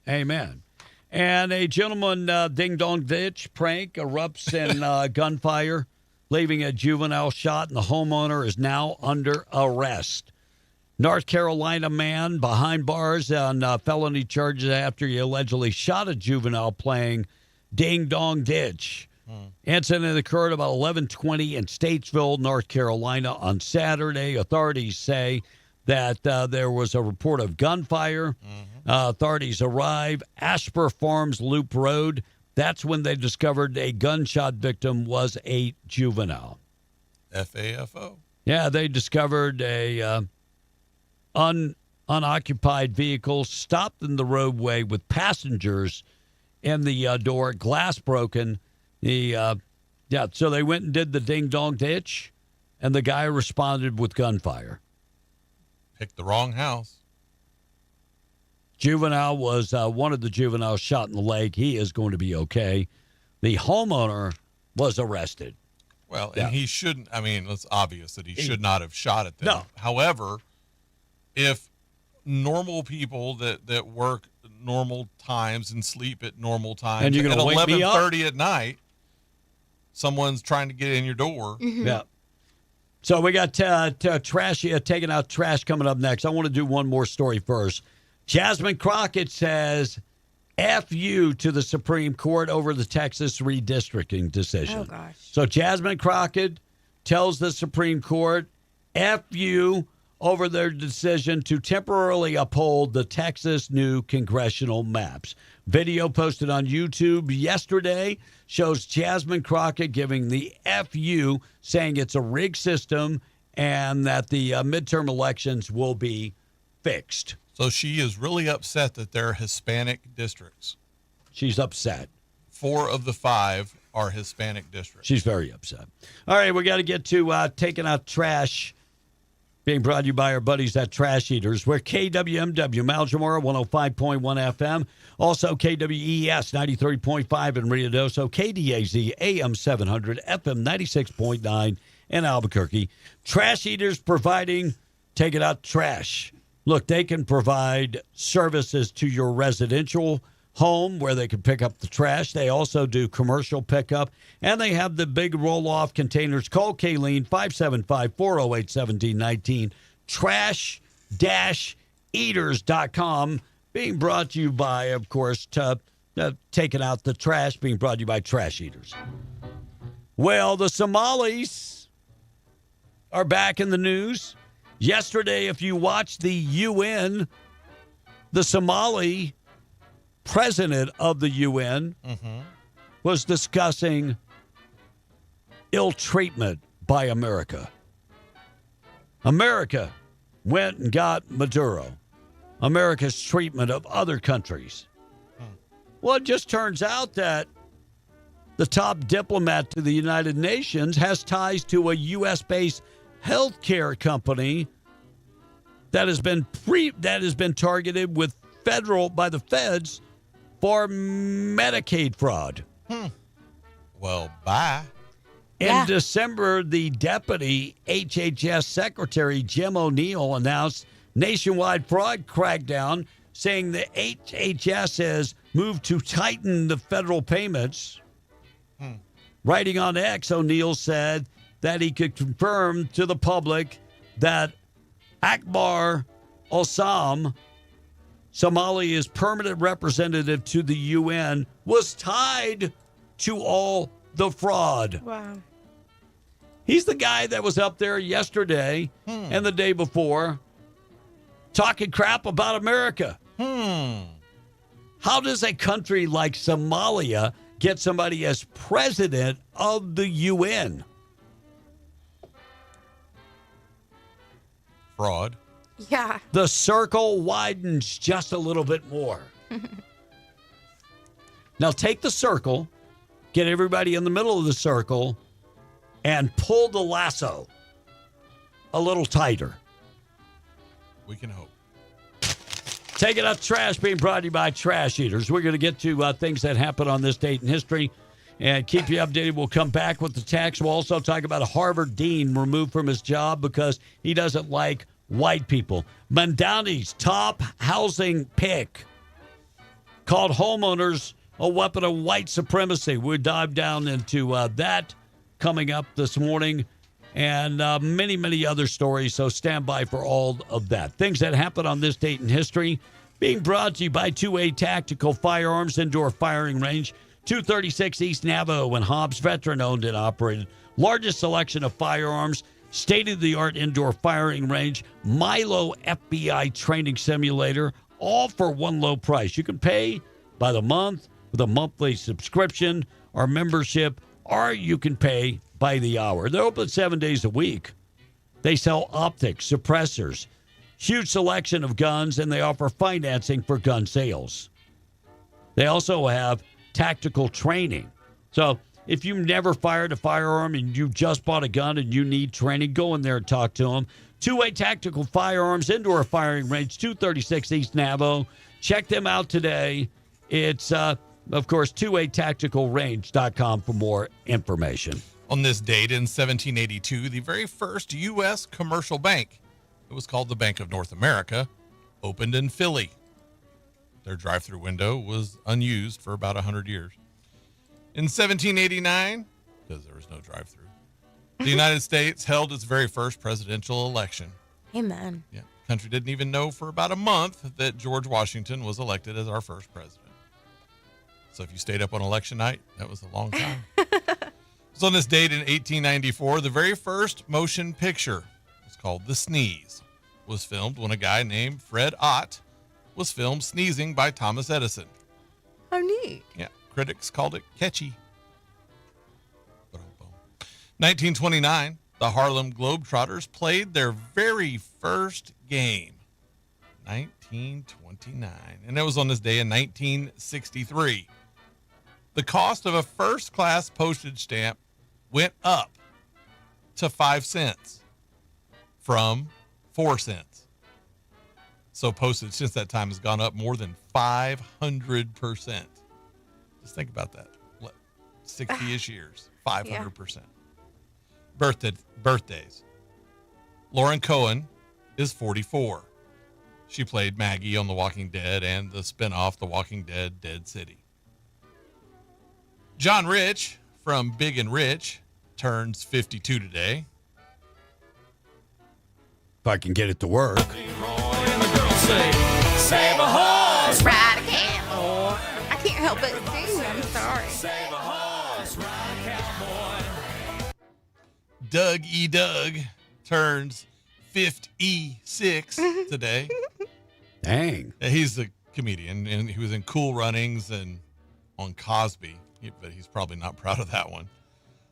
Amen. And a gentleman ding-dong ditch prank erupts in gunfire, leaving a juvenile shot, and the homeowner is now under arrest. North Carolina man behind bars on felony charges after he allegedly shot a juvenile playing ding-dong ditch. Incident occurred about 11:20 in Statesville, North Carolina on Saturday. Authorities say that there was a report of gunfire. Authorities arrive, Asper Farms Loop Road. That's when they discovered a gunshot victim was a juvenile. FAFO. Yeah, they discovered a unoccupied vehicle stopped in the roadway with passengers in the door, glass broken. So they went and did the ding-dong ditch, and the guy responded with gunfire. Picked the wrong house. Juvenile was one of the juveniles shot in the leg. He is going to be okay. The homeowner was arrested. Well, and he shouldn't. I mean, it's obvious that he should not have shot at them. No. However, if normal people that work normal times and sleep at normal times, and you're going to wake me up 11:30 at night, someone's trying to get in your door. Yeah. So we got trash, taking out trash coming up next. I want to do one more story first. Jasmine Crockett says, F you to the Supreme Court over the Texas redistricting decision. Oh, gosh. So Jasmine Crockett tells the Supreme Court, F you over their decision to temporarily uphold the Texas new congressional maps. Video posted on YouTube yesterday shows Jasmine Crockett giving the FU, saying it's a rigged system and that the midterm elections will be fixed. So she is really upset that they're Hispanic districts. She's upset. 4 of the 5 are Hispanic districts. She's very upset. All right, we got to get to taking out trash. Being brought to you by our buddies at Trash Eaters. We're KWMW, Maljamora, 105.1 FM. Also KWES, 93.5 in Rio Doso. KDAZ, AM 700, FM 96.9 in Albuquerque. Trash Eaters providing taking out trash. Look, they can provide services to your residential home where they can pick up the trash. They also do commercial pickup, and they have the big roll-off containers. Call Kayleen, 575-408-1719. Trash-eaters.com. Being brought to you by, of course, taking out the trash, being brought to you by Trash Eaters. Well, the Somalis are back in the news. Yesterday, if you watched the UN, the Somali president of the UN was discussing ill treatment by America. America went and got Maduro. America's treatment of other countries. Well, it just turns out that the top diplomat to the United Nations has ties to a U.S.-based healthcare company that has been targeted with by the feds for Medicaid fraud. Well, bye. In December, the deputy HHS secretary, Jim O'Neill, announced nationwide fraud crackdown, saying the HHS has moved to tighten the federal payments. Writing on X, O'Neill said that he could confirm to the public that Akbar Osam, Somalia's permanent representative to the UN, was tied to all the fraud. Wow. He's the guy that was up there yesterday and the day before talking crap about America. How does a country like Somalia get somebody as president of the UN? Fraud. Yeah. The circle widens just a little bit more. Now take the circle, get everybody in the middle of the circle, and pull the lasso a little tighter. We can hope. Taking Out Trash, being brought to you by Trash Eaters. We're going to get to things that happened on this date in history and keep you updated. We'll come back with the tax. We'll also talk about a Harvard dean removed from his job because he doesn't like white people. Mondani's top housing pick called homeowners a weapon of white supremacy. We'll dive down into that coming up this morning and many, many other stories. So stand by for all of that. Things that happened on this date in history being brought to you by 2A Tactical Firearms Indoor Firing Range, 236 East Navajo and Hobbs, veteran owned and operated. Largest selection of firearms, state-of-the-art indoor firing range, Milo FBI training simulator, all for one low price. You can pay by the month with a monthly subscription or membership, or you can pay by the hour. They're open 7 days a week. They sell optics, suppressors, huge selection of guns, and they offer financing for gun sales. They also have tactical training. So if you've never fired a firearm and you just bought a gun and you need training, go in there and talk to them. 2A Tactical Firearms Indoor Firing Range, 236 East Navajo. Check them out today. It's, of course, 2atacticalrange.com for more information. On this date in 1782, the very first U.S. commercial bank, it was called the Bank of North America, opened in Philly. Their drive-through window was unused for about 100 years. In 1789, because there was no drive-through, the United States held its very first presidential election. Amen. Yeah, the country didn't even know for about a month that George Washington was elected as our first president. So if you stayed up on election night, that was a long time. So on this date in 1894, the very first motion picture, it's called The Sneeze, was filmed when a guy named Fred Ott was filmed sneezing by Thomas Edison. How neat. Yeah, critics called it catchy. 1929, the Harlem Globetrotters played their very first game. 1929. And it was on this day in 1963. The cost of a first-class postage stamp went up to 5 cents from 4 cents. So postage since that time has gone up more than 500%. Just think about that. 60-ish years, 500%. Birthdays. Lauren Cohen is 44. She played Maggie on The Walking Dead and the spinoff The Walking Dead, Dead City. John Rich from Big and Rich turns 52 today. If I can get it to work. Save a horse, ride a cowboy. I can't help but sing. I'm sorry. Save a horse, ride a cowboy. Doug E. Doug turns 56 today. Dang. He's a comedian, and he was in Cool Runnings and on Cosby, but he's probably not proud of that one.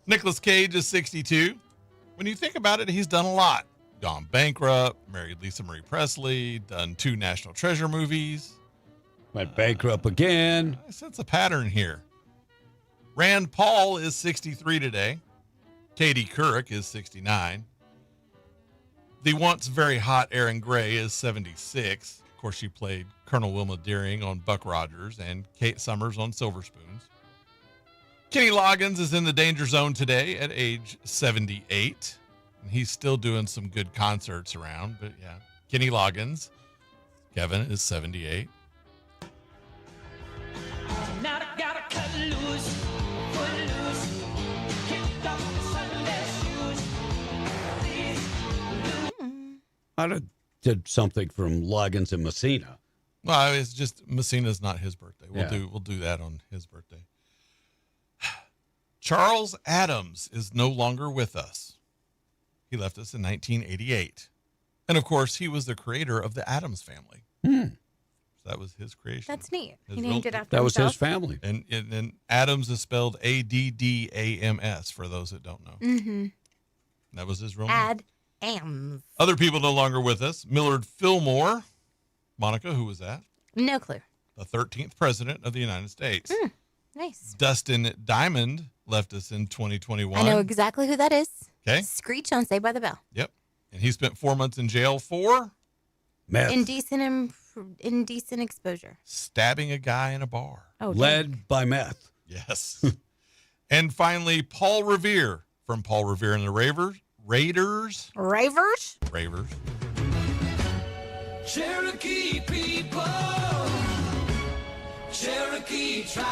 Nicolas Cage is 62. When you think about it, he's done a lot. Gone bankrupt, married Lisa Marie Presley, done 2 National Treasure movies. Went bankrupt again. I sense a pattern here. Rand Paul is 63 today. Katie Couric is 69. The once very hot Aaron Gray is 76. Of course, she played Colonel Wilma Deering on Buck Rogers and Kate Summers on Silver Spoons. Kenny Loggins is in the danger zone today at age 78. And he's still doing some good concerts around, but yeah, Kenny Loggins. Kevin is 78. Now I gotta cut loose, foot loose, kicked off the Sunday shoes. I did something from Loggins and Messina. Well, it's just Messina's not his birthday. Yeah. We'll do that on his birthday. Charles Addams is no longer with us. He left us in 1988. And of course, he was the creator of the Addams Family. So that was his creation. That's neat. His He real- named it after That was himself. his family. And Adams is spelled Addams for those that don't know. Mm-hmm. That was his real name. Ams. Other people no longer with us. Millard Fillmore. Monica, who was that? No clue. The 13th president of the United States. Nice. Dustin Diamond left us in 2021. I know exactly who that is. Okay. Screech on Saved by the Bell. Yep. And he spent 4 months in jail for Meth. Indecent exposure. stabbing a guy in a bar. Oh, Led by meth. Yes. And finally, Paul Revere from Paul Revere and the Raiders. Ravers? Ravers. Cherokee people, Cherokee tribe.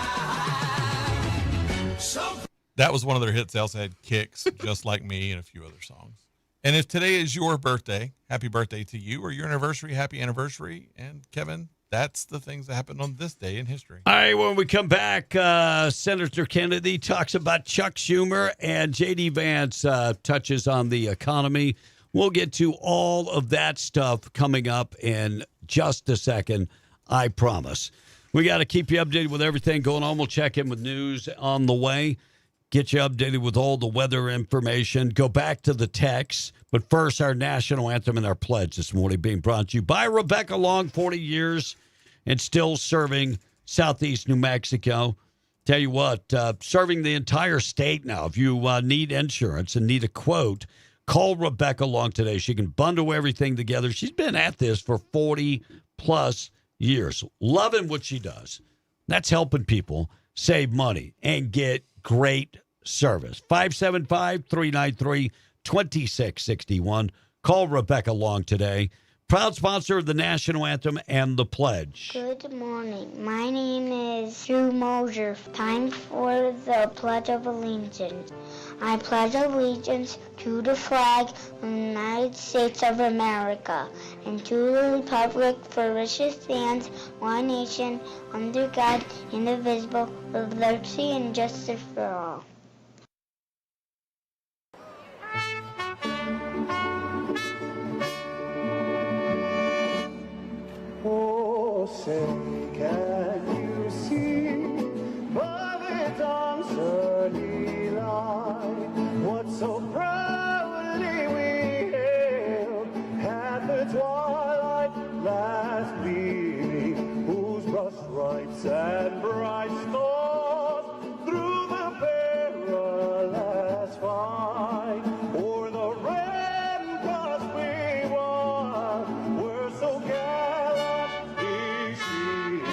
So That was one of their hits. They also had Kicks, Just Like Me, and a few other songs. And if today is your birthday, happy birthday to you, or your anniversary, happy anniversary. And Kevin, that's the things that happened on this day in history. All right, when we come back, Senator Kennedy talks about Chuck Schumer and J.D. Vance touches on the economy. We'll get to all of that stuff coming up in just a second, I promise. We got to keep you updated with everything going on. We'll check in with news on the way, get you updated with all the weather information, go back to the texts. But first, our national anthem and our pledge this morning being brought to you by Rebecca Long, 40 years and still serving Southeast New Mexico. Tell you what, serving the entire state now. If you need insurance and need a quote, call Rebecca Long today. She can bundle everything together. She's been at this for 40 plus years, loving what she does. That's helping people save money and get great service. 575-393-2661. Call Rebecca Long today. Proud sponsor of the national anthem and the pledge. Good morning. My name is Drew Mosier. Time for the Pledge of Allegiance. I pledge allegiance to the flag of the United States of America and to the republic for which it stands, one nation, under God, indivisible, with liberty and justice for all. Oh, say, can you see by the dawn's early light what so proudly we hailed at the twilight last gleaming, whose brush stripes and bright stars through the perilous fight o'er the ramparts we won were so gallantly seen,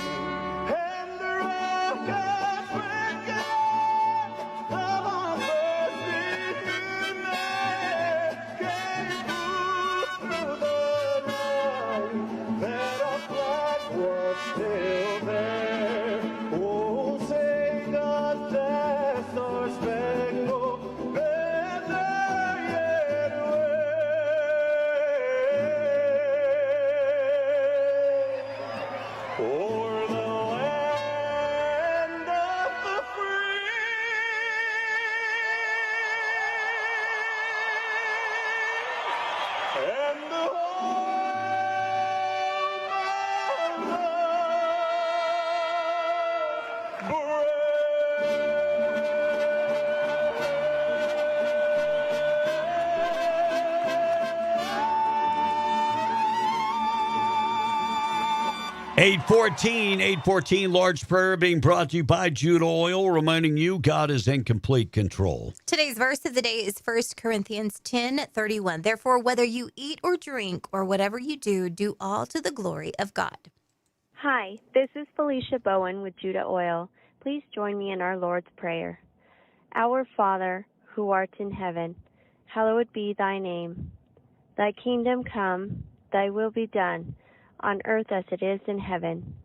and the rockets went down of our first beaten men came through the night that our flag was still there. Oh, say does that star-spangled banner yet wave o'er the land of the free? And the home of 814, Large Prayer being brought to you by Judah Oil, reminding you God is in complete control. Today's verse of the day is 1 Corinthians 10:31. Therefore, whether you eat or drink or whatever you do, do all to the glory of God. Hi, this is Felicia Bowen with Judah Oil. Please join me in our Lord's Prayer. Our Father, who art in heaven, hallowed be thy name. Thy kingdom come, thy will be done, on earth as it is in heaven.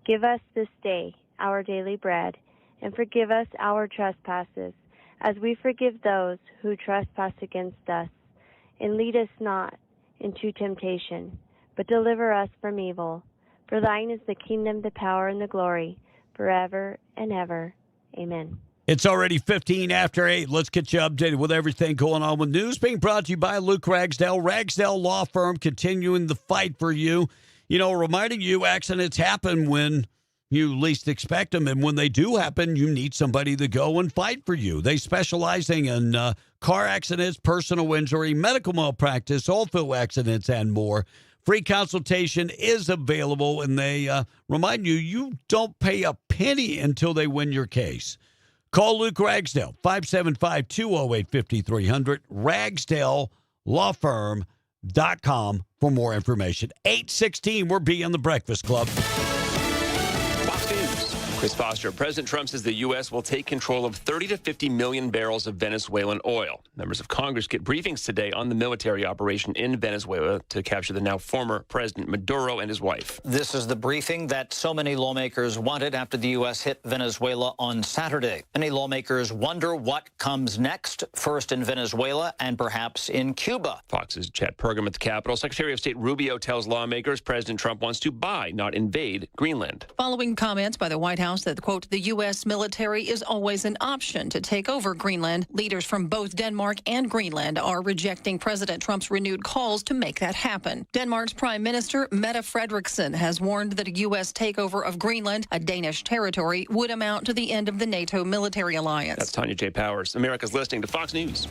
Give us this day our daily bread, and forgive us our trespasses, as we forgive those who trespass against us. And lead us not into temptation, but deliver us from evil. For thine is the kingdom, the power, and the glory, forever and ever. Amen. It's already 15 after 8. Let's get you updated with everything going on with news. Being brought to you by Luke Ragsdale. Ragsdale Law Firm, continuing the fight for you. You know, reminding you accidents happen when you least expect them. And when they do happen, you need somebody to go and fight for you. They specializing in car accidents, personal injury, medical malpractice, oil accidents, and more. Free consultation is available, and they remind you, you don't pay a penny until they win your case. Call Luke Ragsdale, 575-208-5300, ragsdalelawfirm.com for more information. 8:16, we're being the Breakfast Club. Fox News. Chris Foster. President Trump says the U.S. will take control of 30 to 50 million barrels of Venezuelan oil. Members of Congress get briefings today on the military operation in Venezuela to capture the now former President Maduro and his wife. This is the briefing that so many lawmakers wanted after the U.S. hit Venezuela on Saturday. Many lawmakers wonder what comes next, first in Venezuela and perhaps in Cuba. Fox's Chad Pergam at the Capitol. Secretary of State Rubio tells lawmakers President Trump wants to buy, not invade, Greenland. Following comments by the White House that, quote, the U.S. military is always an option to take over Greenland, leaders from both Denmark and Greenland are rejecting President Trump's renewed calls to make that happen. Denmark's Prime Minister, Mette Frederiksen, has warned that a U.S. takeover of Greenland, a Danish territory, would amount to the end of the NATO military alliance. That's Tanya J. Powers. America's listening to Fox News.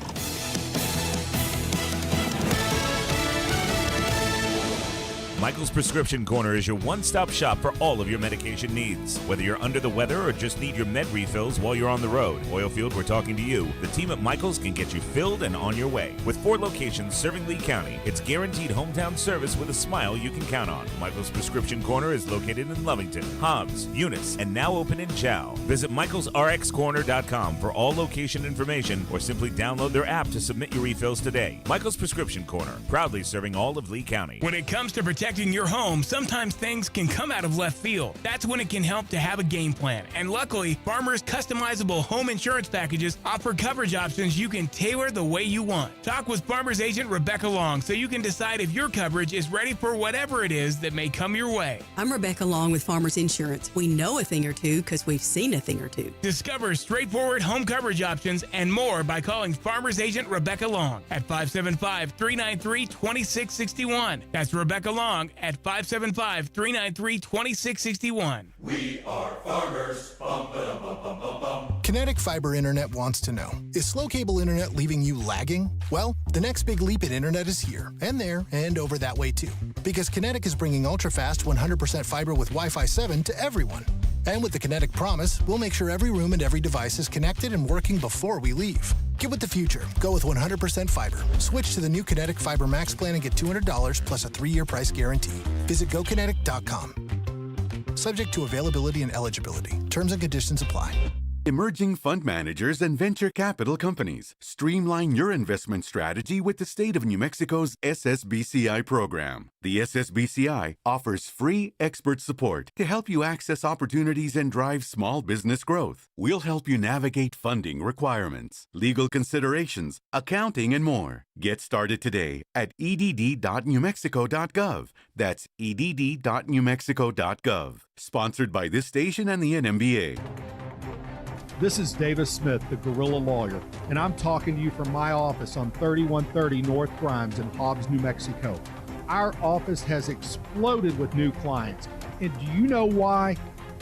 Michael's Prescription Corner is your one-stop shop for all of your medication needs. Whether you're under the weather or just need your med refills while you're on the road, Oilfield, we're talking to you. The team at Michael's can get you filled and on your way. With 4 locations serving Lee County, it's guaranteed hometown service with a smile you can count on. Michael's Prescription Corner is located in Lovington, Hobbs, Eunice, and now open in Chow. Visit michaelsrxcorner.com for all location information or simply download their app to submit your refills today. Michael's Prescription Corner, proudly serving all of Lee County. When it comes to protecting your home, sometimes things can come out of left field. That's when it can help to have a game plan. And luckily, Farmers' customizable home insurance packages offer coverage options you can tailor the way you want. Talk with Farmers agent Rebecca Long so you can decide if your coverage is ready for whatever it is that may come your way. I'm Rebecca Long with Farmers Insurance. We know a thing or two because we've seen a thing or two. Discover straightforward home coverage options and more by calling Farmers agent Rebecca Long at 575-393-2661. That's Rebecca Long at 575-393-2661. We are farmers. Bum, ba-dum, bum, bum, bum, bum. Kinetic Fiber Internet wants to know, is slow cable internet leaving you lagging? Well, the next big leap in internet is here, and there, and over that way too. Because Kinetic is bringing ultra-fast 100% fiber with Wi-Fi 7 to everyone. And with the Kinetic Promise, we'll make sure every room and every device is connected and working before we leave. Get with the future. Go with 100% fiber. Switch to the new Kinetic Fiber Max plan and get $200 plus a 3-year price guarantee. Visit GoKinetic.com. Subject to availability and eligibility. Terms and conditions apply. Emerging fund managers and venture capital companies. Streamline your investment strategy with the state of New Mexico's SSBCI program. The SSBCI offers free expert support to help you access opportunities and drive small business growth. We'll help you navigate funding requirements, legal considerations, accounting, and more. Get started today at edd.newmexico.gov. That's edd.newmexico.gov. Sponsored by this station and the NMBA. This is Davis Smith, the Guerrilla Lawyer, and I'm talking to you from my office on 3130 North Grimes in Hobbs, New Mexico. Our office has exploded with new clients. And do you know why?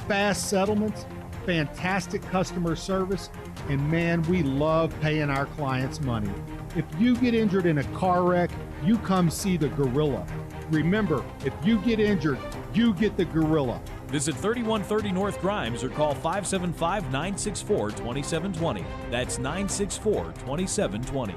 Fast settlements, fantastic customer service, and man, we love paying our clients money. If you get injured in a car wreck, you come see the Guerrilla. Remember, if you get injured, You get the Gorilla. Visit 3130 North Grimes or call 575-964-2720. That's 964-2720.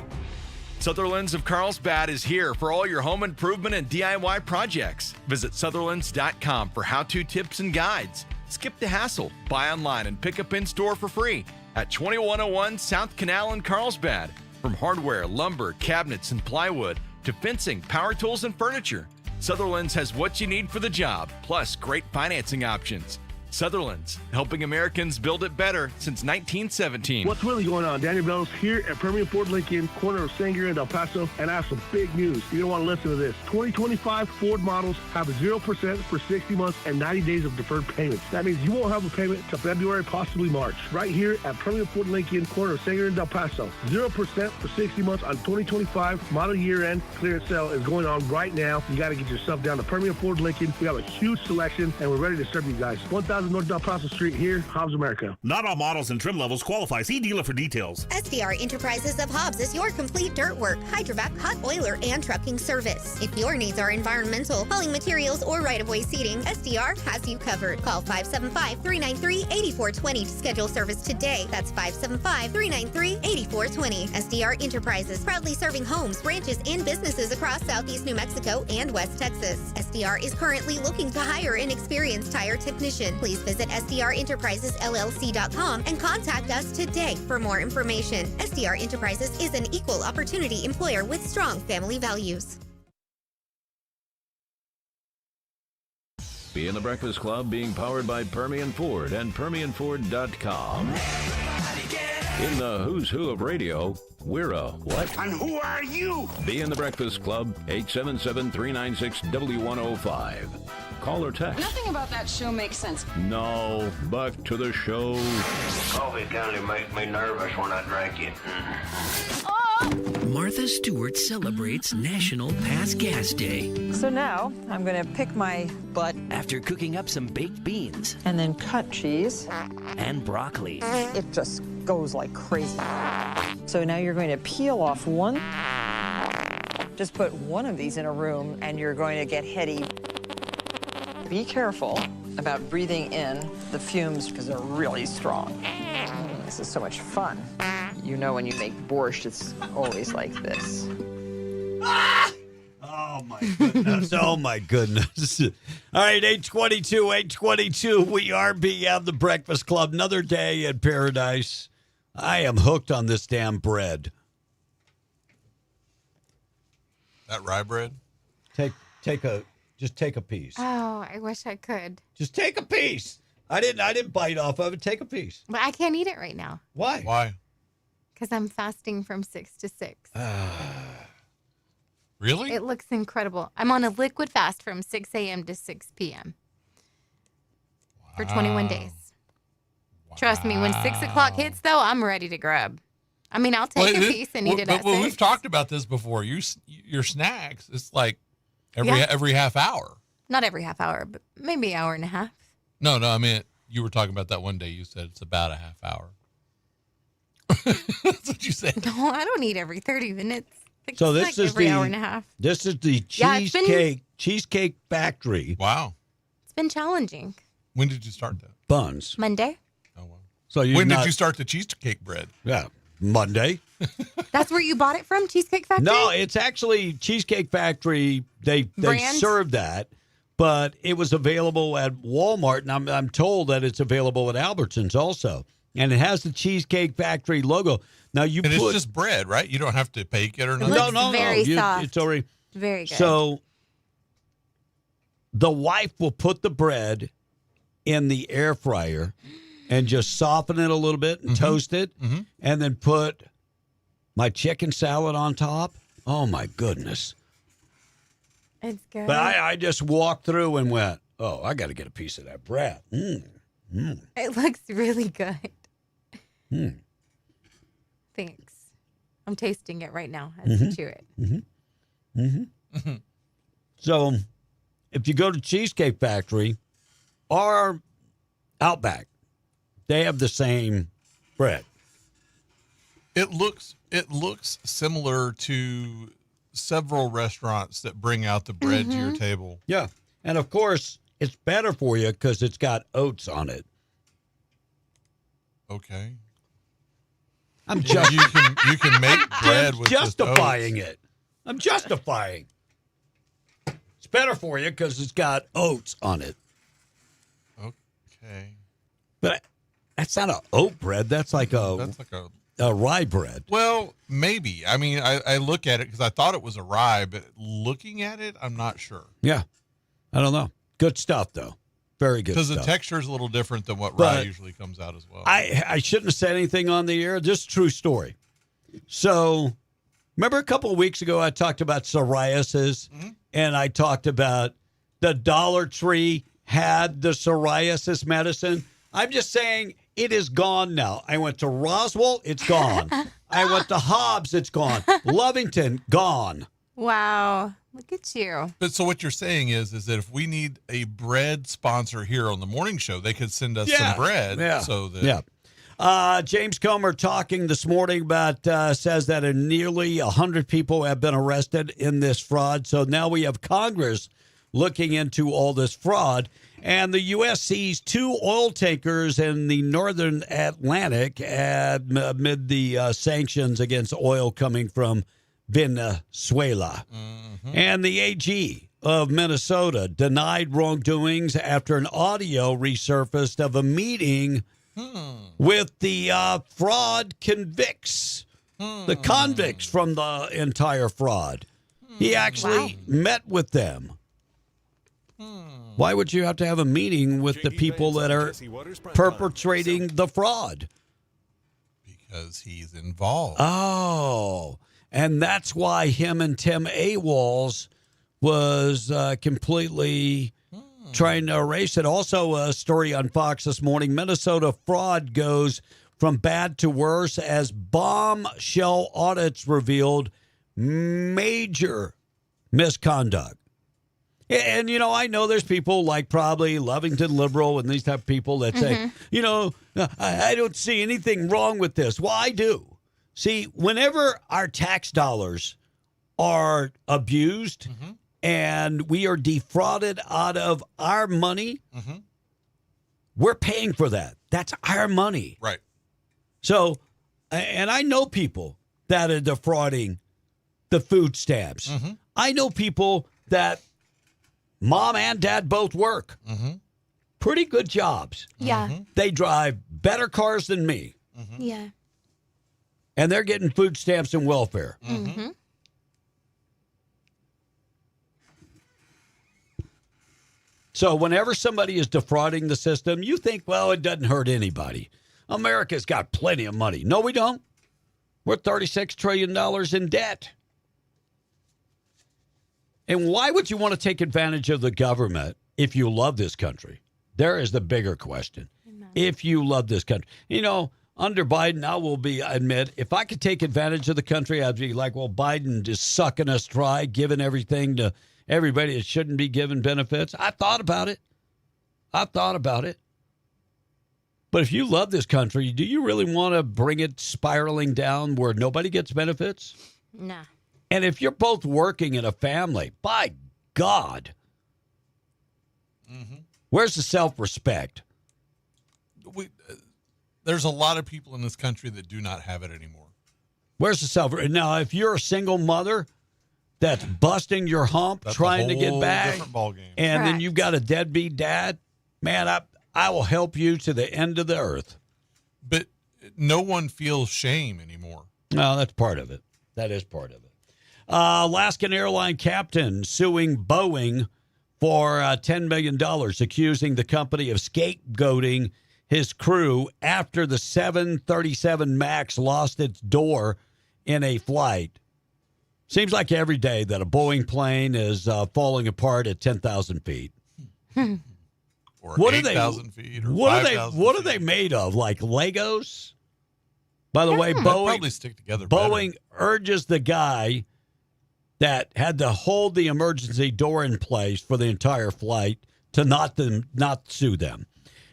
Sutherland's of Carlsbad is here for all your home improvement and DIY projects. Visit Sutherlands.com for how-to tips and guides. Skip the hassle. Buy online and pick up in-store for free at 2101 South Canal in Carlsbad. From hardware, lumber, cabinets, and plywood to fencing, power tools, and furniture, Sutherland's has what you need for the job, plus great financing options. Sutherland's, helping Americans build it better since 1917. What's really going on? Daniel Bellows here at Permian Ford Lincoln, corner of Sanger and El Paso, and I have some big news. You're going to want to listen to this. 2025 Ford models have 0% for 60 months and 90 days of deferred payments. That means you won't have a payment until February, possibly March. Right here at Permian Ford Lincoln, corner of Sanger and El Paso. 0% for 60 months on 2025 model year-end clearance sale is going on right now. You got to get yourself down to Permian Ford Lincoln. We have a huge selection, and we're ready to serve you guys. 1000 North Del Paso Street here, Hobbs, America. Not all models and trim levels qualify. See dealer for details. SDR Enterprises of Hobbs is your complete dirt work, hydrovac, hot oiler, and trucking service. If your needs are environmental, hauling materials, or right-of-way seating, SDR has you covered. Call 575-393-8420 to schedule service today. That's 575-393-8420. SDR Enterprises, proudly serving homes, ranches, and businesses across Southeast New Mexico and West Texas. SDR is currently looking to hire an experienced tire technician. Please visit SDREnterprisesLLC.com and contact us today for more information. SDR Enterprises is an equal opportunity employer with strong family values. Be in the Breakfast Club, being powered by Permian Ford and PermianFord.com. In the who's who of radio, we're a what? And who are you? Be in the Breakfast Club, 877-396-W105. Call or text. Nothing about that show makes sense. No, back to the show. Coffee kind of makes me nervous when I drink it. Martha Stewart celebrates National Pass Gas Day. So now I'm going to pick my butt after cooking up some baked beans and then cut cheese and broccoli. It just goes like crazy. So now you're going to peel off one. Just put one of these in a room and you're going to get heady. Be careful about breathing in the fumes because they're really strong. This is so much fun. You know, when you make borscht, it's always like this. Oh, my goodness. Oh, my goodness. All right, 822. We are beyond the Breakfast Club. Another day in paradise. I am hooked on this damn bread. That rye bread? Just take a piece. Oh, I wish I could. Just take a piece. I didn't bite off of it. Take a piece. But I can't eat it right now. Why? Why? Because I'm fasting from 6 to 6. Really? It looks incredible. I'm on a liquid fast from 6 a.m. to 6 p.m. for 21 days. Wow. Trust me, when 6 o'clock hits, though, I'm ready to grab. I mean, I'll take a piece and eat it at 6. We've talked about this before. Your snacks, it's like every half hour. Not every half hour, but maybe an hour and a half. No, I mean, you were talking about that one day. You said it's about a half hour. That's what you said. No, I don't eat every 30 minutes. It's so this like is every hour and a half. This is the Cheesecake Factory. Wow. It's been challenging. When did you start that? Buns. Monday. Oh, wow. So when did you start the cheesecake bread? Yeah, Monday. That's where you bought it from, Cheesecake Factory? No, it's actually Cheesecake Factory. They serve that, but it was available at Walmart, and I'm told that it's available at Albertsons also. And it has the Cheesecake Factory logo. Now it's just bread, right? You don't have to bake it or nothing. No. Very soft. It's already very good. So the wife will put the bread in the air fryer and just soften it a little bit and toast it, and then put my chicken salad on top. Oh my goodness! It's good. But I just walked through and went, "Oh, I got to get a piece of that bread." It looks really good. Thanks. I'm tasting it right now as I chew it. So, if you go to Cheesecake Factory or Outback, they have the same bread. It looks similar to several restaurants that bring out the bread to your table. Yeah, and of course, It's better for you because it's got oats on it. Okay. I'm just you can make bread with justifying just oats. it. I'm justifying. It's better for you because it's got oats on it. Okay. But that's not a oat bread. That's like a rye bread. Well, maybe. I mean, I look at it because I thought it was a rye, but looking at it, I'm not sure. Yeah. I don't know. Good stuff, though. Very good Because stuff. the texture is a little different than what rye usually comes out as well. I shouldn't have said anything on the air. Just a true story. So, remember a couple of weeks ago I talked about psoriasis, and I talked about the Dollar Tree had the psoriasis medicine. I'm just saying it is gone now. I went to Roswell, it's gone. I went to Hobbs, it's gone. Lovington, gone. Wow. Look at you. But so what you're saying is that if we need a bread sponsor here on the morning show, they could send us some bread. Yeah. So that James Comer talking this morning about says that nearly 100 people have been arrested in this fraud. So now we have Congress looking into all this fraud. And the U.S. sees 2 oil tankers in the northern Atlantic amid the sanctions against oil coming from Venezuela. And the AG of Minnesota denied wrongdoings after an audio resurfaced of a meeting with the fraud convicts, the convicts from the entire fraud. He actually met with them. Why would you have to have a meeting with the people that are perpetrating the fraud? Because he's involved. Oh, and that's why him and Tim AWOLs was completely trying to erase it. Also, a story on Fox this morning. Minnesota fraud goes from bad to worse as bombshell audits revealed major misconduct. And, you know, I know there's people like probably Lovington Liberal and these type of people that say, you know, I don't see anything wrong with this. Well, I do. See, whenever our tax dollars are abused and we are defrauded out of our money, we're paying for that. That's our money. Right. So, and I know people that are defrauding the food stamps. I know people that mom and dad both work. Pretty good jobs. Yeah. They drive better cars than me. Yeah. And they're getting food stamps and welfare. So whenever somebody is defrauding the system, you think, well, it doesn't hurt anybody. America's got plenty of money. No, we don't. We're $36 trillion in debt. And why would you want to take advantage of the government if you love this country? There is the bigger question. If you love this country. You know, under Biden, I will admit, if I could take advantage of the country, I'd be like, well, Biden just sucking us dry, giving everything to everybody that shouldn't be given benefits. I thought about it. But if you love this country, do you really want to bring it spiraling down where nobody gets benefits? Nah. And if you're both working in a family, by God, where's the self-respect? There's a lot of people in this country that do not have it anymore. Where's the self-respect? Now, if you're a single mother that's busting your hump, That's trying a to get whole back, different ballgame. and then you've got a deadbeat dad, man, I will help you to the end of the earth. But no one feels shame anymore. No, that's part of it. That is part of it. Alaskan airline captain suing Boeing for $10 million, accusing the company of scapegoating his crew after the 737 MAX lost its door in a flight. Seems like every day that a Boeing plane is falling apart at 10,000 feet. Or 8,000 feet or 5,000 What are they made of? Like Legos? By the way, They'll probably stick together Boeing urges the guy that had to hold the emergency door in place for the entire flight to not sue them.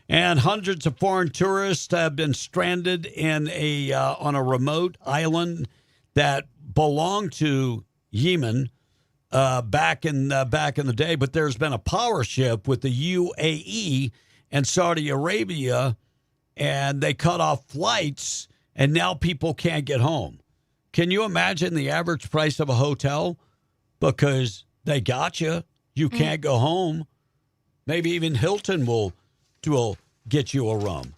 And hundreds of foreign tourists have been stranded in on a remote island that belonged to Yemen back in the day, but there's been a power shift with the UAE and Saudi Arabia, and they cut off flights, and now people can't get home. Can you imagine the average price of a hotel? Because they got you. You can't go home. Maybe even Hilton will get you a room.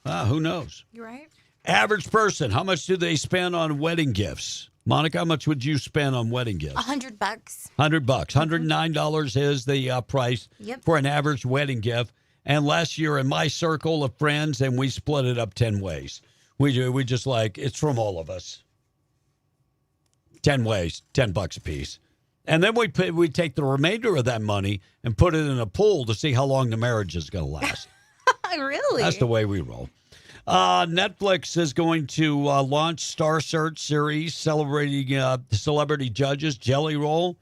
Who knows? You're right. Average person, how much do they spend on wedding gifts? Monica, how much would you spend on wedding gifts? $100. $100. $109 is the price for an average wedding gift. Unless you're in my circle of friends and we split it up 10 ways. We just like, it's from all of us. 10 ways, $10 a piece. And then we take the remainder of that money and put it in a pool to see how long the marriage is going to last. Really? That's the way we roll. Netflix is going to launch Star Search series celebrating celebrity judges. Jelly Roll,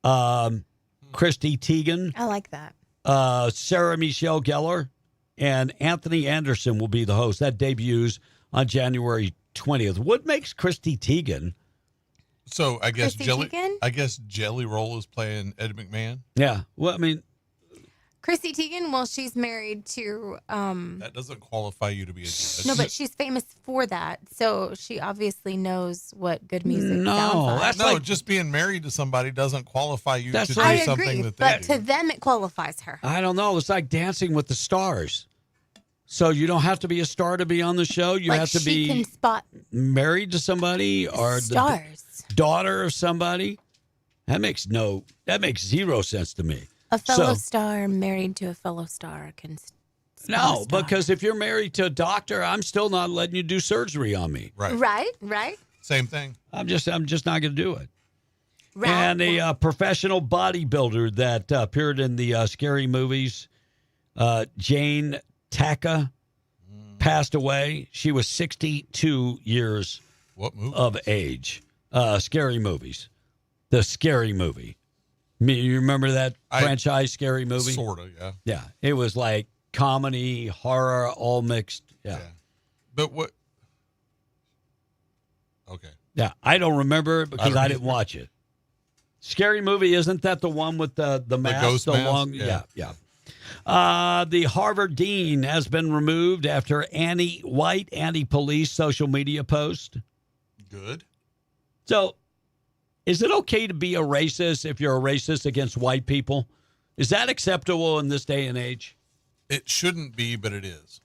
Christy Teigen. I like that. Sarah Michelle Gellar and Anthony Anderson will be the host. That debuts on January 20th. What makes Christy Teigen? So I guess Christy Teigen? Jelly Roll is playing Ed McMahon. Yeah. Well, I mean, Chrissy Teigen, well, she's married to... that doesn't qualify you to be a judge. No, but she's famous for that, so she obviously knows what good music sounds like. Just being married to somebody doesn't qualify you to do I something agree, that but they do. to them it qualifies her. I don't know. It's like Dancing with the Stars. So you don't have to be a star to be on the show. You Like have to she be can spot married to somebody or stars. the daughter of somebody. That makes zero sense to me. A fellow star married to a fellow star can. No, because if you're married to a doctor, I'm still not letting you do surgery on me. Right. Same thing. I'm just not going to do it. Right. And a professional bodybuilder that appeared in the scary movies, Jane Taka, passed away. She was 62 years of age. Scary movies. The Scary Movie. You remember that franchise Scary Movie? Sort of, yeah. Yeah. It was like comedy, horror, all mixed. Yeah. But what? Okay. Yeah. I don't remember it because I didn't watch it. Scary Movie, isn't that the one with the mask? ghost mask? Long, yeah. The Harvard dean has been removed after anti-white, anti-police social media post. Good. So, is it okay to be a racist if you're a racist against white people? Is that acceptable in this day and age? It shouldn't be, but it is.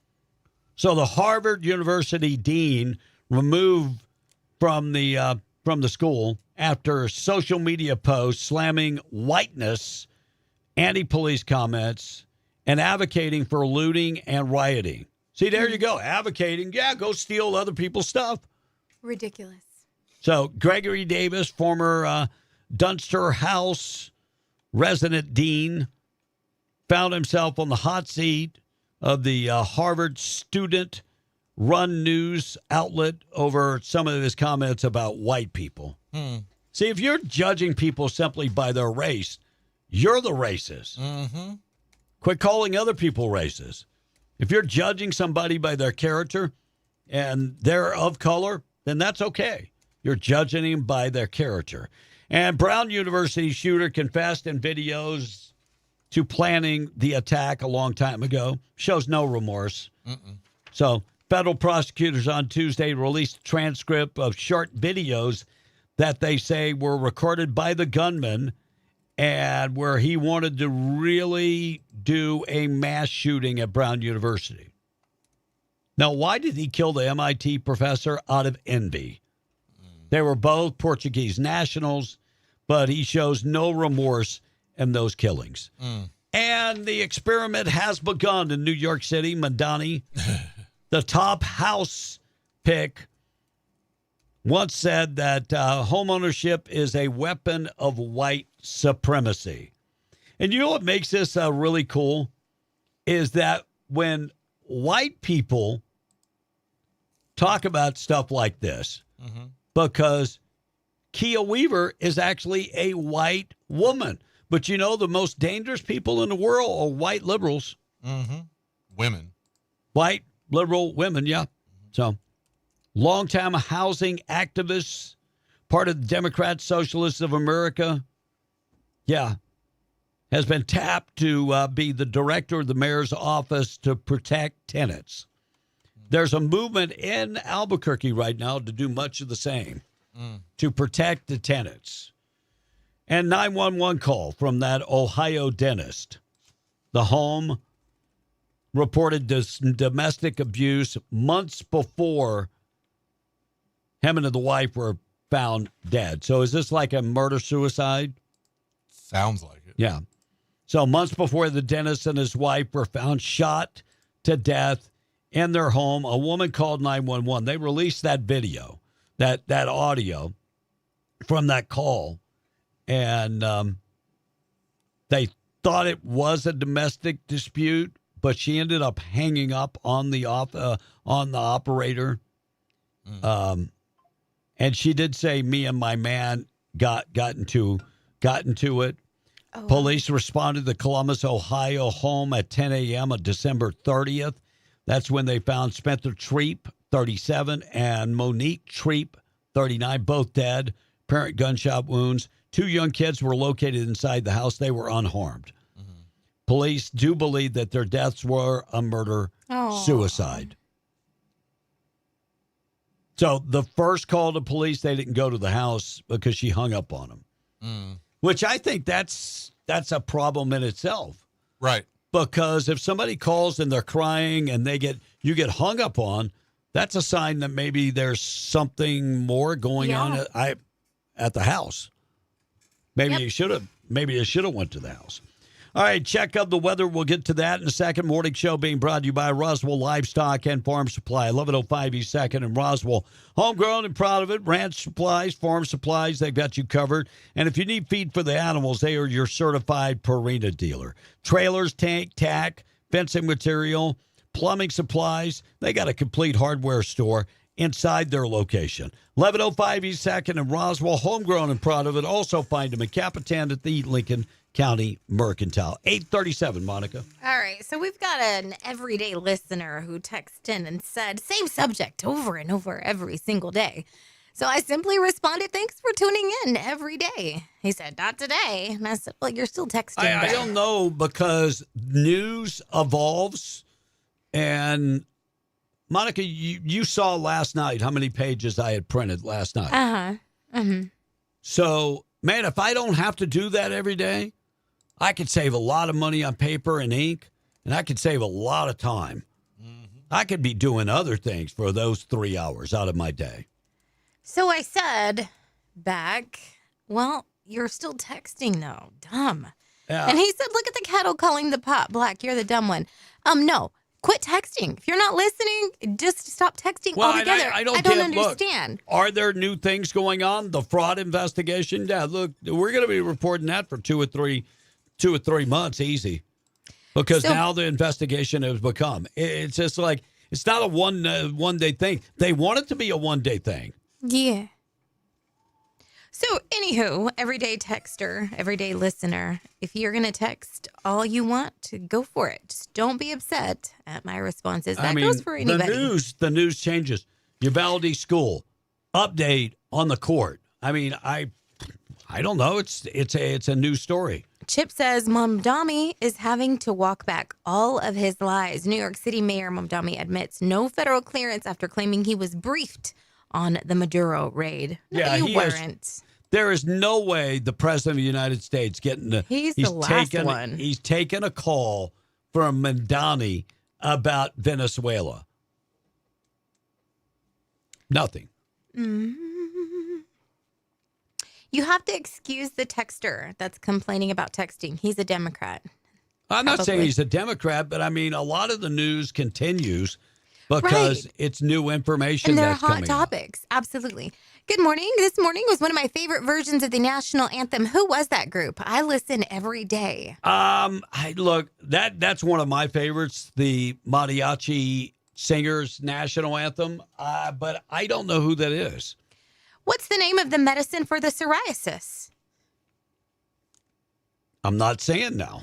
So the Harvard University dean removed from the school after social media posts slamming whiteness, anti-police comments, and advocating for looting and rioting. See, there you go. Advocating. Yeah, go steal other people's stuff. Ridiculous. So Gregory Davis, former Dunster House resident dean, found himself on the hot seat of the Harvard student-run news outlet over some of his comments about white people. See, if you're judging people simply by their race, you're the racist. Mm-hmm. Quit calling other people racist. If you're judging somebody by their character and they're of color, then that's okay. You're judging them by their character. And Brown University shooter confessed in videos to planning the attack a long time ago. Shows no remorse. So federal prosecutors on Tuesday released a transcript of short videos that they say were recorded by the gunman and where he wanted to really do a mass shooting at Brown University. Now, why did he kill the MIT professor? Out of envy. They were both Portuguese nationals, but he shows no remorse in those killings. And the experiment has begun in New York City. Madani, the top house pick, once said that homeownership is a weapon of white supremacy. And you know what makes this really cool is that when white people talk about stuff like this, because Kia Weaver is actually a white woman. But you know, the most dangerous people in the world are white liberals. Women. White liberal women, yeah. So, longtime housing activists, part of the Democrat Socialists of America, Yeah. Has been tapped to be the director of the mayor's office to protect tenants. There's a movement in Albuquerque right now to do much of the same, to protect the tenants. And 911 call from that Ohio dentist. The home reported this domestic abuse months before him and the wife were found dead. So is this like a murder-suicide? Sounds like it. Yeah. So months before the dentist and his wife were found shot to death in their home, a woman called 911. They released that video, that audio from that call, and they thought it was a domestic dispute, but she ended up hanging up on the operator. And she did say, "Me and my man got into it." Oh. Police responded to the Columbus, Ohio home at 10 a.m. on December 30th. That's when they found Spencer Treep, 37, and Monique Treep, 39, both dead, apparent gunshot wounds. 2 young kids were located inside the house. They were unharmed. Mm-hmm. Police do believe that their deaths were a murder-suicide. So the first call to police, they didn't go to the house because she hung up on them, which I think that's a problem in itself. Right. Because if somebody calls and they're crying and you get hung up on, that's a sign that maybe there's something more going on at the house. Maybe you should have went to the house. All right, check out the weather. We'll get to that in a second. Morning show being brought to you by Roswell Livestock and Farm Supply, 1105 East 2nd in Roswell. Homegrown and proud of it. Ranch supplies, farm supplies, they've got you covered. And if you need feed for the animals, they are your certified Purina dealer. Trailers, tank, tack, fencing material, plumbing supplies. They got a complete hardware store inside their location. 1105 East 2nd in Roswell. Homegrown and proud of it. Also find them in Capitan at the Lincoln County Mercantile. 837, Monica. All right, so we've got an everyday listener who texted in and said, same subject over and over every single day. So I simply responded, thanks for tuning in every day. He said, not today. And I said, well, you're still texting. I don't know, because news evolves. And Monica, you saw last night how many pages I had printed last night. Uh-huh. Mm-hmm. So, man, if I don't have to do that every day, I could save a lot of money on paper and ink, and I could save a lot of time. Mm-hmm. I could be doing other things for those 3 hours out of my day. So I said back, well, you're still texting, though. Dumb. Yeah. And he said, look at the kettle calling the pot black. You're the dumb one. No. Quit texting. If you're not listening, just stop texting altogether. I don't understand. Look, are there new things going on? The fraud investigation? Yeah, look, we're going to be reporting that for 2 or 3 months, easy. Because now the investigation has become. It's just like, it's not a one day thing. They want it to be a one-day thing. Yeah. So, anywho, everyday texter, everyday listener, if you're going to text all you want, go for it. Just don't be upset at my responses. That goes for anybody. The news changes. Uvalde School, update on the court. I mean, I don't know. It's a new story. Chip says Mamdani is having to walk back all of his lies. New York City Mayor Mamdani admits no federal clearance after claiming he was briefed on the Maduro raid. Yeah, you weren't. There is no way the president of the United States he's the last one. He's taken a call from Mamdani about Venezuela. Nothing. Mm-hmm. You have to excuse the texter that's complaining about texting. He's a Democrat. I'm not saying he's a Democrat, but I mean, a lot of the news continues because it's new information that's coming. And they're hot topics. Absolutely. Good morning. This morning was one of my favorite versions of the national anthem. Who was that group? I listen every day. Look, that's one of my favorites, the Mariachi Singers National Anthem, but I don't know who that is. What's the name of the medicine for the psoriasis? I'm not saying now.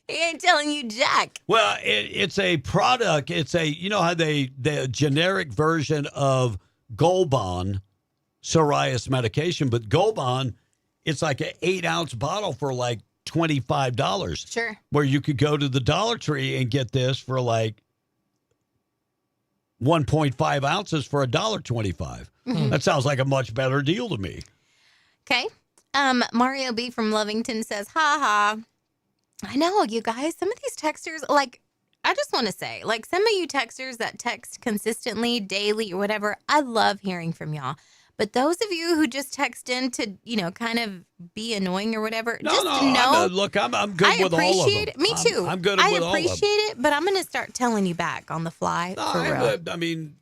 He ain't telling you jack. Well, it's a product. It's you know how the generic version of Golbon psoriasis medication, but Golbon it's like an 8-ounce bottle for like $25. Sure. Where you could go to the Dollar Tree and get this for like 1.5 ounces for $1.25. Mhm. That sounds like a much better deal to me. Okay. Mario B from Lovington says, ha ha. I know, you guys, some of these texters, like, I just want to say, like, some of you texters that text consistently, daily, or whatever, I love hearing from y'all. But those of you who just text in to, kind of be annoying or whatever, just know. I'm good with all of them. I appreciate it. Me too. I'm good with all of them. I appreciate it, but I'm going to start telling you back on the fly. For real. I mean,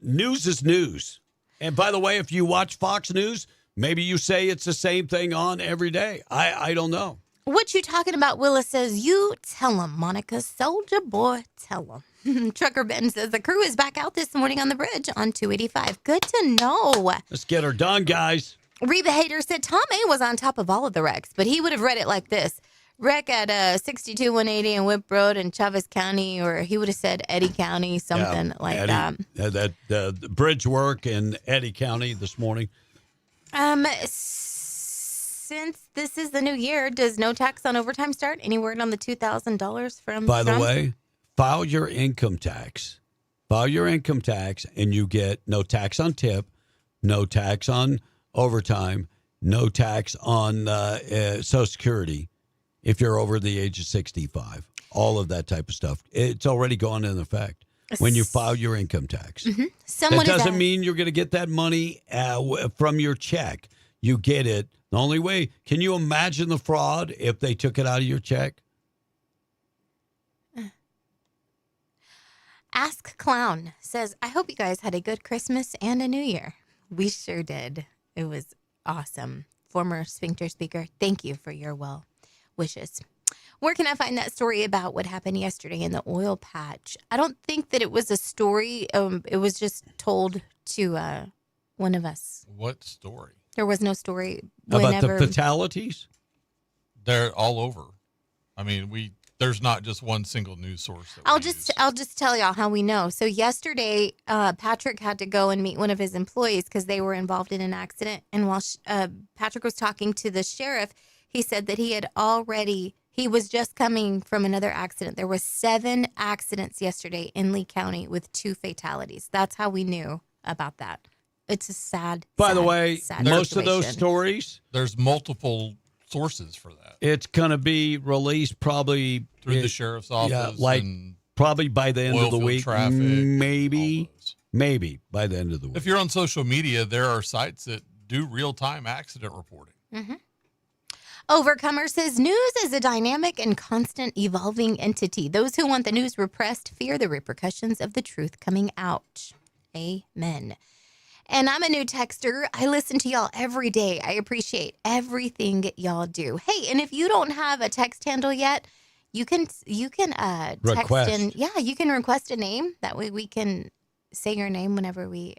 news is news. And by the way, if you watch Fox News, maybe you say it's the same thing on every day. I don't know. What you talking about, Willis says, you tell him, Monica. Soldier boy, tell him. Trucker Ben says, the crew is back out this morning on the bridge on 285. Good to know. Let's get her done, guys. Reba Hater said Tom A was on top of all of the wrecks, but he would have read it like this. Wreck at 62-180 in Whip Road in Chavez County, or he would have said Eddy County, something like Eddy, that. The bridge work in Eddy County this morning. Since this is the new year, does no tax on overtime start? Any word on the $2,000 from By the Trump? way, file your income tax. File your income tax, and you get no tax on tip, no tax on overtime, no tax on Social Security if you're over the age of 65. All of that type of stuff. It's already gone into effect when you file your income tax. Mm-hmm. That doesn't mean you're going to get that money from your check. You get it. The only way, can you imagine the fraud if they took it out of your check? Ask Clown says, I hope you guys had a good Christmas and a New Year. We sure did. It was awesome. Former Sphincter speaker, thank you for your well wishes. Where can I find that story about what happened yesterday in the oil patch? I don't think that it was a story. It was just told to one of us. What story? There was no story. About the fatalities? They're all over. I mean, there's not just one single news source. I'll just tell y'all how we know. So yesterday, Patrick had to go and meet one of his employees because they were involved in an accident. And while Patrick was talking to the sheriff, he said that he was just coming from another accident. There were 7 accidents yesterday in Lee County with 2 fatalities. That's how we knew about that. It's a sad. By the way, most of those situation. stories, there's multiple sources for that. It's going to be released probably through the sheriff's office. Yeah, and probably by the end of the week. Traffic, maybe by the end of the week. If you're on social media, there are sites that do real-time accident reporting. Mm-hmm. Overcomer says news is a dynamic and constant evolving entity. Those who want the news repressed fear the repercussions of the truth coming out. Amen. And I'm a new texter. I listen to y'all every day. I appreciate everything y'all do. Hey, and if you don't have a text handle yet, you can text in. Yeah, you can request a name. That way we can say your name whenever we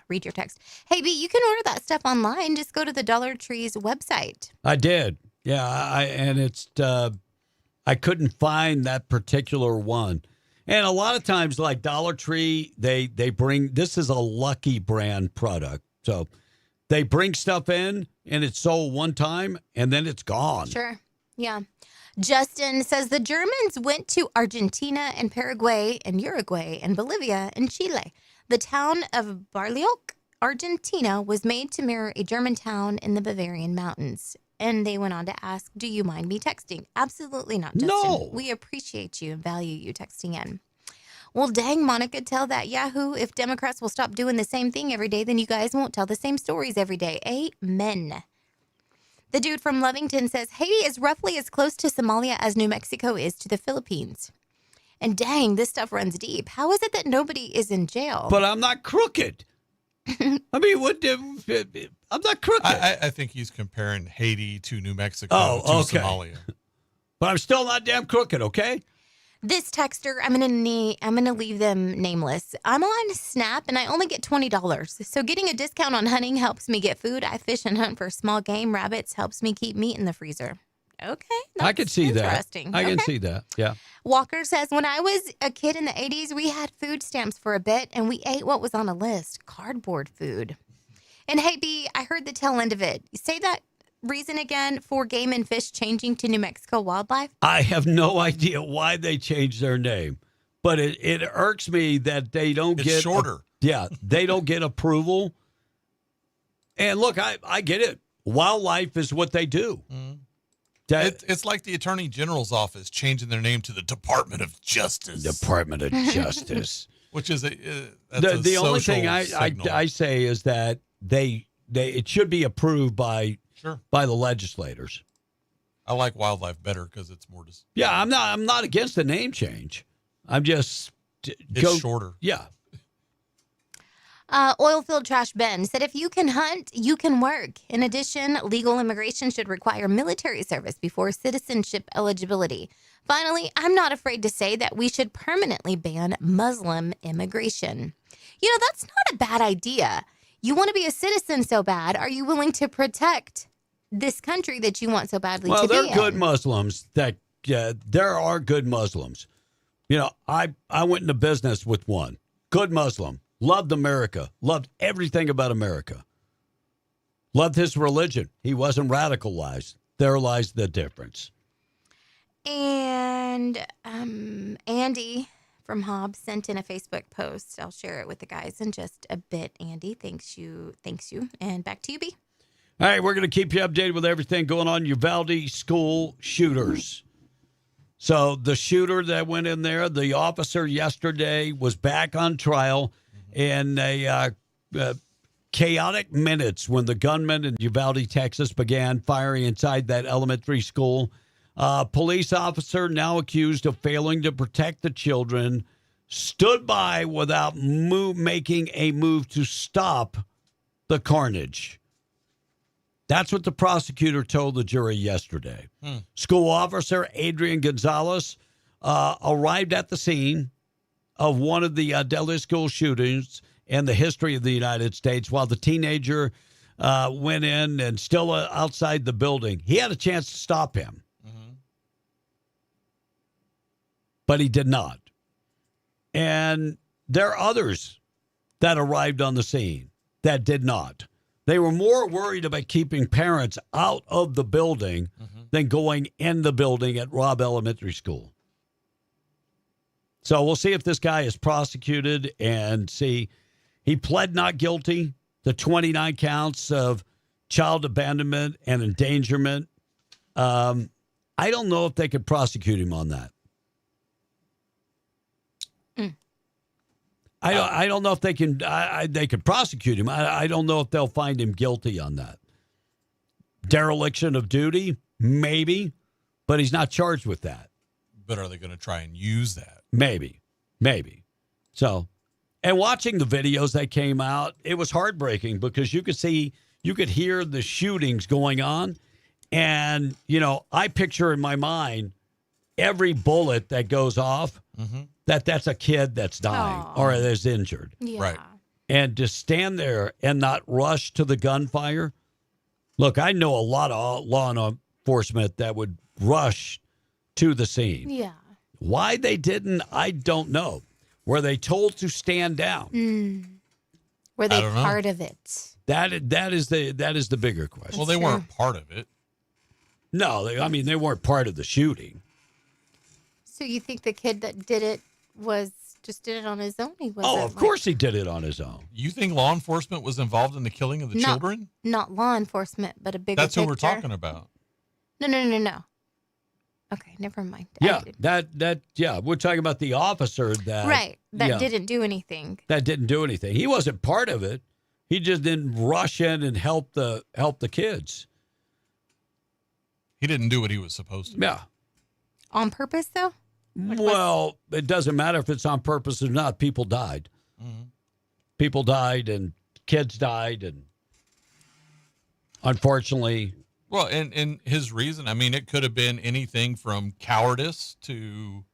read your text. Hey, B, you can order that stuff online. Just go to the Dollar Tree's website. I did. Yeah, and it's I couldn't find that particular one. And a lot of times, like Dollar Tree, they bring, this is a Lucky brand product. So they bring stuff in and it's sold one time and then it's gone. Sure. Yeah. Justin says the Germans went to Argentina and Paraguay and Uruguay and Bolivia and Chile. The town of Bariloche, Argentina, was made to mirror a German town in the Bavarian mountains. And they went on to ask, do you mind me texting? Absolutely not, Justin. No. We appreciate you and value you texting in. Well, dang, Monica, tell that Yahoo if Democrats will stop doing the same thing every day, then you guys won't tell the same stories every day. Amen. The dude from Lovington says, Haiti is roughly as close to Somalia as New Mexico is to the Philippines. And dang, this stuff runs deep. How is it that nobody is in jail? But I'm not crooked. I mean, I'm not crooked. I think he's comparing Haiti to New Mexico to Somalia. But I'm still not damn crooked, okay? This texter, I'm gonna leave them nameless. I'm on Snap and I only get $20. So getting a discount on hunting helps me get food. I fish and hunt for small game. Rabbits helps me keep meat in the freezer. Okay, I can see that. Interesting. I can see that. Yeah. Walker says, when I was a kid in the 80s, we had food stamps for a bit and we ate what was on a list, cardboard food. And hey, B, I heard the tail end of it. Say that reason again for Game and Fish changing to New Mexico Wildlife? I have no idea why they changed their name, but it irks me that they don't get shorter. They don't get approval. And look, I get it. Wildlife is what they do. It's like the Attorney General's office changing their name to the Department of Justice. Department of Justice. Which is the only thing I say is that it should be approved by the legislators. I like wildlife better because it's more just. Yeah, I'm not against the name change. I'm just it's shorter. Yeah. Oilfield Trash Ben said, if you can hunt, you can work. In addition, legal immigration should require military service before citizenship eligibility. Finally, I'm not afraid to say that we should permanently ban Muslim immigration. That's not a bad idea. You want to be a citizen so bad. Are you willing to protect this country that you want so badly to be in? Well, there are good Muslims. There are good Muslims. I went into business with one. Good Muslim. Loved America. Loved everything about America. Loved his religion. He wasn't radicalized. There lies the difference. And Andy from Hobbs sent in a Facebook post. I'll share it with the guys in just a bit. Andy, thanks you. And back to you, B. All right, we're going to keep you updated with everything going on Uvalde school shooters. So the shooter that went in there, the officer yesterday was back on trial in a chaotic minutes when the gunman in Uvalde, Texas, began firing inside that elementary school. Police officer now accused of failing to protect the children stood by without making a move to stop the carnage. That's what the prosecutor told the jury yesterday. School officer Adrian Gonzalez arrived at the scene of one of the deadly school shootings in the history of the United States while the teenager went in and still outside the building. He had a chance to stop him, but he did not. And there are others that arrived on the scene that did not. They were more worried about keeping parents out of the building than going in the building at Robb Elementary School. So we'll see if this guy is prosecuted and see. He pled not guilty to 29 counts of child abandonment and endangerment. I don't know if they could prosecute him on that. I don't know if they can. They could prosecute him. I don't know if they'll find him guilty on that. Dereliction of duty, maybe, but he's not charged with that. But are they going to try and use that? Maybe. So, and watching the videos that came out, it was heartbreaking because you could hear the shootings going on, and I picture in my mind every bullet that goes off. That's a kid that's dying or is injured. Yeah. Right. And to stand there and not rush to the gunfire. Look, I know a lot of law enforcement that would rush to the scene. Yeah. Why they didn't, I don't know. Were they told to stand down? Were they part of it? That is the bigger question. Well, they weren't part of it. No, they weren't part of the shooting. So you think the kid that did it did it on his own? Of course he did it on his own. You think law enforcement was involved in the killing of the children? Not law enforcement, but a bigger That's picture. who we're talking about. No. Okay, never mind. Yeah, we're talking about the officer that didn't do anything. That didn't do anything. He wasn't part of it. He just didn't rush in and help the kids. He didn't do what he was supposed to. Yeah. On purpose, though? Well, it doesn't matter if it's on purpose or not. People died. People died and kids died. And unfortunately. Well, and his reason, it could have been anything from cowardice to.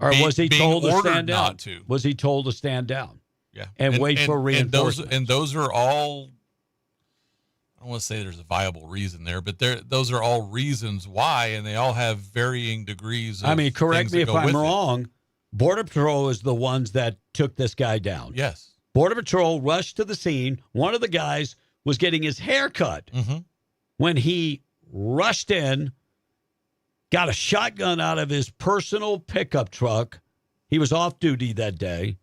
Or was he told to stand down? Not to. Was he told to stand down? Yeah. And wait for reinforcements. And those are all. I don't want to say there's a viable reason there, but those are all reasons why, and they all have varying degrees of correct me if I'm wrong. Border Patrol is the ones that took this guy down. Yes. Border Patrol rushed to the scene. One of the guys was getting his hair cut when he rushed in, got a shotgun out of his personal pickup truck. He was off duty that day,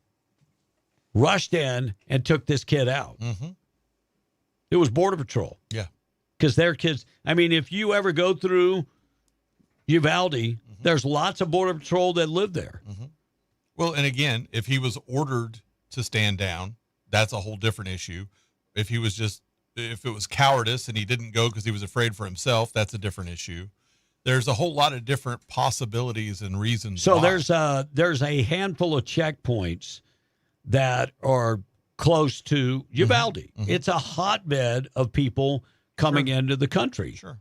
rushed in and took this kid out. Mm-hmm. It was Border Patrol. Yeah. Because their kids, I mean, if you ever go through Uvalde, there's lots of Border Patrol that live there. Mm-hmm. Well, and again, if he was ordered to stand down, that's a whole different issue. If it was cowardice and he didn't go because he was afraid for himself, that's a different issue. There's a whole lot of different possibilities and reasons. So why. there's a handful of checkpoints that are close to Uvalde. Mm-hmm. It's a hotbed of people coming into the country. Sure.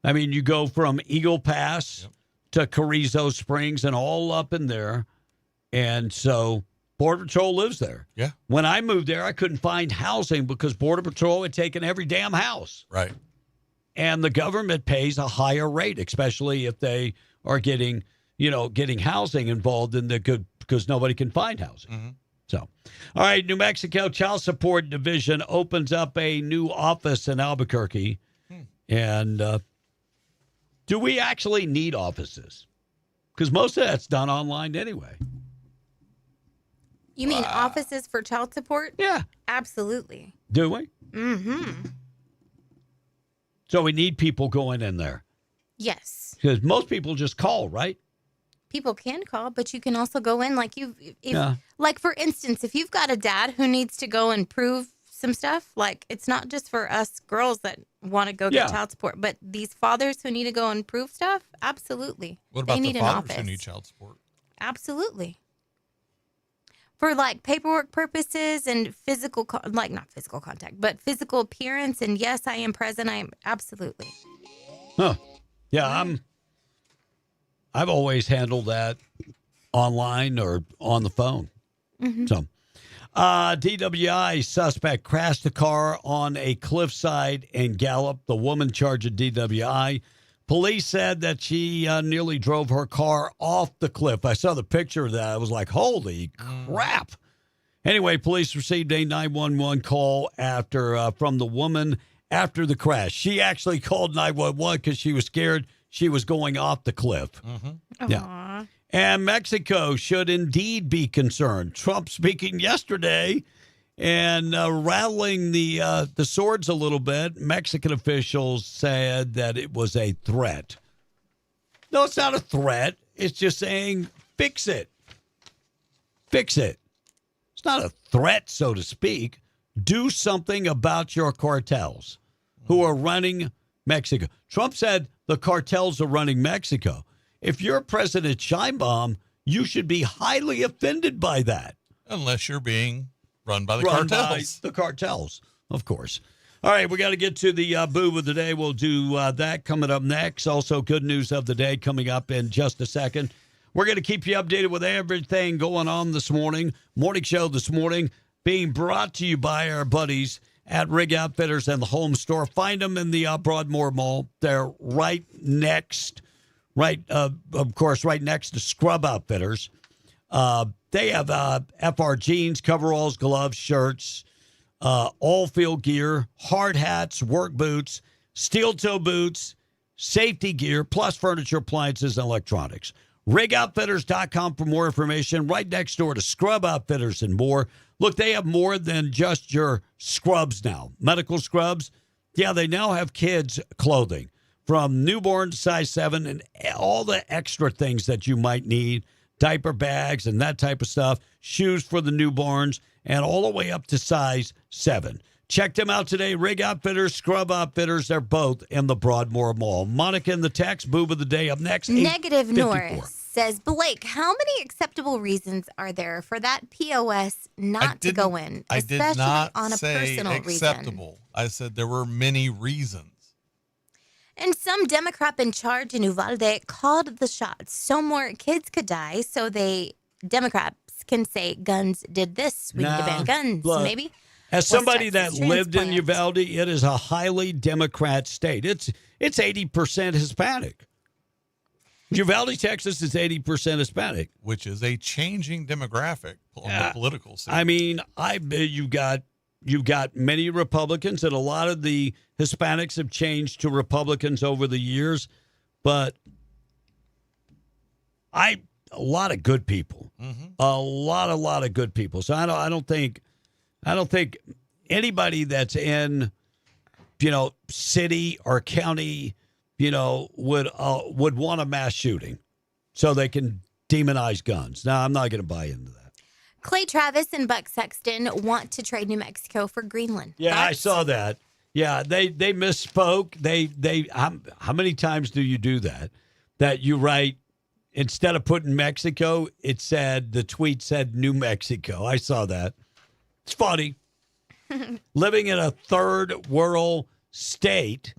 I mean, you go from Eagle Pass to Carrizo Springs and all up in there. And so Border Patrol lives there. Yeah. When I moved there, I couldn't find housing because Border Patrol had taken every damn house. Right. And the government pays a higher rate, especially if they are getting housing involved in the good, because nobody can find housing. Mm-hmm. So, all right, New Mexico Child Support Division opens up a new office in Albuquerque. And do we actually need offices? Because most of that's done online anyway. You mean offices for child support? Yeah. Absolutely. Do we? Mm-hmm. So we need people going in there. Yes. Because most people just call, right? People can call, but you can also go in like Yeah. like for instance, if you've got a dad who needs to go and prove some stuff, like it's not just for us girls that want to go get child support, but these fathers who need to go and prove stuff, absolutely. What about they need the an fathers office. who need child support? Absolutely. For like paperwork purposes and physical, not physical contact, but physical appearance. And yes, I am present. I am absolutely. Huh. Yeah, I've always handled that online or on the phone. Mm-hmm. So, DWI suspect crashed a car on a cliffside in Gallup. The woman charged with DWI. Police said that she nearly drove her car off the cliff. I saw the picture of that. I was like, holy crap. Anyway, police received a 911 call from the woman after the crash. She actually called 911 because she was scared she was going off the cliff. Mm-hmm. Yeah. And Mexico should indeed be concerned. Trump speaking yesterday and rattling the swords a little bit. Mexican officials said that it was a threat. No, it's not a threat. It's just saying, fix it. Fix it. It's not a threat, so to speak. Do something about your cartels who are running Mexico. Trump said the cartels are running Mexico. If you're President Sheinbaum, you should be highly offended by that. Unless you're being run by the cartels. By the cartels, of course. All right, we got to get to the boob of the day. We'll do that coming up next. Also, good news of the day coming up in just a second. We're going to keep you updated with everything going on this morning. Morning show this morning being brought to you by our buddies at Rig Outfitters and the Home Store. Find them in the Broadmoor Mall. They're right next to Scrub Outfitters. They have FR jeans, coveralls, gloves, shirts, all field gear, hard hats, work boots, steel toe boots, safety gear, plus furniture, appliances, and electronics. RigOutfitters.com for more information. Right next door to Scrub Outfitters and more. Look, they have more than just your scrubs now. Medical scrubs. Yeah, they now have kids' clothing from newborn to size 7 and all the extra things that you might need. Diaper bags and that type of stuff. Shoes for the newborns and all the way up to size 7. Check them out today. Rig Outfitters, Scrub Outfitters. They're both in the Broadmoor Mall. Monica in the text. Boob of the day up next. Negative 8:54. Norris says, Blake, how many acceptable reasons are there for that POS not to go in? I did especially not on a say personal acceptable. reason? I said there were many reasons. And some Democrat in charge in Uvalde called the shots so more kids could die, so Democrats can say guns did this. We need to ban guns, look, maybe. As somebody that Texas lived in transplant. Uvalde, it is a highly Democrat state. It's 80% Hispanic. Uvalde, Texas is 80% Hispanic. Which is a changing demographic on the political scene. I mean, you got you've got many Republicans, and a lot of the Hispanics have changed to Republicans over the years, but a lot of good people, a lot of good people. So I don't think anybody that's in, city or county, would want a mass shooting so they can demonize guns. Now, I'm not going to buy into that. Clay Travis and Buck Sexton want to trade New Mexico for Greenland. Yeah, I Thoughts? saw that. Yeah, they misspoke. They how many times do you do that? That you write, instead of putting Mexico, the tweet said New Mexico. I saw that. It's funny. Living in a third world state.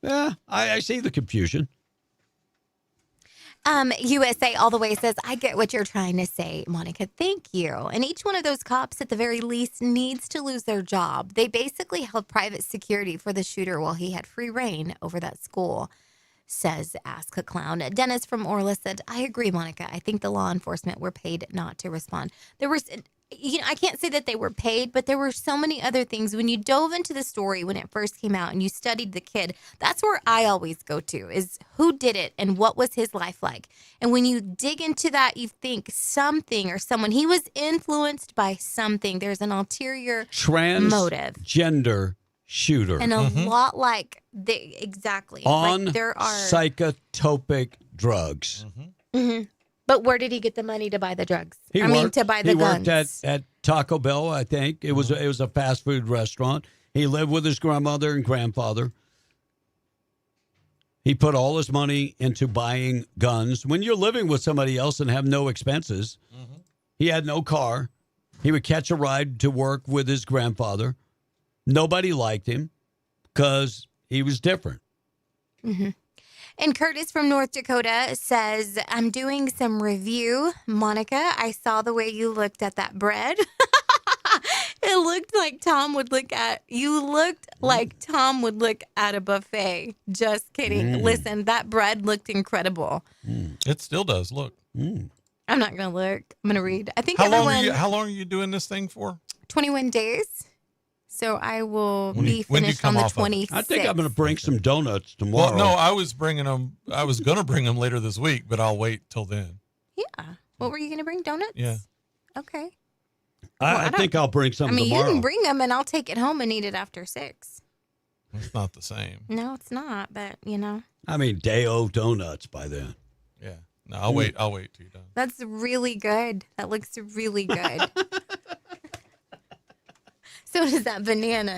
Yeah, I see the confusion. USA All the Way says, I get what you're trying to say, Monica. Thank you. And each one of those cops, at the very least, needs to lose their job. They basically held private security for the shooter while he had free reign over that school, says Ask a Clown. Dennis from Orla said, I agree, Monica. I think the law enforcement were paid not to respond. There was... I can't say that they were paid, but there were so many other things. When you dove into the story when it first came out and you studied the kid, that's where I always go to, is who did it and what was his life like. And when you dig into that, you think something or someone, he was influenced by something. There's an ulterior motive. Transgender shooter. And a lot like, exactly. On like there are psychotropic drugs. But where did he get the money to buy the drugs? To buy the guns. He worked at Taco Bell, I think. It was a fast food restaurant. He lived with his grandmother and grandfather. He put all his money into buying guns. When you're living with somebody else and have no expenses, he had no car. He would catch a ride to work with his grandfather. Nobody liked him because he was different. And Curtis from North Dakota says, I'm doing some review. Monica, I saw the way you looked at that bread. It looked like Tom would look at a buffet. Just kidding. Listen, that bread looked incredible. It still does. Look. I'm not going to look. I'm going to read. I think how long are you doing this thing for? 21 days. So I will be finished on the 26th. I think I'm going to bring some donuts tomorrow. Well, no, I was going to bring them later this week, but I'll wait till then. Yeah. What were you going to bring? Donuts? Yeah. Okay. I think I'll bring some tomorrow. You can bring them and I'll take it home and eat it after 6. It's not the same. No, it's not, but day-o donuts by then. Yeah. No, I'll wait till you're done. That's really good. That looks really good. So does that banana.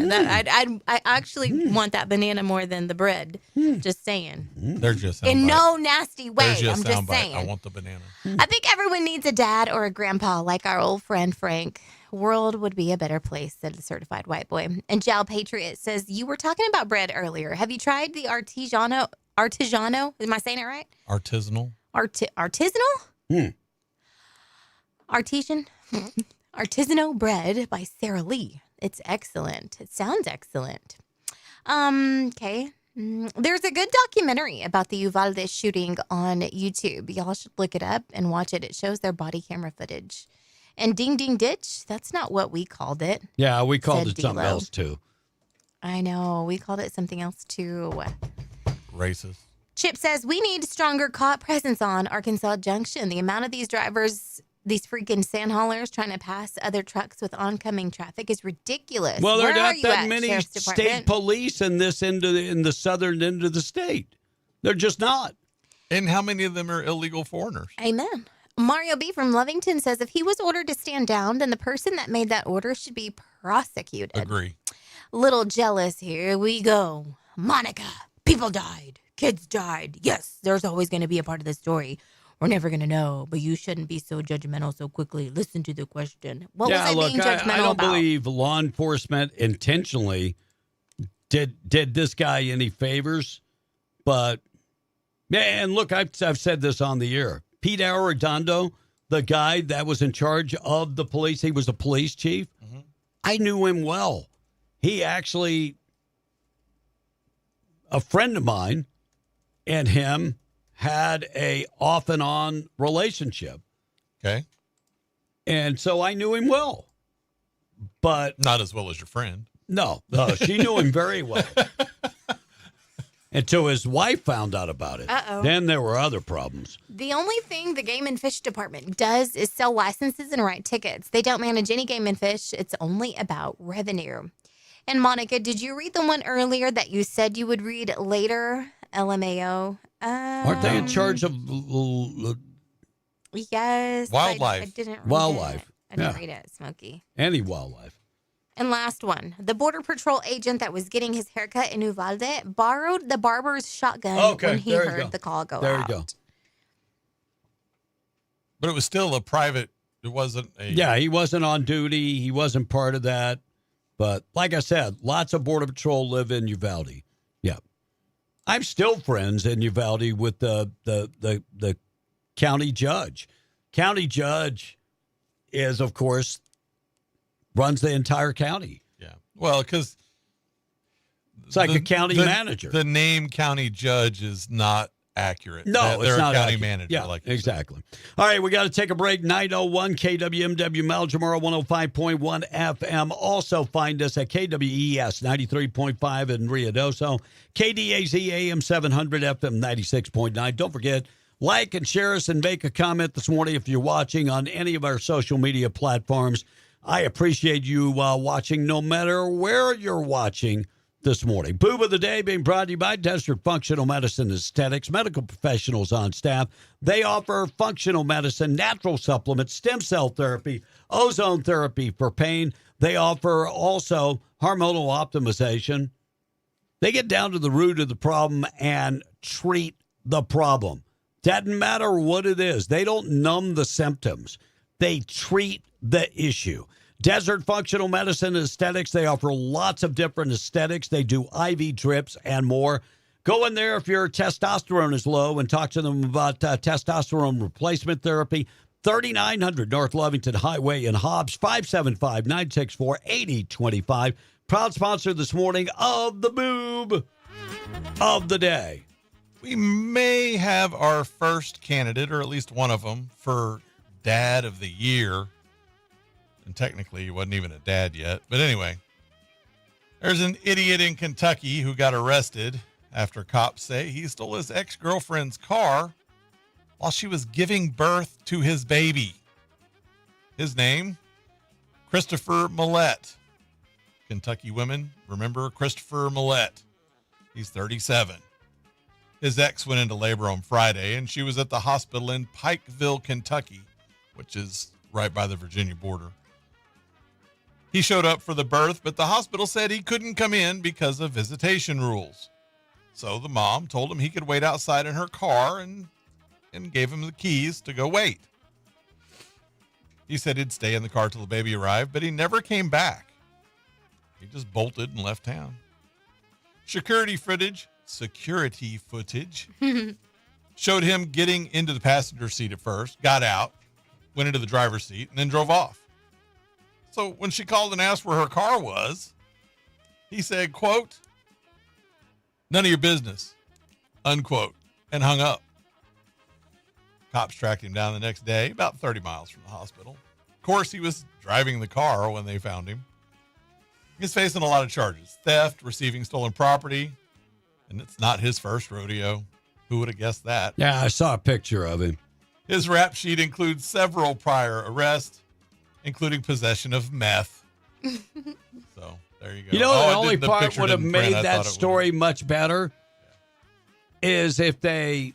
I actually want that banana more than the bread. Just saying. They're just in no nasty way. I'm just saying. I want the banana. I think everyone needs a dad or a grandpa like our old friend Frank. World would be a better place, said the certified white boy. And Jal Patriot says, you were talking about bread earlier. Have you tried the Artigiano? Am I saying it right? Artisanal. Artisanal? Artisanal bread by Sara Lee. It's excellent. It sounds excellent. Okay. There's a good documentary about the Uvalde shooting on YouTube. Y'all should look it up and watch it. It shows their body camera footage. And Ding Ding Ditch, that's not what we called it. Yeah, we called it something else too. I know. We called it something else too. Racist. Chip says, we need stronger cop presence on Arkansas Junction. The amount of these drivers, these freaking sand haulers trying to pass other trucks with oncoming traffic is ridiculous. Well, there are not that at, many Sheriff's state Department? police in the southern end of the state. They're just not. And how many of them are illegal foreigners? Amen. Mario B. from Lovington says, if he was ordered to stand down, then the person that made that order should be prosecuted. Agree. Little jealous. Here we go. Monica, people died. Kids died. Yes, there's always going to be a part of the story we're never going to know, but you shouldn't be so judgmental so quickly. Listen to the question. What was I being judgmental I don't about? believe law enforcement intentionally did this guy any favors, but, and look, I've said this on the air. Pete Arredondo, the guy that was in charge of the police, he was a police chief. I knew him well. He actually, a friend of mine and him had a off and on relationship. Okay. And so I knew him well. but not as well as your friend. No, she knew him very well. Until his wife found out about it. Uh-oh. Then there were other problems. The only thing the Game and Fish Department does is sell licenses and write tickets. They don't manage any game and fish. It's only about revenue. And Monica, did you read the one earlier that you said you would read later? LMAO. Aren't they in charge of Yes. wildlife? I didn't read Wildlife. It. I didn't read it, Smokey. Any wildlife. And last one. The Border Patrol agent that was getting his haircut in Uvalde borrowed the barber's shotgun when he heard the call go out. There you go. But it was still a private, it wasn't a... Yeah, he wasn't on duty. He wasn't part of that. But like I said, lots of Border Patrol live in Uvalde. Yeah. I'm still friends in Uvalde with the county judge. County judge is, of course, runs the entire county. Yeah. Well, because it's like a county manager. The name county judge is not accurate. No, they're it's not a county accurate. manager. Yeah, like exactly. All right, we got to take a break. 901 KWMW Maljamara 105.1 FM. Also find us at KWES 93.5 in Ruidoso, KDAZ AM 700 FM 96.9. Don't forget, like and share us and make a comment this morning if you're watching on any of our social media platforms. I appreciate you watching no matter where you're watching this morning. Boob of the Day being brought to you by Desert Functional Medicine Aesthetics, medical professionals on staff. They offer functional medicine, natural supplements, stem cell therapy, ozone therapy for pain. They offer also hormonal optimization. They get down to the root of the problem and treat the problem. Doesn't matter what it is. They don't numb the symptoms. They treat the issue. Desert Functional Medicine Aesthetics, they offer lots of different aesthetics. They do IV drips and more. Go in there if your testosterone is low and talk to them about testosterone replacement therapy. 3900 North Lovington Highway in Hobbs, 575-964-8025. Proud sponsor this morning of the Boob of the Day. We may have our first candidate, or at least one of them, for Dad of the Year. And technically, he wasn't even a dad yet. But anyway, there's an idiot in Kentucky who got arrested after cops say he stole his ex-girlfriend's car while she was giving birth to his baby. His name, Christopher Millett. Kentucky women, remember Christopher Millett. He's 37. His ex went into labor on Friday, and she was at the hospital in Pikeville, Kentucky, which is right by the Virginia border. He showed up for the birth, but the hospital said he couldn't come in because of visitation rules. So the mom told him he could wait outside in her car and gave him the keys to go wait. He said he'd stay in the car till the baby arrived, but he never came back. He just bolted and left town. Security footage showed him getting into the passenger seat at first, got out, went into the driver's seat, and then drove off. So when she called and asked where her car was, he said, quote, "None of your business," unquote, and hung up. Cops tracked him down the next day, about 30 miles from the hospital. Of course, he was driving the car when they found him. He's facing a lot of charges: theft, receiving stolen property, and it's not his first rodeo. Who would have guessed that? Yeah, I saw a picture of him. His rap sheet includes several prior arrests, including possession of meth. So there you go. You know, the only part would have made that story much better is if they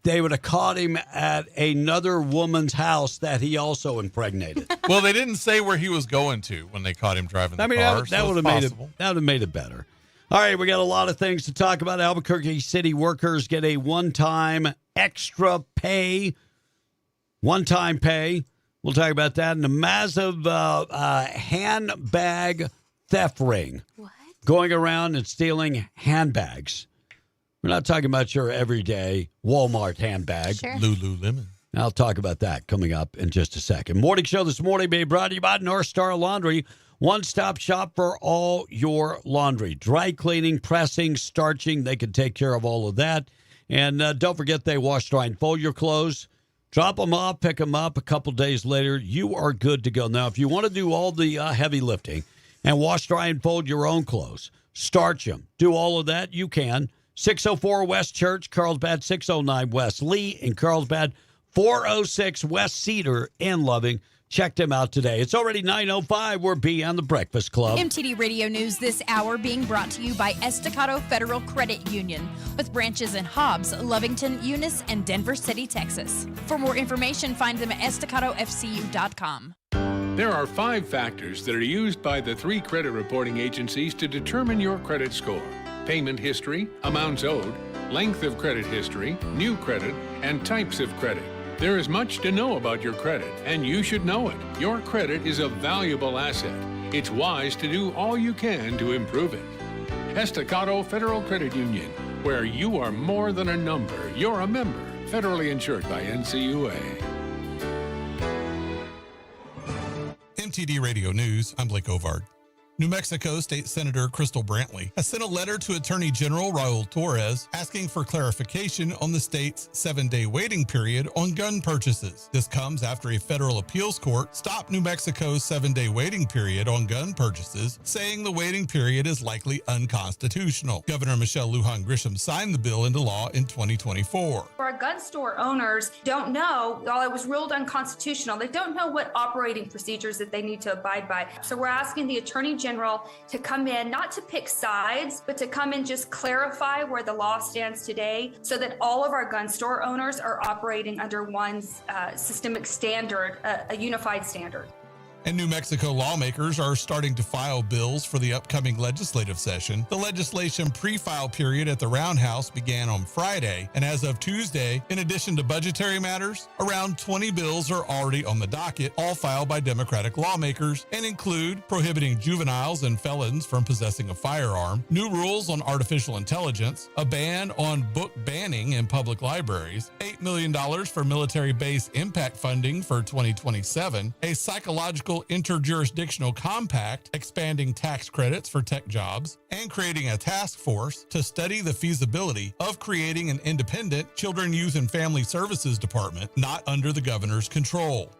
would have caught him at another woman's house that he also impregnated. Well, they didn't say where he was going to when they caught him driving the car. That would have made it better. All right, we got a lot of things to talk about. Albuquerque city workers get a one-time extra pay. One-time pay. We'll talk about that. And a massive handbag theft ring. What? Going around and stealing handbags. We're not talking about your everyday Walmart handbag. Sure. Lululemon. I'll talk about that coming up in just a second. Morning show this morning being brought to you by North Star Laundry. One-stop shop for all your laundry. Dry cleaning, pressing, starching. They can take care of all of that. And don't forget they wash, dry, and fold your clothes Drop them off, pick them up. A couple days later, you are good to go. Now, if you want to do all the heavy lifting and wash, dry, and fold your own clothes, starch them, do all of that, you can. 604 West Church, Carlsbad, 609 West Lee in Carlsbad, 406 West Cedar in Loving. Check them out today. It's already 9:05. We're beyond the Breakfast Club. MTD Radio News this hour being brought to you by Estacado Federal Credit Union with branches in Hobbs, Lovington, Eunice, and Denver City, Texas. For more information, find them at estacadofcu.com. There are 5 factors that are used by the 3 credit reporting agencies to determine your credit score: payment history, amounts owed, length of credit history, new credit, and types of credit. There is much to know about your credit, and you should know it. Your credit is a valuable asset. It's wise to do all you can to improve it. Estacado Federal Credit Union, where you are more than a number. You're a member. Federally insured by NCUA. MTD Radio News, I'm Blake Ovard. New Mexico State Senator Crystal Brantley has sent a letter to Attorney General Raul Torres asking for clarification on the state's 7-day waiting period on gun purchases. This comes after a federal appeals court stopped New Mexico's 7-day waiting period on gun purchases, saying the waiting period is likely unconstitutional. Governor Michelle Lujan Grisham signed the bill into law in 2024. Our gun store owners don't know, while it was ruled unconstitutional, they don't know what operating procedures that they need to abide by. So we're asking the Attorney General to come in, not to pick sides, but to come in just clarify where the law stands today so that all of our gun store owners are operating under one systemic standard, a unified standard. And New Mexico lawmakers are starting to file bills for the upcoming legislative session. The legislation pre-file period at the Roundhouse began on Friday, and as of Tuesday, in addition to budgetary matters, around 20 bills are already on the docket, all filed by Democratic lawmakers, and include prohibiting juveniles and felons from possessing a firearm, new rules on artificial intelligence, a ban on book banning in public libraries, $8 million for military base impact funding for 2027, a psychological interjurisdictional compact expanding tax credits for tech jobs, and creating a task force to study the feasibility of creating an independent Children, Youth, and Family Services Department not under the governor's control.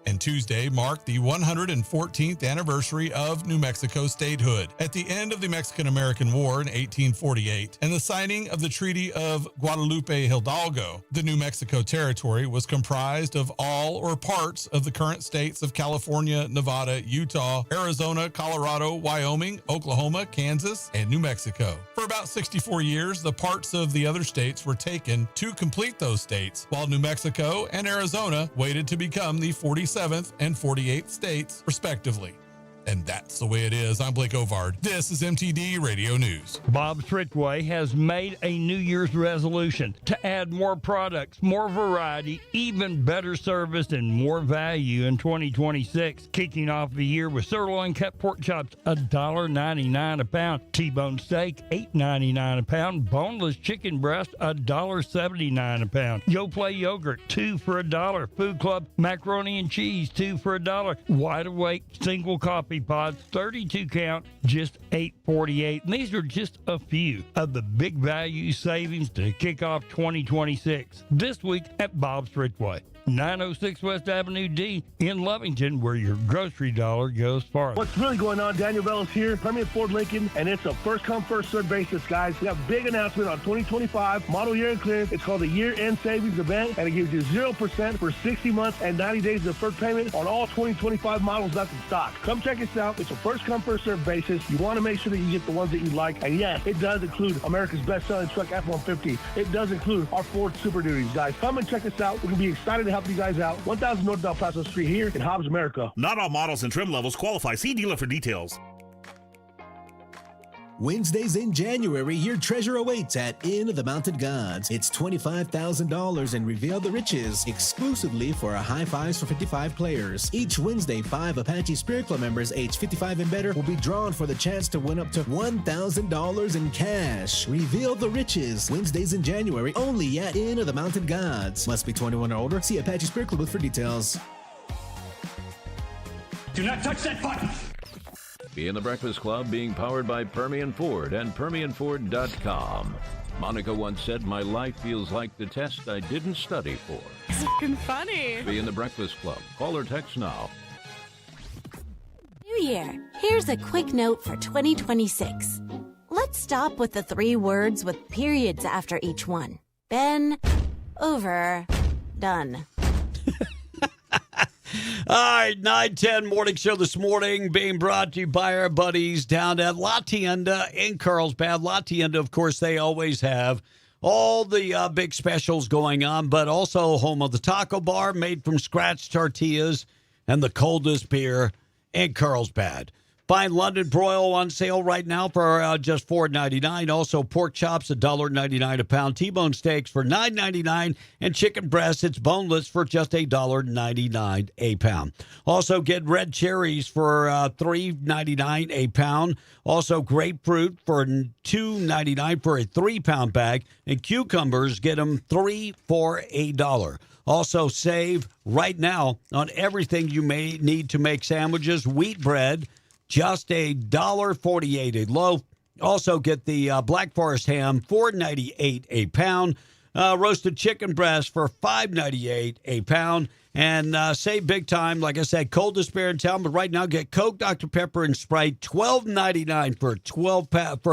And Tuesday marked the 114th anniversary of New Mexico statehood. At the end of the Mexican-American War in 1848 and the signing of the Treaty of Guadalupe Hidalgo, the New Mexico Territory was comprised of all or parts of the current states of California, Nevada, Utah, Arizona, Colorado, Wyoming, Oklahoma, Kansas, and New Mexico. For about 64 years, the parts of the other states were taken to complete those states, while New Mexico and Arizona waited to become the 47th and 48th states, respectively. And that's the way it is. I'm Blake Ovard. This is MTD Radio News. Bob's Fritway has made a New Year's resolution to add more products, more variety, even better service, and more value in 2026. Kicking off the year with sirloin cut pork chops, $1.99 a pound. T-bone steak, $8.99 a pound. Boneless chicken breast, $1.79 a pound. Yoplait yogurt, 2 for $1. Food Club macaroni and cheese, 2 for $1. Wide Awake single coffee pods, 32 count, just $8.48. And these are just a few of the big value savings to kick off 2026 this week at Bob's Fritway, 906 West Avenue D in Lovington, where your grocery dollar goes far. What's really going on? Daniel Bellis here, Permian Ford Lincoln, and it's a first come, first served basis, guys. We have a big announcement on 2025 model year and clearance. It's called the year-end savings event, and it gives you 0% for 60 months and 90 days of deferred payment on all 2025 models left in stock. Come check us out. It's a first come, first served basis. You want to make sure that you get the ones that you like, and yes, it does include America's best-selling truck F-150. It does include our Ford Super Duties, guys. Come and check us out. We're going to be excited to help you guys out. 1000 North Del Paso Street here in Hobbs, America. Not all models and trim levels qualify. See dealer for details. Wednesdays in January, your treasure awaits at Inn of the Mountain Gods. It's $25,000 and Reveal the Riches exclusively for a high fives for 55 players. Each Wednesday, 5 Apache Spirit Club members aged 55 and better will be drawn for the chance to win up to $1,000 in cash. Reveal the Riches, Wednesdays in January, only at Inn of the Mountain Gods. Must be 21 or older. See Apache Spirit Club for details. Do not touch that button! Be in the Breakfast Club being powered by Permian Ford and PermianFord.com. Monica once said, "My life feels like the test I didn't study for." It's fucking funny. Be in the Breakfast Club. Call or text now. New Year. Here's a quick note for 2026. Let's stop with the 3 words with periods after each one. Been, over, done. All right, 9:10 morning show this morning being brought to you by our buddies down at La Tienda in Carlsbad. La Tienda, of course, they always have all the big specials going on, but also home of the taco bar made from scratch tortillas and the coldest beer in Carlsbad. Find London broil on sale right now for just $4.99. Also, pork chops, $1.99 a pound. T-bone steaks for $9.99. And chicken breasts, it's boneless, for just $1.99 a pound. Also, get red cherries for $3.99 a pound. Also, grapefruit for $2.99 for a 3-pound bag. And cucumbers, get them 3 for $1. Also, save right now on everything you may need to make sandwiches. Wheat bread, just $1.48 a loaf. Also get the Black Forest ham, $4.98 a pound. Roasted chicken breast for $5.98 a pound. And save big time. Like I said, coldest beer in town. But right now, get Coke, Dr. Pepper, and Sprite, $12.99 for a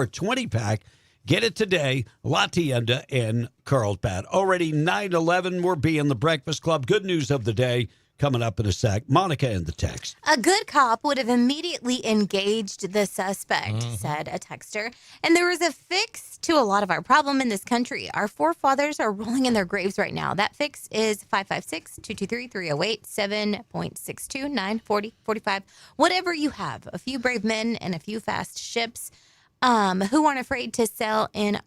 20-pack. Get it today. La Tienda in Carlsbad. Already 9:11. We're being the Breakfast Club. Good news of the day coming up in a sec. Monica in the text. A good cop would have immediately engaged the suspect, said a texter. And there is a fix to a lot of our problem in this country. Our forefathers are rolling in their graves right now. That fix is 556-223-308, 7.62, 940, 45. Whatever you have, a few brave men and a few fast ships who aren't afraid to sail in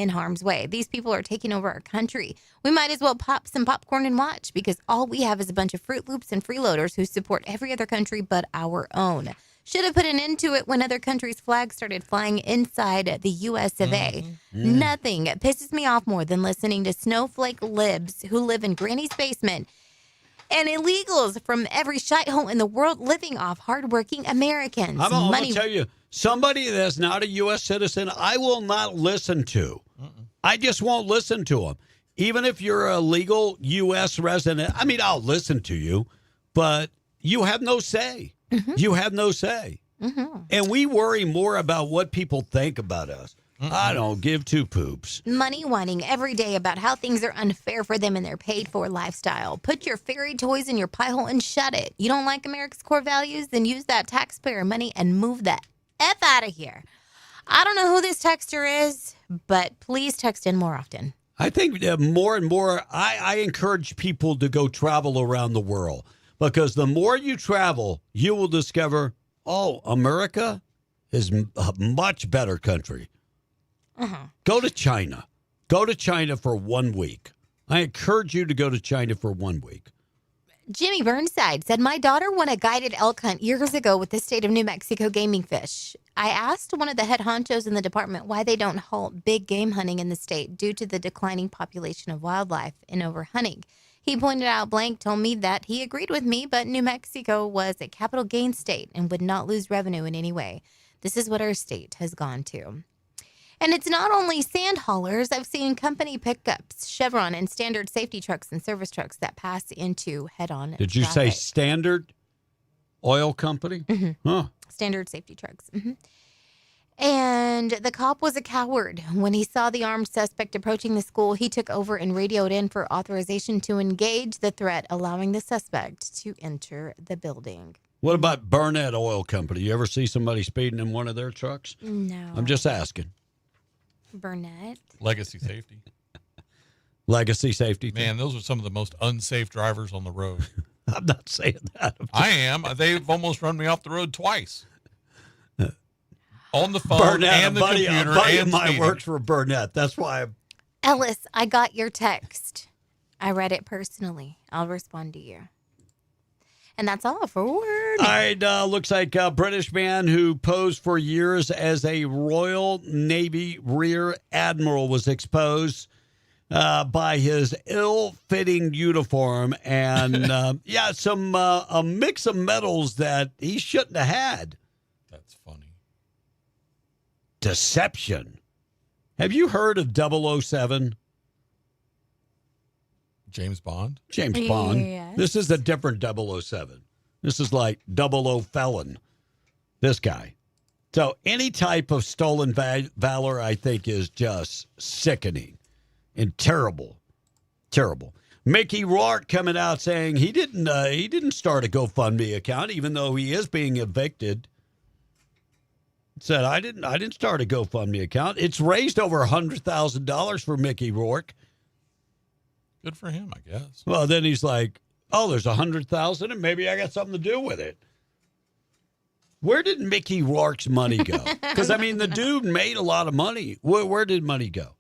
harm's way. These people are taking over our country. We might as well pop some popcorn and watch, because all we have is a bunch of Fruit Loops and freeloaders who support every other country but our own. Should have put an end to it when other countries' flags started flying inside the U.S. of A. Nothing pisses me off more than listening to snowflake libs who live in Granny's basement and illegals from every shithole in the world living off hardworking Americans. I'm going to tell you, somebody that's not a U.S. citizen, I will not listen to. I just won't listen to them. Even if you're a legal U.S. resident, I mean, I'll listen to you, but you have no say. You have no say. And we worry more about what people think about us. I don't give two poops. Money whining every day about how things are unfair for them in their paid-for lifestyle. Put your fairy toys in your pie hole and shut it. You don't like America's core values? Then use that taxpayer money and move that F out of here. I don't know who this texter is, but please text in more often. I think more and more, I encourage people to go travel around the world, because the more you travel, you will discover, America is a much better country. Go to China. Go to China for 1 week. I encourage you to go to China for 1 week. Jimmy Burnside said, my daughter won a guided elk hunt years ago with the state of New Mexico gaming fish. I asked one of the head honchos in the department why they don't halt big game hunting in the state due to the declining population of wildlife and overhunting. He pointed out blank, told me that he agreed with me, but New Mexico was a capital gain state and would not lose revenue in any way. This is what our state has gone to. And it's not only sand haulers. I've seen company pickups, Chevron, and standard safety trucks and service trucks that pass into head-on Did you say Standard Oil Company? Huh. Standard safety trucks. And the cop was a coward. When he saw the armed suspect approaching the school, he took over and radioed in for authorization to engage the threat, allowing the suspect to enter the building. What about Burnett Oil Company? You ever see somebody speeding in one of their trucks? No. I'm just asking. Burnett. Legacy Safety. Legacy Safety. Man, those are some of the most unsafe drivers on the road. I'm not saying that. I am. They've almost run me off the road twice. On the phone Burnett, and the computer. A buddy and of mine speeding. works for Burnett. That's why Ellis, I got your text. I read it personally. I'll respond to you. And that's all for Word. All right, looks like a British man who posed for years as a Royal Navy Rear Admiral was exposed by his ill-fitting uniform and, a mix of medals that he shouldn't have had. That's funny. Deception. Have you heard of 007? James Bond? James Bond. Yes. This is a different 007. This is like 00 felon. This guy. So any type of stolen valor, I think, is just sickening and terrible. Terrible. Mickey Rourke coming out saying he didn't start a GoFundMe account, even though he is being evicted. Said I didn't start a GoFundMe account. It's raised over $100,000 for Mickey Rourke. Good for him, I guess. Well, then he's like, "Oh, there's 100,000, and maybe I got something to do with it." Where did Mickey Rourke's money go? Because I mean, the dude made a lot of money. Where did money go?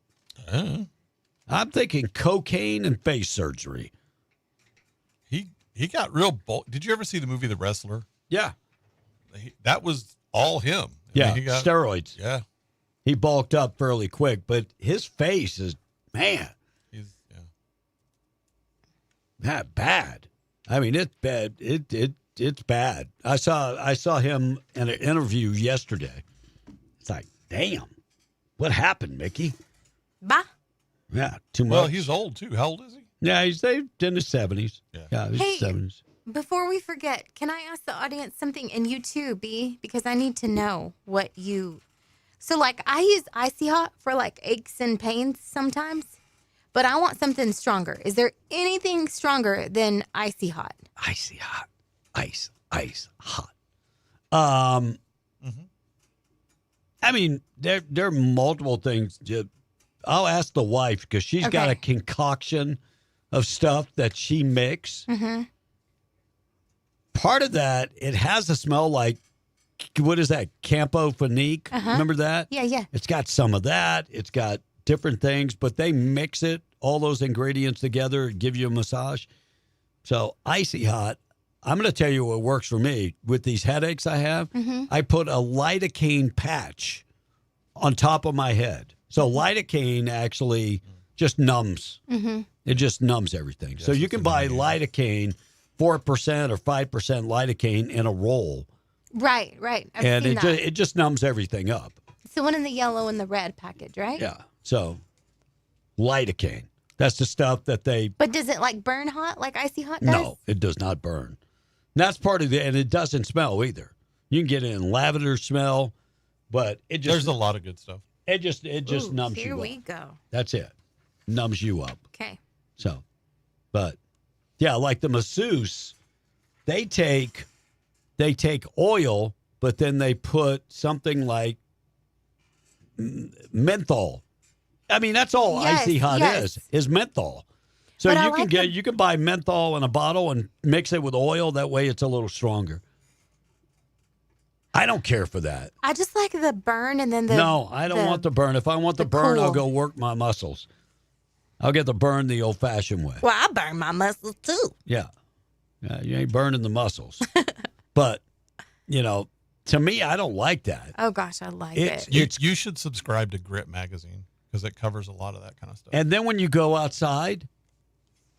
I'm thinking cocaine and face surgery. He got real bulk. Did you ever see the movie The Wrestler? Yeah, that was all him. Yeah, he got steroids. Yeah, he bulked up fairly quick, but his face is that bad. I mean, it's bad. It's bad. I saw him in an interview yesterday. It's like, damn, what happened, Mickey? Bah. Yeah, too much. Well, he's old too. How old is he? Yeah, he's in his 70s. Yeah, he's Hey, 70s. Before we forget, can I ask the audience something? And you too, B, because I need to know what you. So, like, I use Icy Hot for like aches and pains sometimes, but I want something stronger. Is there anything stronger than Icy Hot? Icy Hot. Ice hot. I mean, there are multiple things. I'll ask the wife because she's got a concoction of stuff that she mix. Mm-hmm. Part of that, it has a smell like, what is that? Campo Finique. Remember that? Yeah. It's got some of that. It's got different things, but they mix it, all those ingredients together, and give you a massage. So Icy Hot, I'm going to tell you what works for me. With these headaches I have, I put a lidocaine patch on top of my head. So lidocaine actually just numbs. It just numbs everything. So you can buy lidocaine, 4% or 5% lidocaine in a roll. Right. I've And seen that. it just numbs everything up. It's the one in the yellow and the red package, right? Yeah. So lidocaine. That's the stuff that they... But does it like burn hot like Icy Hot does? No, it does not burn. And that's part of and it doesn't smell either. You can get it in lavender smell, but it just... There's a lot of good stuff. It just numbs you Here up. we go. That's it. Numbs you up. Okay. So, but yeah, like the masseuse, they take oil, but then they put something like menthol. I mean, that's all Icy Hot is menthol. So But you can buy menthol in a bottle and mix it with oil. That way, it's a little stronger. I don't care for that. I just like the burn and then the. No, I don't want the burn. If I want the burn, cool. I'll go work my muscles. I'll get the burn the old-fashioned way. Well, I burn my muscles too. Yeah. You ain't burning the muscles. But, to me, I don't like that. Oh gosh, I like it. You should subscribe to Grit Magazine because it covers a lot of that kind of stuff. And then when you go outside,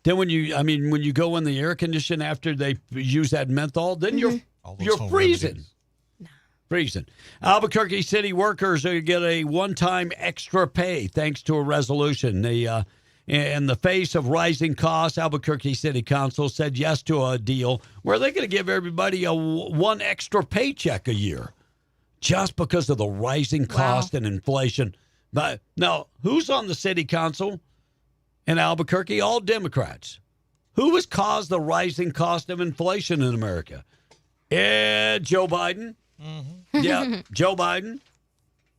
when you go in the air condition after they use that menthol, then you're freezing. Freezing. Albuquerque city workers are going to get a one-time extra pay thanks to a resolution. In the face of rising costs, Albuquerque City Council said yes to a deal where they're going to give everybody one extra paycheck a year just because of the rising cost and inflation. But now, who's on the city council in Albuquerque? All Democrats. Who has caused the rising cost of inflation in America? Joe Biden. Yeah, Joe Biden.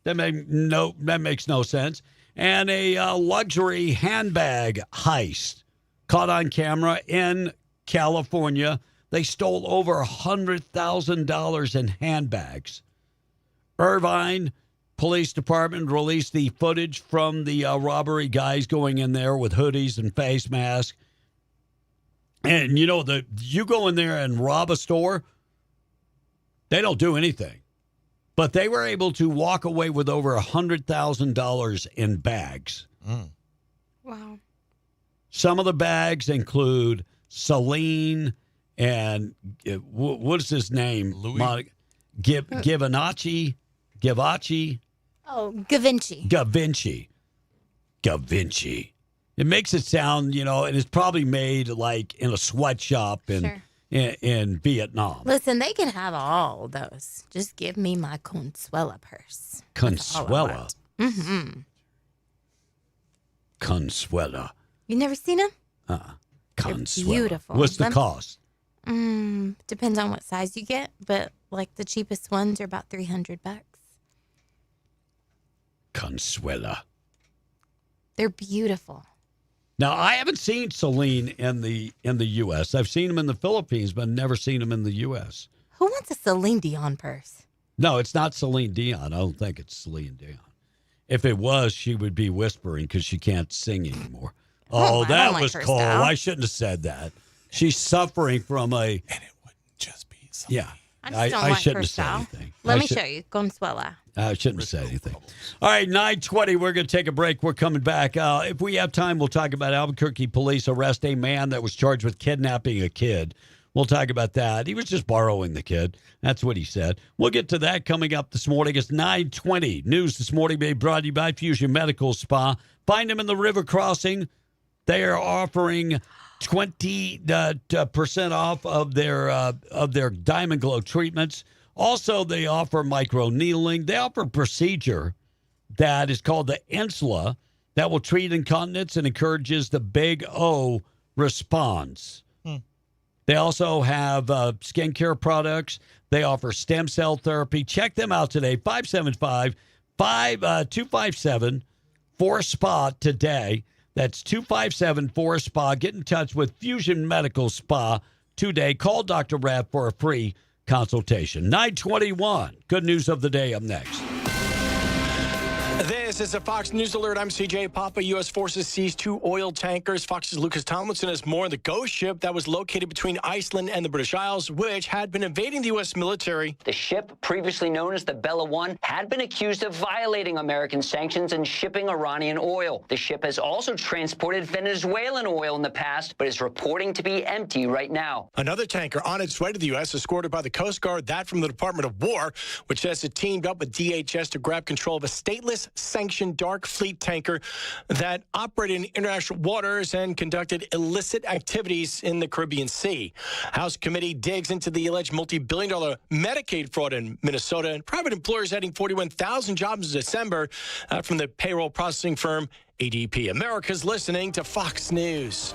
That makes no sense. And a luxury handbag heist caught on camera in California. They stole over $100,000 in handbags. Irvine Police Department released the footage from the robbery guys going in there with hoodies and face masks. And you go in there and rob a store, they don't do anything. But they were able to walk away with over $100,000 in bags. Wow. Some of the bags include Celine and what is his name? Louis? Givenchy. Oh, Gavinci. Da Vinci. It makes it sound, and it's probably made like in a sweatshop in Vietnam. Listen, they can have all those. Just give me my Consuela purse. Consuela. Mm-hmm. Consuela. You never seen them? Consuela. Beautiful. What's the cost? Depends on what size you get, but like the cheapest ones are about $300. Consuela. They're beautiful. Now, I haven't seen Celine in the U.S. I've seen them in the Philippines, but never seen them in the U.S. Who wants a Celine Dion purse? No, it's not Celine Dion. I don't think it's Celine Dion. If it was, she would be whispering because she can't sing anymore. Oh, that was cold. I shouldn't have said that. She's suffering from a... And it wouldn't just be Celine. Yeah. I just don't like shouldn't her have said style. anything. Let me show you. Consuela. I shouldn't have said anything. All right, 9:20. We're going to take a break. We're coming back. If we have time, we'll talk about Albuquerque police arrest a man that was charged with kidnapping a kid. We'll talk about that. He was just borrowing the kid. That's what he said. We'll get to that coming up this morning. It's 9:20. News this morning being brought to you by Fusion Medical Spa. Find them in the river crossing. They are offering 20% off of their Diamond Glow treatments. Also, they offer microneedling. They offer a procedure that is called the Insula that will treat incontinence and encourages the big O response. They also have skincare products. They offer stem cell therapy. Check them out today. 575-257-4SPA today. That's 257-4SPA. Get in touch with Fusion Medical Spa today. Call Dr. Rath for a free consultation. 9:21. Good news of the day up next. This is a Fox News Alert. I'm CJ Papa. U.S. forces seized 2 oil tankers. Fox's Lucas Tomlinson has more on the ghost ship that was located between Iceland and the British Isles, which had been invading the U.S. military. The ship, previously known as the Bella One, had been accused of violating American sanctions and shipping Iranian oil. The ship has also transported Venezuelan oil in the past, but is reporting to be empty right now. Another tanker on its way to the U.S. escorted by the Coast Guard, that from the Department of War, which says it teamed up with DHS to grab control of a stateless, sanctioned dark fleet tanker that operated in international waters and conducted illicit activities in the Caribbean Sea. House committee digs into the alleged multi-billion-dollar Medicaid fraud in Minnesota, and private employers adding 41,000 jobs in December from the payroll processing firm ADP. America's listening to Fox News.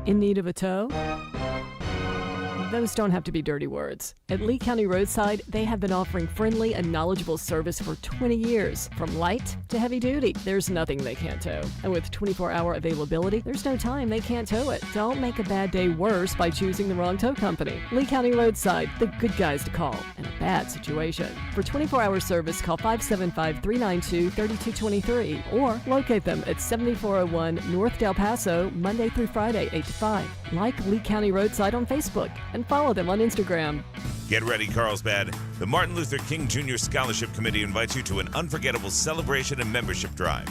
In need of a tow? Those don't have to be dirty words. At Lee County Roadside, they have been offering friendly and knowledgeable service for 20 years. From light to heavy duty, there's nothing they can't tow. And with 24-hour availability, there's no time they can't tow it. Don't make a bad day worse by choosing the wrong tow company. Lee County Roadside, the good guys to call in a bad situation. For 24-hour service, call 575-392-3223 or locate them at 7401 North Del Paso, Monday through Friday, 8 to 5. Like Lee County Roadside on Facebook and follow them on Instagram. Get ready, Carlsbad. The Martin Luther King Jr. Scholarship Committee invites you to an unforgettable celebration and membership drive.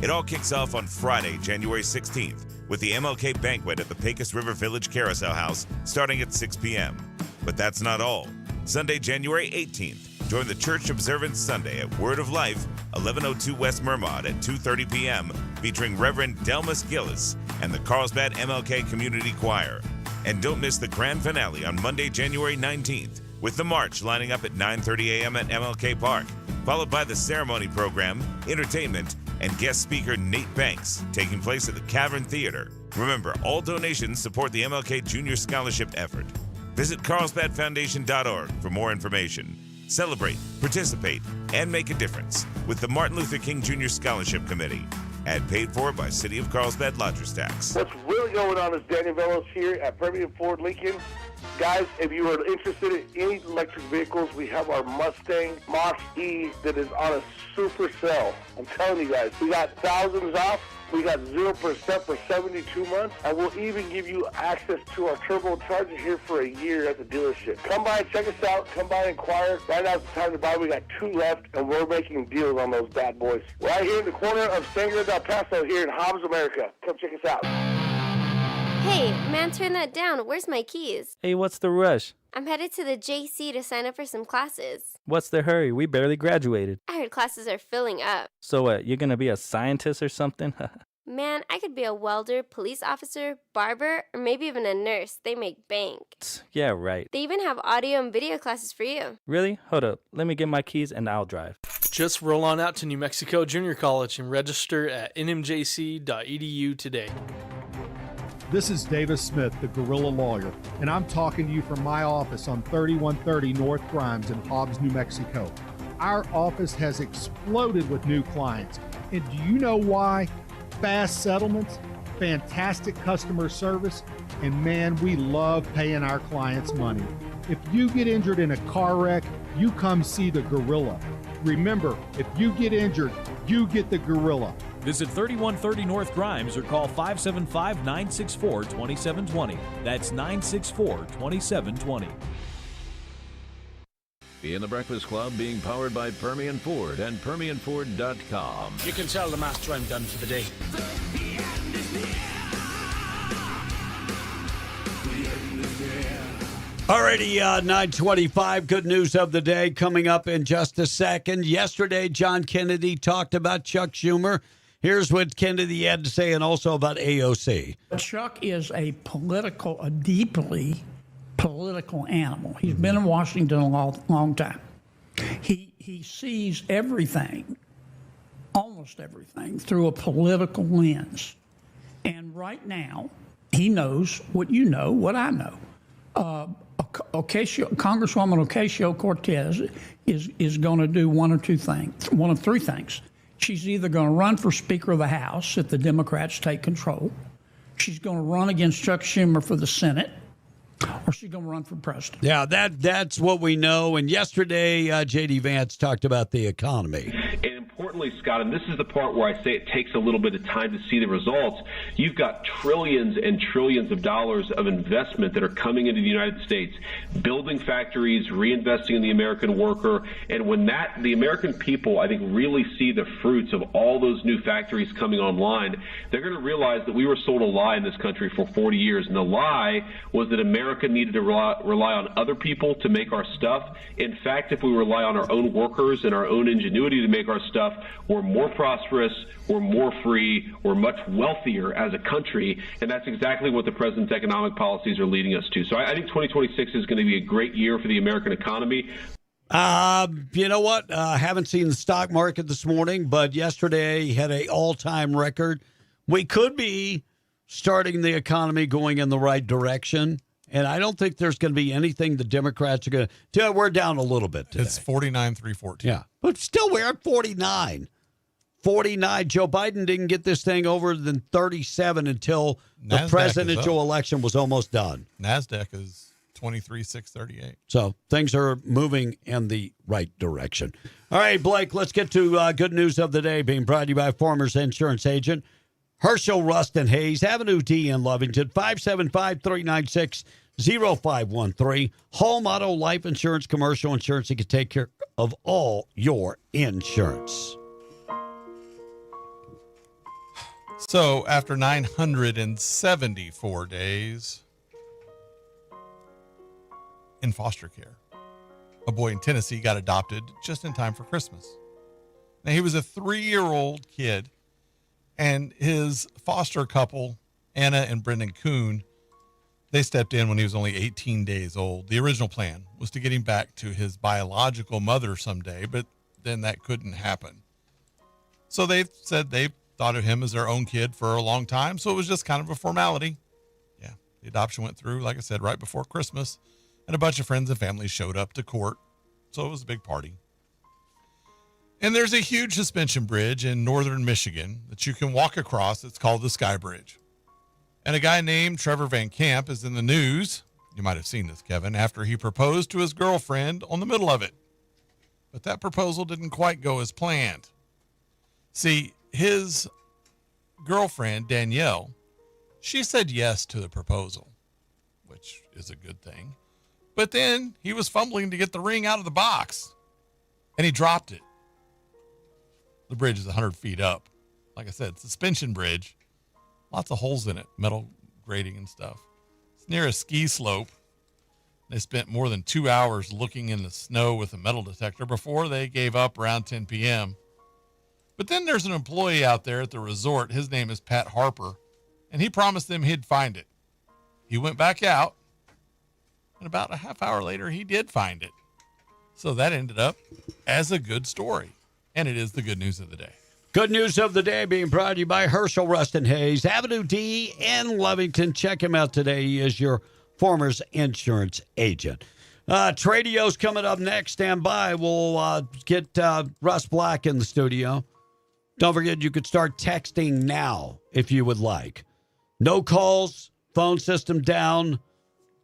It all kicks off on Friday, January 16th, with the MLK Banquet at the Pecos River Village Carousel House starting at 6 p.m. But that's not all. Sunday, January 18th, join the Church Observance Sunday at Word of Life, 1102 West Mermod at 2:30 p.m., featuring Reverend Delmas Gillis and the Carlsbad MLK Community Choir. And don't miss the grand finale on Monday, January 19th, with the march lining up at 9:30 a.m. at MLK Park, followed by the ceremony program, entertainment, and guest speaker Nate Banks, taking place at the Cavern Theater. Remember, all donations support the MLK Junior Scholarship effort. Visit carlsbadfoundation.org for more information. Celebrate, participate, and make a difference with the Martin Luther King Jr. Scholarship Committee. Ad paid for by City of Carlsbad Lodgers Tax. What's really going on is Daniel Velos here at Permian Ford Lincoln. Guys, if you are interested in any electric vehicles, we have our Mustang Mach-E that is on a super sale. I'm telling you guys, we got thousands off. We got 0% for 72 months, and we'll even give you access to our turbocharger here for a year at the dealership. Come by and check us out. Come by and inquire. Right now's the time to buy. We got 2 left, and we're making deals on those bad boys. Right here in the corner of Sangre del Paso here in Hobbs, America. Come check us out. Hey, man, turn that down. Where's my keys? Hey, what's the rush? I'm headed to the JC to sign up for some classes. What's the hurry? We barely graduated. I heard classes are filling up. So what, you're gonna be a scientist or something? Man, I could be a welder, police officer, barber, or maybe even a nurse. They make bank. Yeah, right. They even have audio and video classes for you. Really? Hold up. Let me get my keys and I'll drive. Just roll on out to New Mexico Junior College and register at nmjc.edu today. This is Davis Smith, the Guerrilla Lawyer, and I'm talking to you from my office on 3130 North Grimes in Hobbs, New Mexico. Our office has exploded with new clients, and do you know why? Fast settlements, fantastic customer service, and man, we love paying our clients money. If you get injured in a car wreck, you come see the Gorilla. Remember, if you get injured, you get the Gorilla. Visit 3130 North Grimes or call 575-964-2720. That's 964-2720. In the Breakfast Club being powered by Permian Ford and PermianFord.com. You can tell the master I'm done for the day. Alrighty, 9:25. Good news of the day coming up in just a second. Yesterday, John Kennedy talked about Chuck Schumer. Here's what Kennedy had to say, and also about AOC. Chuck is a deeply political animal. He's been in Washington a long time. He sees everything, almost everything, through a political lens. And right now, he knows what you know, what I know. Congresswoman Ocasio-Cortez is going to do one of three things. She's either going to run for Speaker of the House if the Democrats take control. She's going to run against Chuck Schumer for the Senate. Or she's going to run for president. Yeah, that's what we know. And yesterday, J.D. Vance talked about the economy. And importantly, Scott, and this is the part where I say it takes a little bit of time to see the results, you've got trillions and trillions of dollars of investment that are coming into the United States, building factories, reinvesting in the American worker. And when the American people, I think, really see the fruits of all those new factories coming online, they're going to realize that we were sold a lie in this country for 40 years. And the lie was that America needed to rely on other people to make our stuff. In fact, if we rely on our own workers and our own ingenuity to make our stuff, we're more prosperous, we're more free, we're much wealthier as a country, and that's exactly what the president's economic policies are leading us to. So I think 2026 is going to be a great year for the American economy. You know what? I haven't seen the stock market this morning, but yesterday had an all-time record. We could be starting the economy going in the right direction. And I don't think there's going to be anything the Democrats are going to do. We're down a little bit today. It's 49,314. Yeah, but still we're at 49. 49. Joe Biden didn't get this thing over than 37 until the presidential election was almost done. NASDAQ is 23,638. So things are moving in the right direction. All right, Blake, let's get to good news of the day being brought to you by Farmers Insurance Agent Herschel Rustin Hayes, Avenue D in Lovington, 575-396-0513. Home, auto, life insurance, commercial insurance. You can take care of all your insurance. So after 974 days in foster care, a boy in Tennessee got adopted just in time for Christmas. Now, he was a 3-year-old kid, and his foster couple, Anna and Brendan Kuhn, they stepped in when he was only 18 days old. The original plan was to get him back to his biological mother someday, but then that couldn't happen. So they said they thought of him as their own kid for a long time, so it was just kind of a formality. Yeah, the adoption went through, like I said, right before Christmas, and a bunch of friends and family showed up to court, so it was a big party. And there's a huge suspension bridge in northern Michigan that you can walk across. It's called the Sky Bridge. And a guy named Trevor Van Camp is in the news. You might have seen this, Kevin, after he proposed to his girlfriend on the middle of it. But that proposal didn't quite go as planned. See, his girlfriend, Danielle, she said yes to the proposal, which is a good thing. But then he was fumbling to get the ring out of the box, and he dropped it. The bridge is 100 feet up. Like I said, suspension bridge. Lots of holes in it, metal grating and stuff. It's near a ski slope. They spent more than 2 hours looking in the snow with a metal detector before they gave up around 10 p.m. But then there's an employee out there at the resort. His name is Pat Harper, and he promised them he'd find it. He went back out, and about a half hour later, he did find it. So that ended up as a good story, and it is the good news of the day. Good news of the day being brought to you by Herschel Rustin Hayes, Avenue D in Lovington. Check him out today. He is your Farmers Insurance agent. Tradio's coming up next. Stand by. We'll get Russ Black in the studio. Don't forget, you could start texting now if you would like. No calls, phone system down,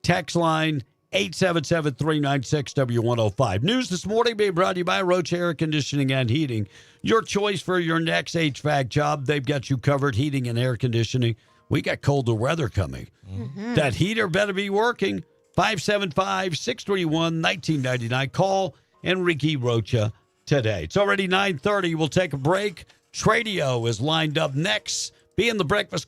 text line 877-396-W105. News this morning being brought to you by Roach Air Conditioning and Heating. Your choice for your next HVAC job. They've got you covered, heating and air conditioning. We got colder weather coming. Mm-hmm. That heater better be working. 575-631-1999. Call Enrique Rocha today. It's already 9:30. We'll take a break. Tradio is lined up next. Be in the Breakfast